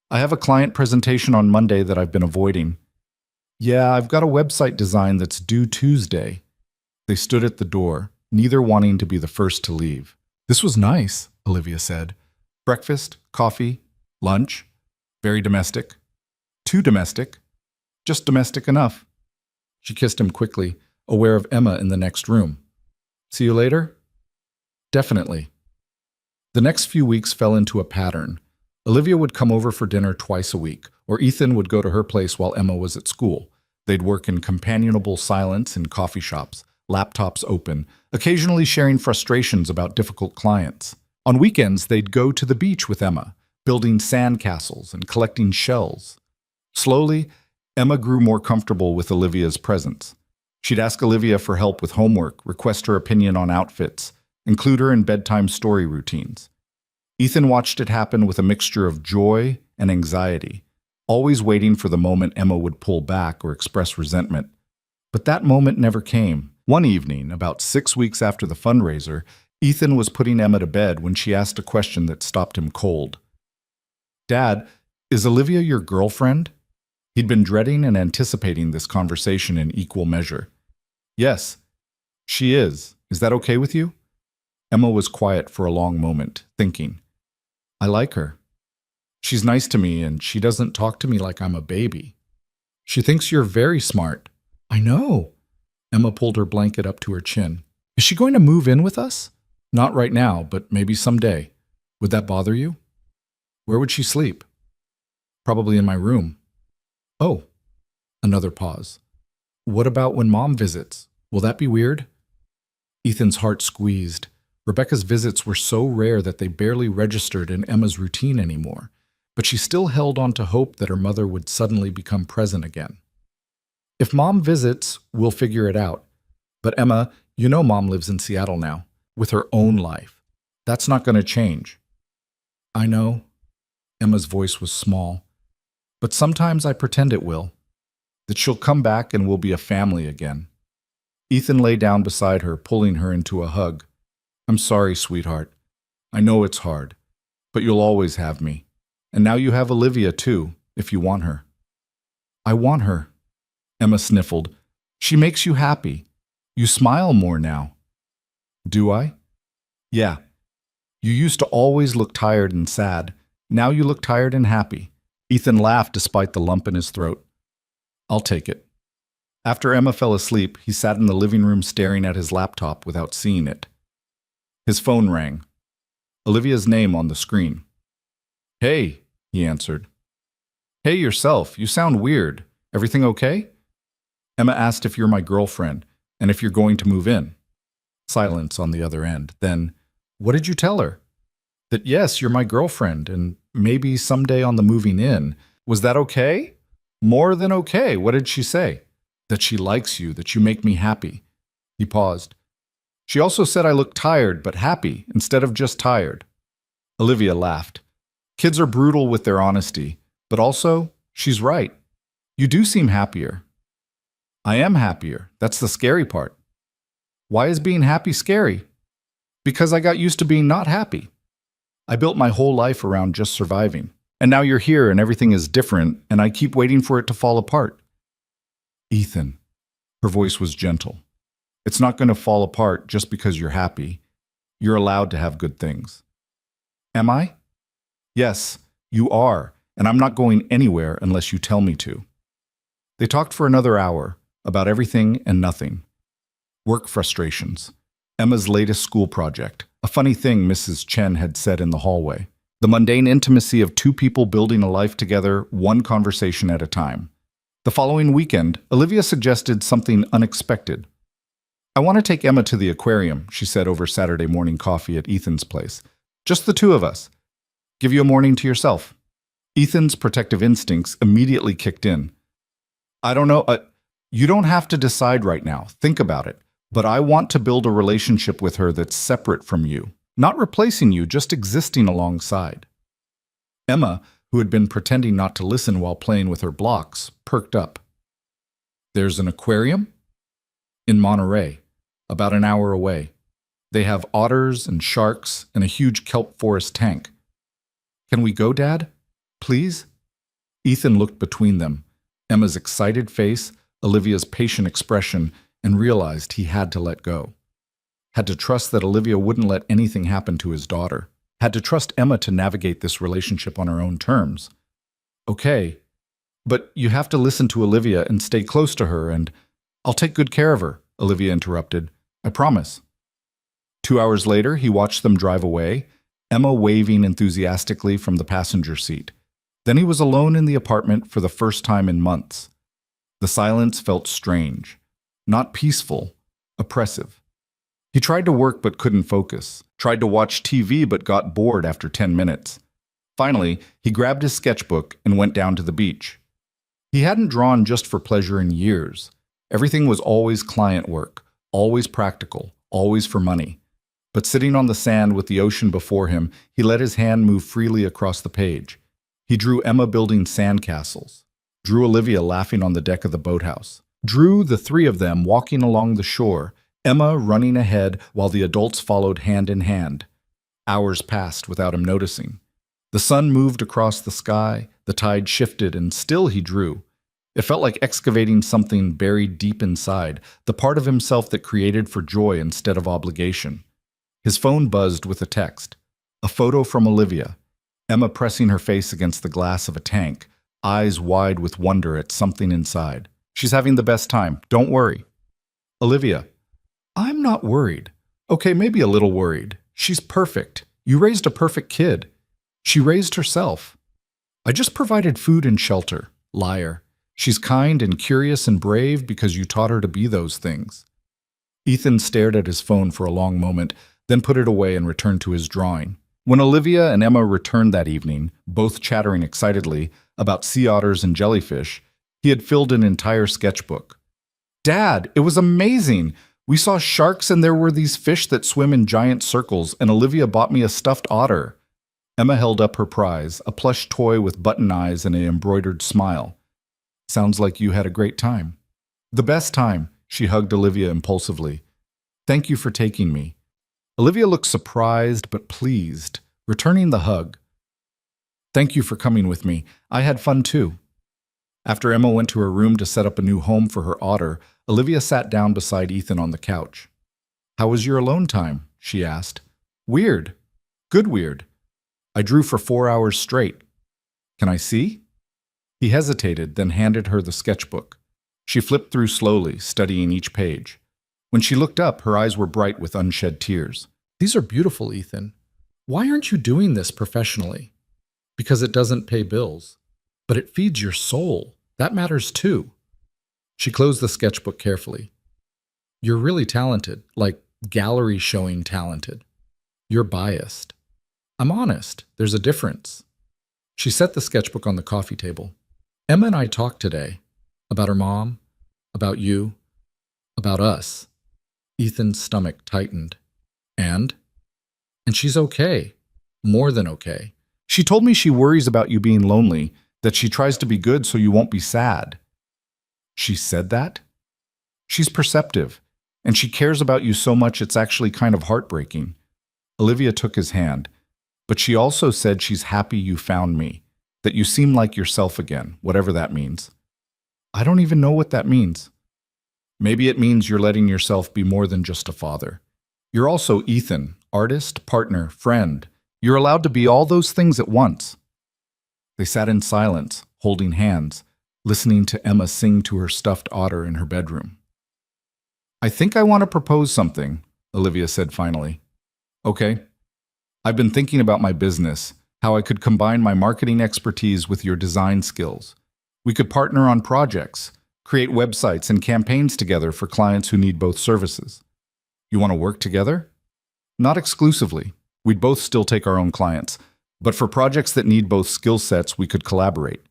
I have a client presentation on Monday that I've been avoiding. Yeah, I've got a website design that's due Tuesday. They stood at the door, neither wanting to be the first to leave. This was nice, Olivia said. Breakfast, coffee, lunch. Very domestic. Too domestic. Just domestic enough. She kissed him quickly, aware of Emma in the next room. See you later? Definitely. The next few weeks fell into a pattern. Olivia would come over for dinner twice a week, or Ethan would go to her place while Emma was at school. They'd work in companionable silence in coffee shops, laptops open, occasionally sharing frustrations about difficult clients. On weekends, they'd go to the beach with Emma, building sand castles and collecting shells. Slowly, Emma grew more comfortable with Olivia's presence. She'd ask Olivia for help with homework, request her opinion on outfits, include her in bedtime story routines. Ethan watched it happen with a mixture of joy and anxiety, always waiting for the moment Emma would pull back or express resentment. But that moment never came. One evening, about 6 weeks after the fundraiser, Ethan was putting Emma to bed when she asked a question that stopped him cold. Dad, is Olivia your girlfriend? He'd been dreading and anticipating this conversation in equal measure. Yes, she is. Is that okay with you? Emma was quiet for a long moment, thinking. I like her. She's nice to me, and she doesn't talk to me like I'm a baby. She thinks you're very smart. I know. Emma pulled her blanket up to her chin. Is she going to move in with us? Not right now, but maybe someday. Would that bother you? Where would she sleep? Probably in my room. Oh, another pause. What about when Mom visits? Will that be weird? Ethan's heart squeezed. Rebecca's visits were so rare that they barely registered in Emma's routine anymore, but she still held on to hope that her mother would suddenly become present again. If Mom visits, we'll figure it out. But Emma, you know Mom lives in Seattle now, with her own life. That's not going to change. I know. Emma's voice was small. But sometimes I pretend it will. That she'll come back and we'll be a family again. Ethan lay down beside her, pulling her into a hug. I'm sorry, sweetheart. I know it's hard, but you'll always have me. And now you have Olivia, too, if you want her. I want her. Emma sniffled. She makes you happy. You smile more now. Do I? Yeah. You used to always look tired and sad. Now you look tired and happy. Ethan laughed despite the lump in his throat. I'll take it. After Emma fell asleep, he sat in the living room staring at his laptop without seeing it. His phone rang. Olivia's name on the screen. Hey, he answered. Hey yourself, you sound weird. Everything okay? Emma asked if you're my girlfriend and if you're going to move in. Silence on the other end. Then, what did you tell her? That yes, you're my girlfriend and maybe someday on the moving in. Was that okay? More than okay. What did she say? That she likes you, that you make me happy. He paused. She also said I look tired but happy instead of just tired. Olivia laughed. Kids are brutal with their honesty, but also, she's right. You do seem happier. I am happier. That's the scary part. Why is being happy scary? Because I got used to being not happy. I built my whole life around just surviving. And now you're here and everything is different, and I keep waiting for it to fall apart. Ethan. Her voice was gentle. It's not going to fall apart just because you're happy. You're allowed to have good things. Am I? Yes, you are, and I'm not going anywhere unless you tell me to. They talked for another hour about everything and nothing. Work frustrations. Emma's latest school project. A funny thing Mrs. Chen had said in the hallway. The mundane intimacy of two people building a life together, one conversation at a time. The following weekend, Olivia suggested something unexpected. I want to take Emma to the aquarium, she said over Saturday morning coffee at Ethan's place. Just the two of us. Give you a morning to yourself. Ethan's protective instincts immediately kicked in. I don't know. You don't have to decide right now. Think about it. But I want to build a relationship with her that's separate from you. Not replacing you, just existing alongside. Emma, who had been pretending not to listen while playing with her blocks, perked up. There's an aquarium? In Monterey, about an hour away. They have otters and sharks and a huge kelp forest tank. Can we go, Dad? Please? Ethan looked between them, Emma's excited face, Olivia's patient expression, and realized he had to let go. Had to trust that Olivia wouldn't let anything happen to his daughter. Had to trust Emma to navigate this relationship on her own terms. Okay, but you have to listen to Olivia and stay close to her, and I'll take good care of her, Olivia interrupted. I promise. 2 hours later, he watched them drive away, Emma waving enthusiastically from the passenger seat. Then he was alone in the apartment for the first time in months. The silence felt strange. Not peaceful, oppressive. He tried to work but couldn't focus, tried to watch TV but got bored after 10 minutes. Finally, he grabbed his sketchbook and went down to the beach. He hadn't drawn just for pleasure in years. Everything was always client work, always practical, always for money. But sitting on the sand with the ocean before him, he let his hand move freely across the page. He drew Emma building sandcastles, drew Olivia laughing on the deck of the boathouse, drew the three of them walking along the shore, Emma running ahead while the adults followed hand in hand. Hours passed without him noticing. The sun moved across the sky, the tide shifted, and still he drew. It felt like excavating something buried deep inside, the part of himself that created for joy instead of obligation. His phone buzzed with a text. A photo from Olivia. Emma pressing her face against the glass of a tank, eyes wide with wonder at something inside. She's having the best time. Don't worry. Olivia. I'm not worried. Okay, maybe a little worried. She's perfect. You raised a perfect kid. She raised herself. I just provided food and shelter. Liar. She's kind and curious and brave because you taught her to be those things. Ethan stared at his phone for a long moment, then put it away and returned to his drawing. When Olivia and Emma returned that evening, both chattering excitedly about sea otters and jellyfish, he had filled an entire sketchbook. Dad, it was amazing! We saw sharks and there were these fish that swim in giant circles, and Olivia bought me a stuffed otter. Emma held up her prize, a plush toy with button eyes and an embroidered smile. Sounds like you had a great time. The best time, she hugged Olivia impulsively. Thank you for taking me. Olivia looked surprised but pleased, returning the hug. Thank you for coming with me. I had fun too. After Emma went to her room to set up a new home for her otter, Olivia sat down beside Ethan on the couch. How was your alone time? She asked. Weird. Good weird. I drew for 4 hours straight. Can I see? He hesitated, then handed her the sketchbook. She flipped through slowly, studying each page. When she looked up, her eyes were bright with unshed tears. These are beautiful, Ethan. Why aren't you doing this professionally? Because it doesn't pay bills. But it feeds your soul. That matters too. She closed the sketchbook carefully. You're really talented, like gallery showing talented. You're biased. I'm honest. There's a difference. She set the sketchbook on the coffee table. Emma and I talked today about her mom, about you, about us. Ethan's stomach tightened. And? And she's okay. More than okay. She told me she worries about you being lonely, that she tries to be good so you won't be sad. She said that? She's perceptive, and she cares about you so much it's actually kind of heartbreaking. Olivia took his hand, but she also said she's happy you found me, that you seem like yourself again, whatever that means. I don't even know what that means. Maybe it means you're letting yourself be more than just a father. You're also Ethan, artist, partner, friend. You're allowed to be all those things at once. They sat in silence, holding hands, listening to Emma sing to her stuffed otter in her bedroom. I think I want to propose something, Olivia said finally. Okay. I've been thinking about my business, how I could combine my marketing expertise with your design skills. We could partner on projects, create websites and campaigns together for clients who need both services. You want to work together? Not exclusively. We'd both still take our own clients. But for projects that need both skill sets, we could collaborate,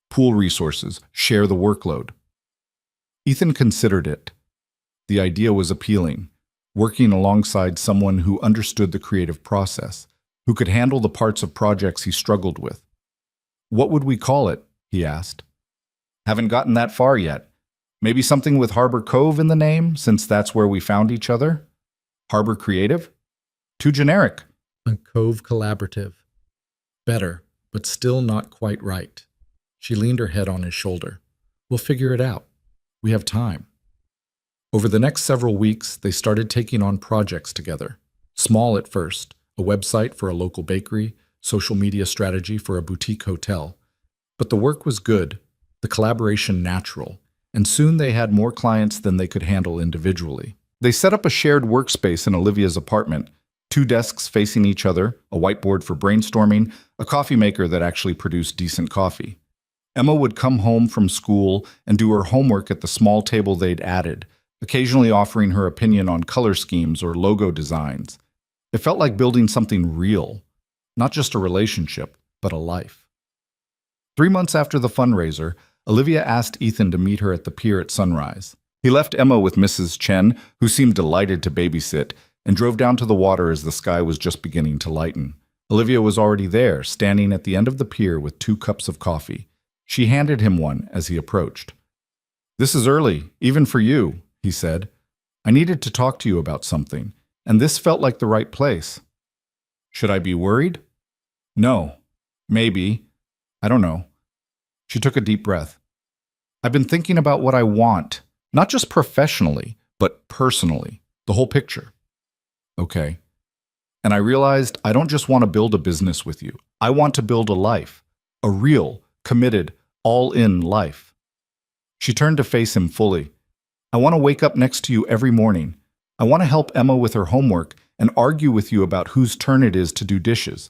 pool resources, share the workload. Ethan considered it. The idea was appealing, working alongside someone who understood the creative process, who could handle the parts of projects he struggled with. What would we call it? He asked. Haven't gotten that far yet. Maybe something with Harbor Cove in the name, since that's where we found each other? Harbor Creative? Too generic. A Cove Collaborative. Better, but still not quite right. She leaned her head on his shoulder. We'll figure it out. We have time. Over the next several weeks, they started taking on projects together. Small at first, a website for a local bakery, social media strategy for a boutique hotel. But the work was good, the collaboration natural, and soon they had more clients than they could handle individually. They set up a shared workspace in Olivia's apartment, 2 desks facing each other, a whiteboard for brainstorming, a coffee maker that actually produced decent coffee. Emma would come home from school and do her homework at the small table they'd added, occasionally offering her opinion on color schemes or logo designs. It felt like building something real, not just a relationship, but a life. 3 months after the fundraiser, Olivia asked Ethan to meet her at the pier at sunrise. He left Emma with Mrs. Chen, who seemed delighted to babysit, and drove down to the water as the sky was just beginning to lighten. Olivia was already there, standing at the end of the pier with 2 cups of coffee. She handed him one as he approached. "This is early, even for you," he said. "I needed to talk to you about something, and this felt like the right place." "Should I be worried?" "No. Maybe. I don't know." She took a deep breath. "I've been thinking about what I want, not just professionally, but personally, the whole picture." "Okay." "And I realized I don't just want to build a business with you. I want to build a life, a real, committed, all-in life." She turned to face him fully. "I want to wake up next to you every morning. I want to help Emma with her homework and argue with you about whose turn it is to do dishes.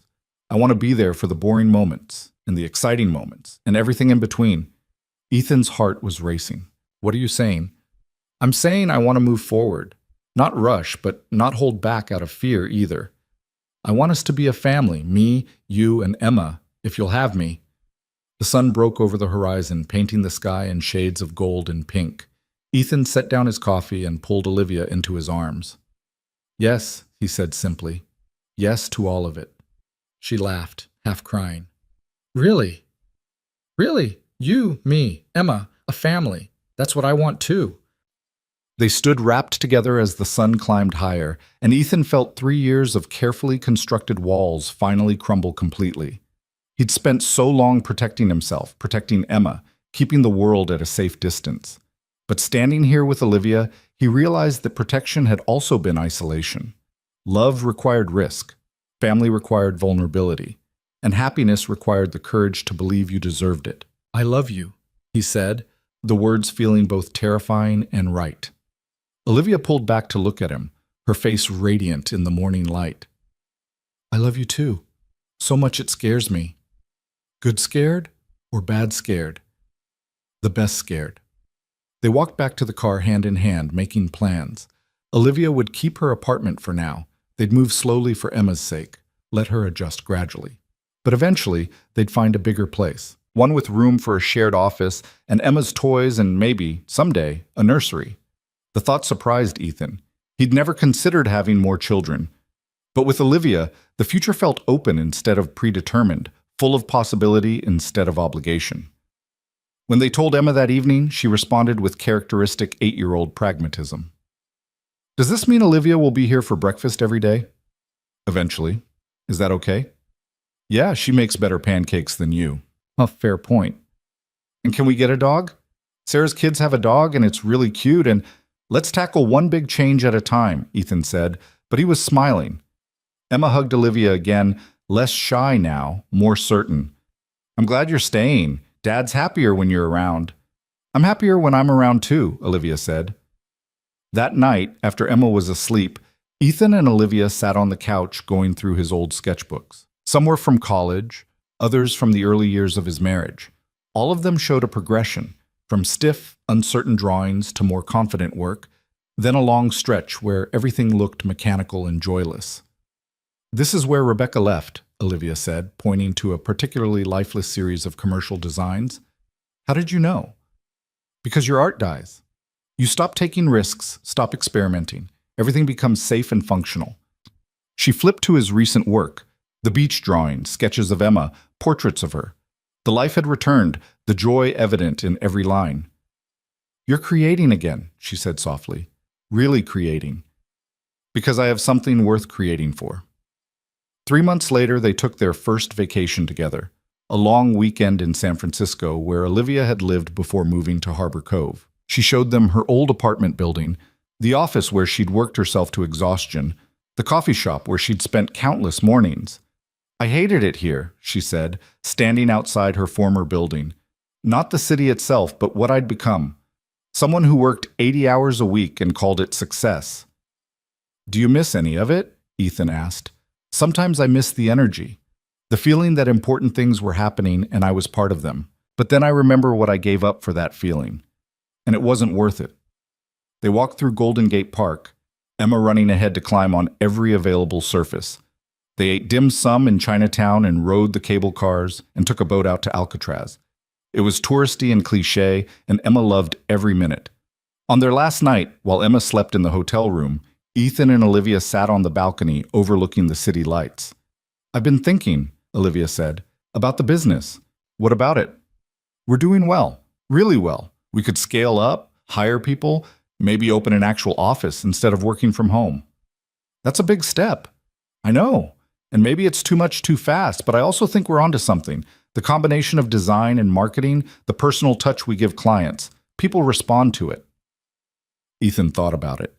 I want to be there for the boring moments and the exciting moments and everything in between." Ethan's heart was racing. "What are you saying?" "I'm saying I want to move forward. Not rush, but not hold back out of fear either. I want us to be a family, me, you, and Emma, if you'll have me." The sun broke over the horizon, painting the sky in shades of gold and pink. Ethan set down his coffee and pulled Olivia into his arms. "Yes," he said simply. "Yes to all of it." She laughed, half crying. "Really? Really? You, me, Emma, a family. That's what I want too." They stood wrapped together as the sun climbed higher, and Ethan felt 3 years of carefully constructed walls finally crumble completely. He'd spent so long protecting himself, protecting Emma, keeping the world at a safe distance. But standing here with Olivia, he realized that protection had also been isolation. Love required risk, family required vulnerability, and happiness required the courage to believe you deserved it. "I love you," he said, the words feeling both terrifying and right. Olivia pulled back to look at him, her face radiant in the morning light. "I love you too. So much it scares me." "Good scared or bad scared?" "The best scared." They walked back to the car hand in hand, making plans. Olivia would keep her apartment for now. They'd move slowly for Emma's sake, let her adjust gradually. But eventually, they'd find a bigger place, one with room for a shared office and Emma's toys and maybe, someday, a nursery. The thought surprised Ethan. He'd never considered having more children. But with Olivia, the future felt open instead of predetermined, full of possibility instead of obligation. When they told Emma that evening, she responded with characteristic 8-year-old pragmatism. Does this mean Olivia will be here for breakfast every day? Eventually. Is that okay? Yeah, she makes better pancakes than you. A fair point. And can we get a dog? Sarah's kids have a dog and it's really cute, and let's tackle one big change at a time, Ethan said, but he was smiling. Emma hugged Olivia again, less shy now, more certain. I'm glad you're staying. Dad's happier when you're around. I'm happier when I'm around too, Olivia said. That night, after Emma was asleep, Ethan and Olivia sat on the couch going through his old sketchbooks. Some were from college, others from the early years of his marriage. All of them showed a progression, from stiff, uncertain drawings to more confident work, then a long stretch where everything looked mechanical and joyless. This is where Rebecca left, Olivia said, pointing to a particularly lifeless series of commercial designs. How did you know? Because your art dies. You stop taking risks, stop experimenting. Everything becomes safe and functional. She flipped to his recent work, the beach drawings, sketches of Emma, portraits of her. The life had returned, the joy evident in every line. You're creating again, she said softly. Really creating. Because I have something worth creating for. 3 months later, they took their first vacation together, a long weekend in San Francisco where Olivia had lived before moving to Harbor Cove. She showed them her old apartment building, the office where she'd worked herself to exhaustion, the coffee shop where she'd spent countless mornings. I hated it here, she said, standing outside her former building. Not the city itself, but what I'd become. Someone who worked 80 hours a week and called it success. Do you miss any of it? Ethan asked. Sometimes I miss the energy, the feeling that important things were happening and I was part of them. But then I remember what I gave up for that feeling. And it wasn't worth it. They walked through Golden Gate Park, Emma running ahead to climb on every available surface. They ate dim sum in Chinatown and rode the cable cars and took a boat out to Alcatraz. It was touristy and cliché, and Emma loved every minute. On their last night, while Emma slept in the hotel room, Ethan and Olivia sat on the balcony overlooking the city lights. I've been thinking, Olivia said, about the business. What about it? We're doing well, really well. We could scale up, hire people, maybe open an actual office instead of working from home. That's a big step. I know. And maybe it's too much too fast, but I also think we're onto something. The combination of design and marketing, the personal touch we give clients, people respond to it. Ethan thought about it.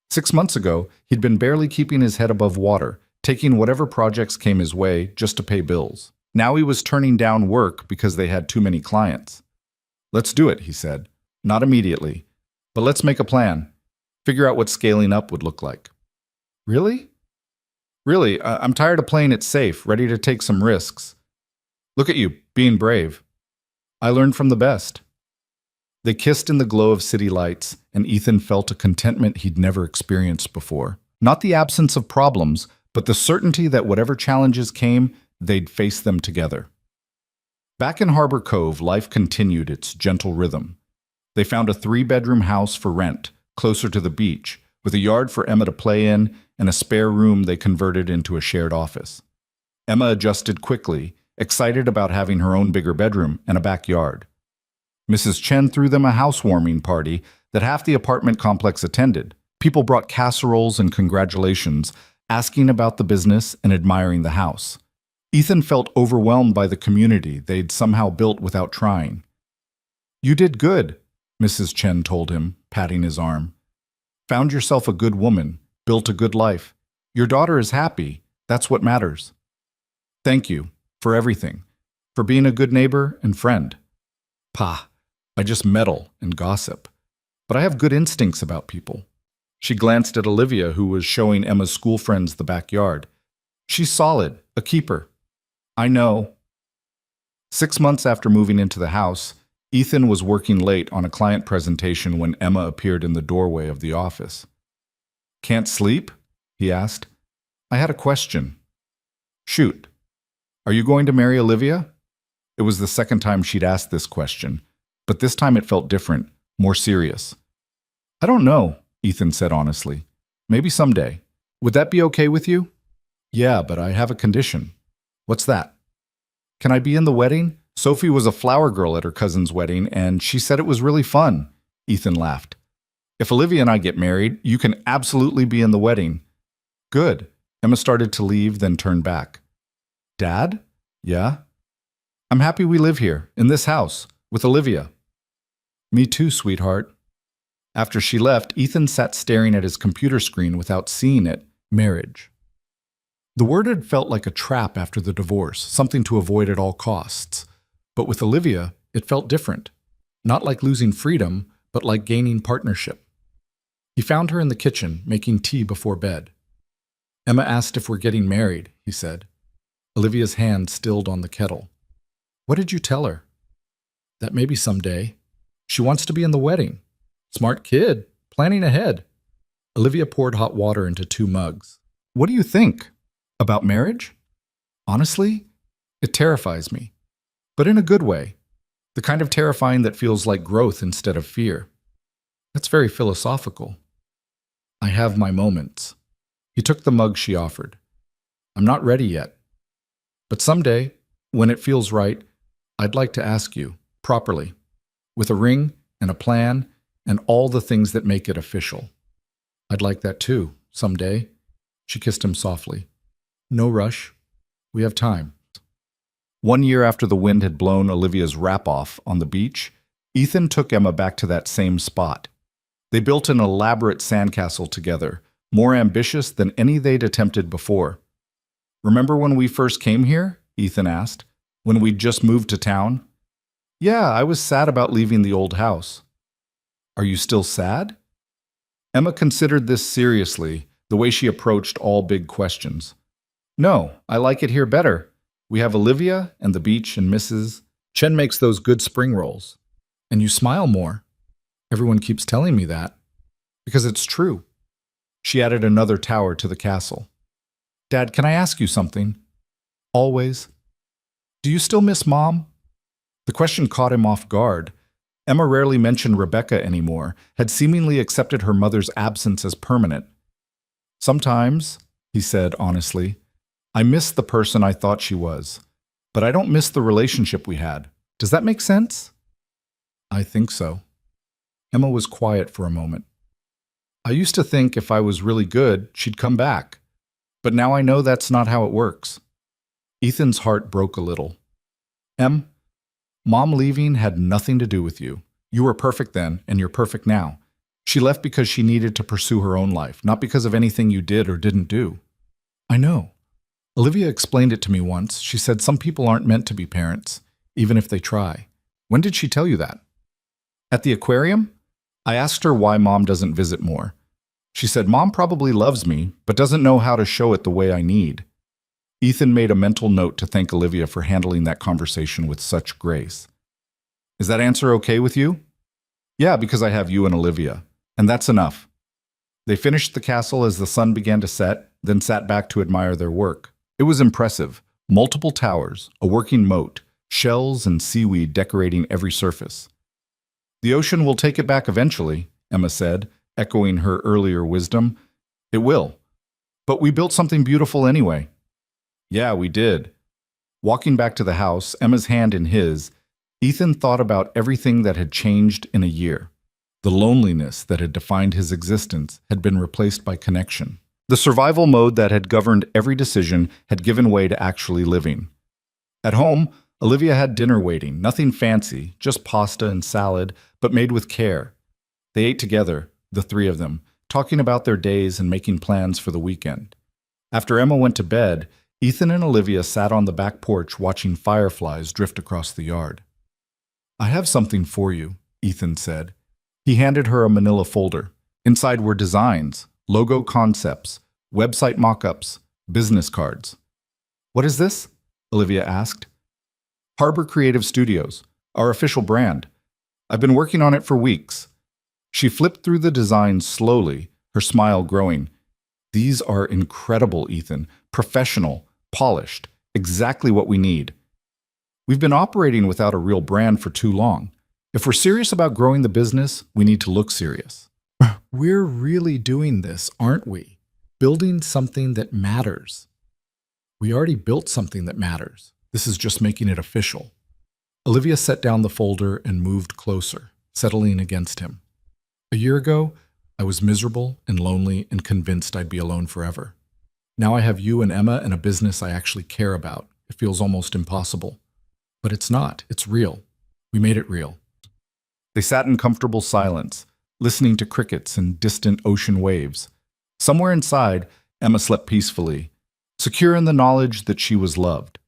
6 months ago, he'd been barely keeping his head above water, taking whatever projects came his way just to pay bills. Now he was turning down work because they had too many clients. Let's do it, he said. Not immediately, but let's make a plan. Figure out what scaling up would look like. Really? Really, I'm tired of playing it safe, ready to take some risks. Look at you, being brave. I learned from the best. They kissed in the glow of city lights, and Ethan felt a contentment he'd never experienced before. Not the absence of problems, but the certainty that whatever challenges came, they'd face them together. Back in Harbor Cove, life continued its gentle rhythm. They found a 3-bedroom house for rent, closer to the beach, with a yard for Emma to play in and a spare room they converted into a shared office. Emma adjusted quickly, excited about having her own bigger bedroom and a backyard. Mrs. Chen threw them a housewarming party that half the apartment complex attended. People brought casseroles and congratulations, asking about the business and admiring the house. Ethan felt overwhelmed by the community they'd somehow built without trying. You did good, Mrs. Chen told him, patting his arm. Found yourself a good woman, built a good life. Your daughter is happy. That's what matters. Thank you for everything, for being a good neighbor and friend. Pah, I just meddle and gossip. But I have good instincts about people. She glanced at Olivia, who was showing Emma's school friends the backyard. She's solid, a keeper. I know. 6 months after moving into the house, Ethan was working late on a client presentation when Emma appeared in the doorway of the office. Can't sleep? He asked. I had a question. Shoot. Are you going to marry Olivia? It was the second time she'd asked this question, but this time it felt different, more serious. I don't know, Ethan said honestly. Maybe someday. Would that be okay with you? Yeah, but I have a condition. What's that? Can I be in the wedding? Sophie was a flower girl at her cousin's wedding, and she said it was really fun. Ethan laughed. If Olivia and I get married, you can absolutely be in the wedding. Good. Emma started to leave, then turned back. Dad? Yeah? I'm happy we live here, in this house, with Olivia. Me too, sweetheart. After she left, Ethan sat staring at his computer screen without seeing it. Marriage. The word had felt like a trap after the divorce, something to avoid at all costs. But with Olivia, it felt different. Not like losing freedom, but like gaining partnership. He found her in the kitchen, making tea before bed. Emma asked if we're getting married, he said. Olivia's hand stilled on the kettle. What did you tell her? That maybe someday. She wants to be in the wedding. Smart kid, planning ahead. Olivia poured hot water into 2 mugs. What do you think? About marriage? Honestly, it terrifies me. But in a good way. The kind of terrifying that feels like growth instead of fear. That's very philosophical. I have my moments. He took the mug she offered. I'm not ready yet. But someday, when it feels right, I'd like to ask you, properly, with a ring and a plan and all the things that make it official. I'd like that too, someday. She kissed him softly. No rush. We have time. 1 year after the wind had blown Olivia's wrap off on the beach, Ethan took Emma back to that same spot. They built an elaborate sandcastle together, more ambitious than any they'd attempted before. Remember when we first came here? Ethan asked. When we'd just moved to town? Yeah, I was sad about leaving the old house. Are you still sad? Emma considered this seriously, the way she approached all big questions. No, I like it here better. We have Olivia and the beach and Mrs. Chen makes those good spring rolls. And you smile more. Everyone keeps telling me that. Because it's true. She added another tower to the castle. Dad, can I ask you something? Always. Do you still miss Mom? The question caught him off guard. Emma rarely mentioned Rebecca anymore, had seemingly accepted her mother's absence as permanent. Sometimes, he said honestly, I miss the person I thought she was, but I don't miss the relationship we had. Does that make sense? I think so. Emma was quiet for a moment. I used to think if I was really good, she'd come back. But now I know that's not how it works. Ethan's heart broke a little. Mom leaving had nothing to do with you. You were perfect then, and you're perfect now. She left because she needed to pursue her own life, not because of anything you did or didn't do. I know. Olivia explained it to me once. She said some people aren't meant to be parents, even if they try. When did she tell you that? At the aquarium? I asked her why Mom doesn't visit more. She said Mom probably loves me, but doesn't know how to show it the way I need. Ethan made a mental note to thank Olivia for handling that conversation with such grace. Is that answer okay with you? Yeah, because I have you and Olivia. And that's enough. They finished the castle as the sun began to set, then sat back to admire their work. It was impressive. Multiple towers, a working moat, shells and seaweed decorating every surface. The ocean will take it back eventually, Emma said, echoing her earlier wisdom. It will. But we built something beautiful anyway. Yeah, we did. Walking back to the house, Emma's hand in his, Ethan thought about everything that had changed in a year. The loneliness that had defined his existence had been replaced by connection. The survival mode that had governed every decision had given way to actually living. At home, Olivia had dinner waiting, nothing fancy, just pasta and salad, but made with care. They ate together, the 3 of them, talking about their days and making plans for the weekend. After Emma went to bed, Ethan and Olivia sat on the back porch watching fireflies drift across the yard. I have something for you, Ethan said. He handed her a manila folder. Inside were designs, logo concepts, website mock-ups, business cards. What is this? Olivia asked. Harbor Creative Studios, our official brand. I've been working on it for weeks. She flipped through the designs slowly, her smile growing. These are incredible, Ethan. Professional, polished. Exactly what we need. We've been operating without a real brand for too long. If we're serious about growing the business, we need to look serious. We're really doing this, aren't we? Building something that matters. We already built something that matters. This is just making it official. Olivia set down the folder and moved closer, settling against him. A year ago, I was miserable and lonely and convinced I'd be alone forever. Now I have you and Emma and a business I actually care about. It feels almost impossible. But it's not. It's real. We made it real. They sat in comfortable silence, listening to crickets and distant ocean waves. Somewhere inside, Emma slept peacefully, secure in the knowledge that she was loved.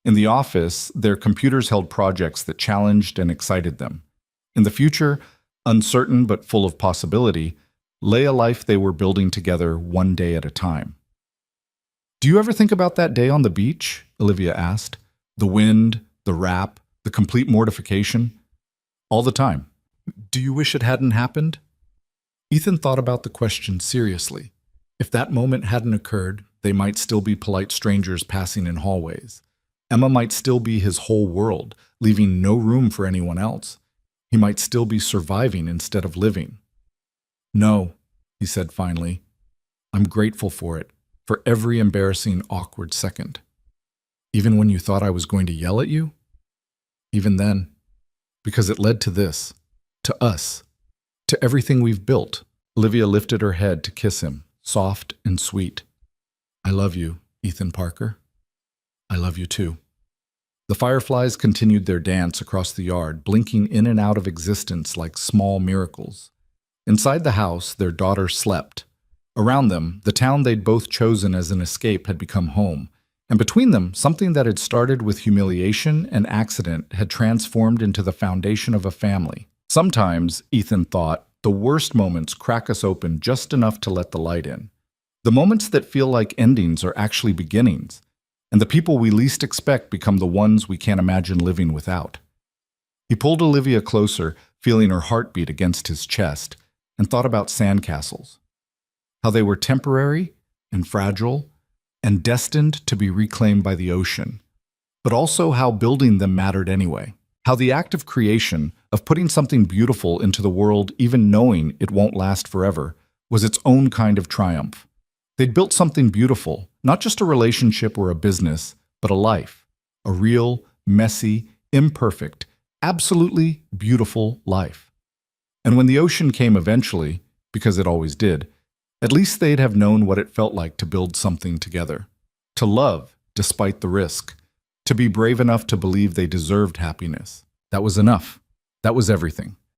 In the office, their computers held projects that challenged and excited them. In the future, uncertain but full of possibility, lay a life they were building together one day at a time. Do you ever think about that day on the beach? Olivia asked. The wind, the rap, the complete mortification? All the time. Do you wish it hadn't happened? Ethan thought about the question seriously. If that moment hadn't occurred, they might still be polite strangers passing in hallways. Emma might still be his whole world, leaving no room for anyone else. He might still be surviving instead of living. No, he said finally. I'm grateful for it, for every embarrassing, awkward second. Even when you thought I was going to yell at you? Even then. Because it led to this, to us, to everything we've built. Olivia lifted her head to kiss him, soft and sweet. I love you, Ethan Parker. I love you too. The fireflies continued their dance across the yard, blinking in and out of existence like small miracles. Inside the house, their daughter slept. Around them, the town they'd both chosen as an escape had become home. And between them, something that had started with humiliation and accident had transformed into the foundation of a family. Sometimes, Ethan thought, the worst moments crack us open just enough to let the light in. The moments that feel like endings are actually beginnings, and the people we least expect become the ones we can't imagine living without. He pulled Olivia closer, feeling her heartbeat against his chest, and thought about sandcastles. How they were temporary and fragile and destined to be reclaimed by the ocean, but also how building them mattered anyway. How the act of creation, of putting something beautiful into the world even knowing it won't last forever, was its own kind of triumph. They'd built something beautiful, not just a relationship or a business, but a life. A real, messy, imperfect, absolutely beautiful life. And when the ocean came eventually, because it always did, at least they'd have known what it felt like to build something together. To love, despite the risk. To be brave enough to believe they deserved happiness. That was enough. That was everything.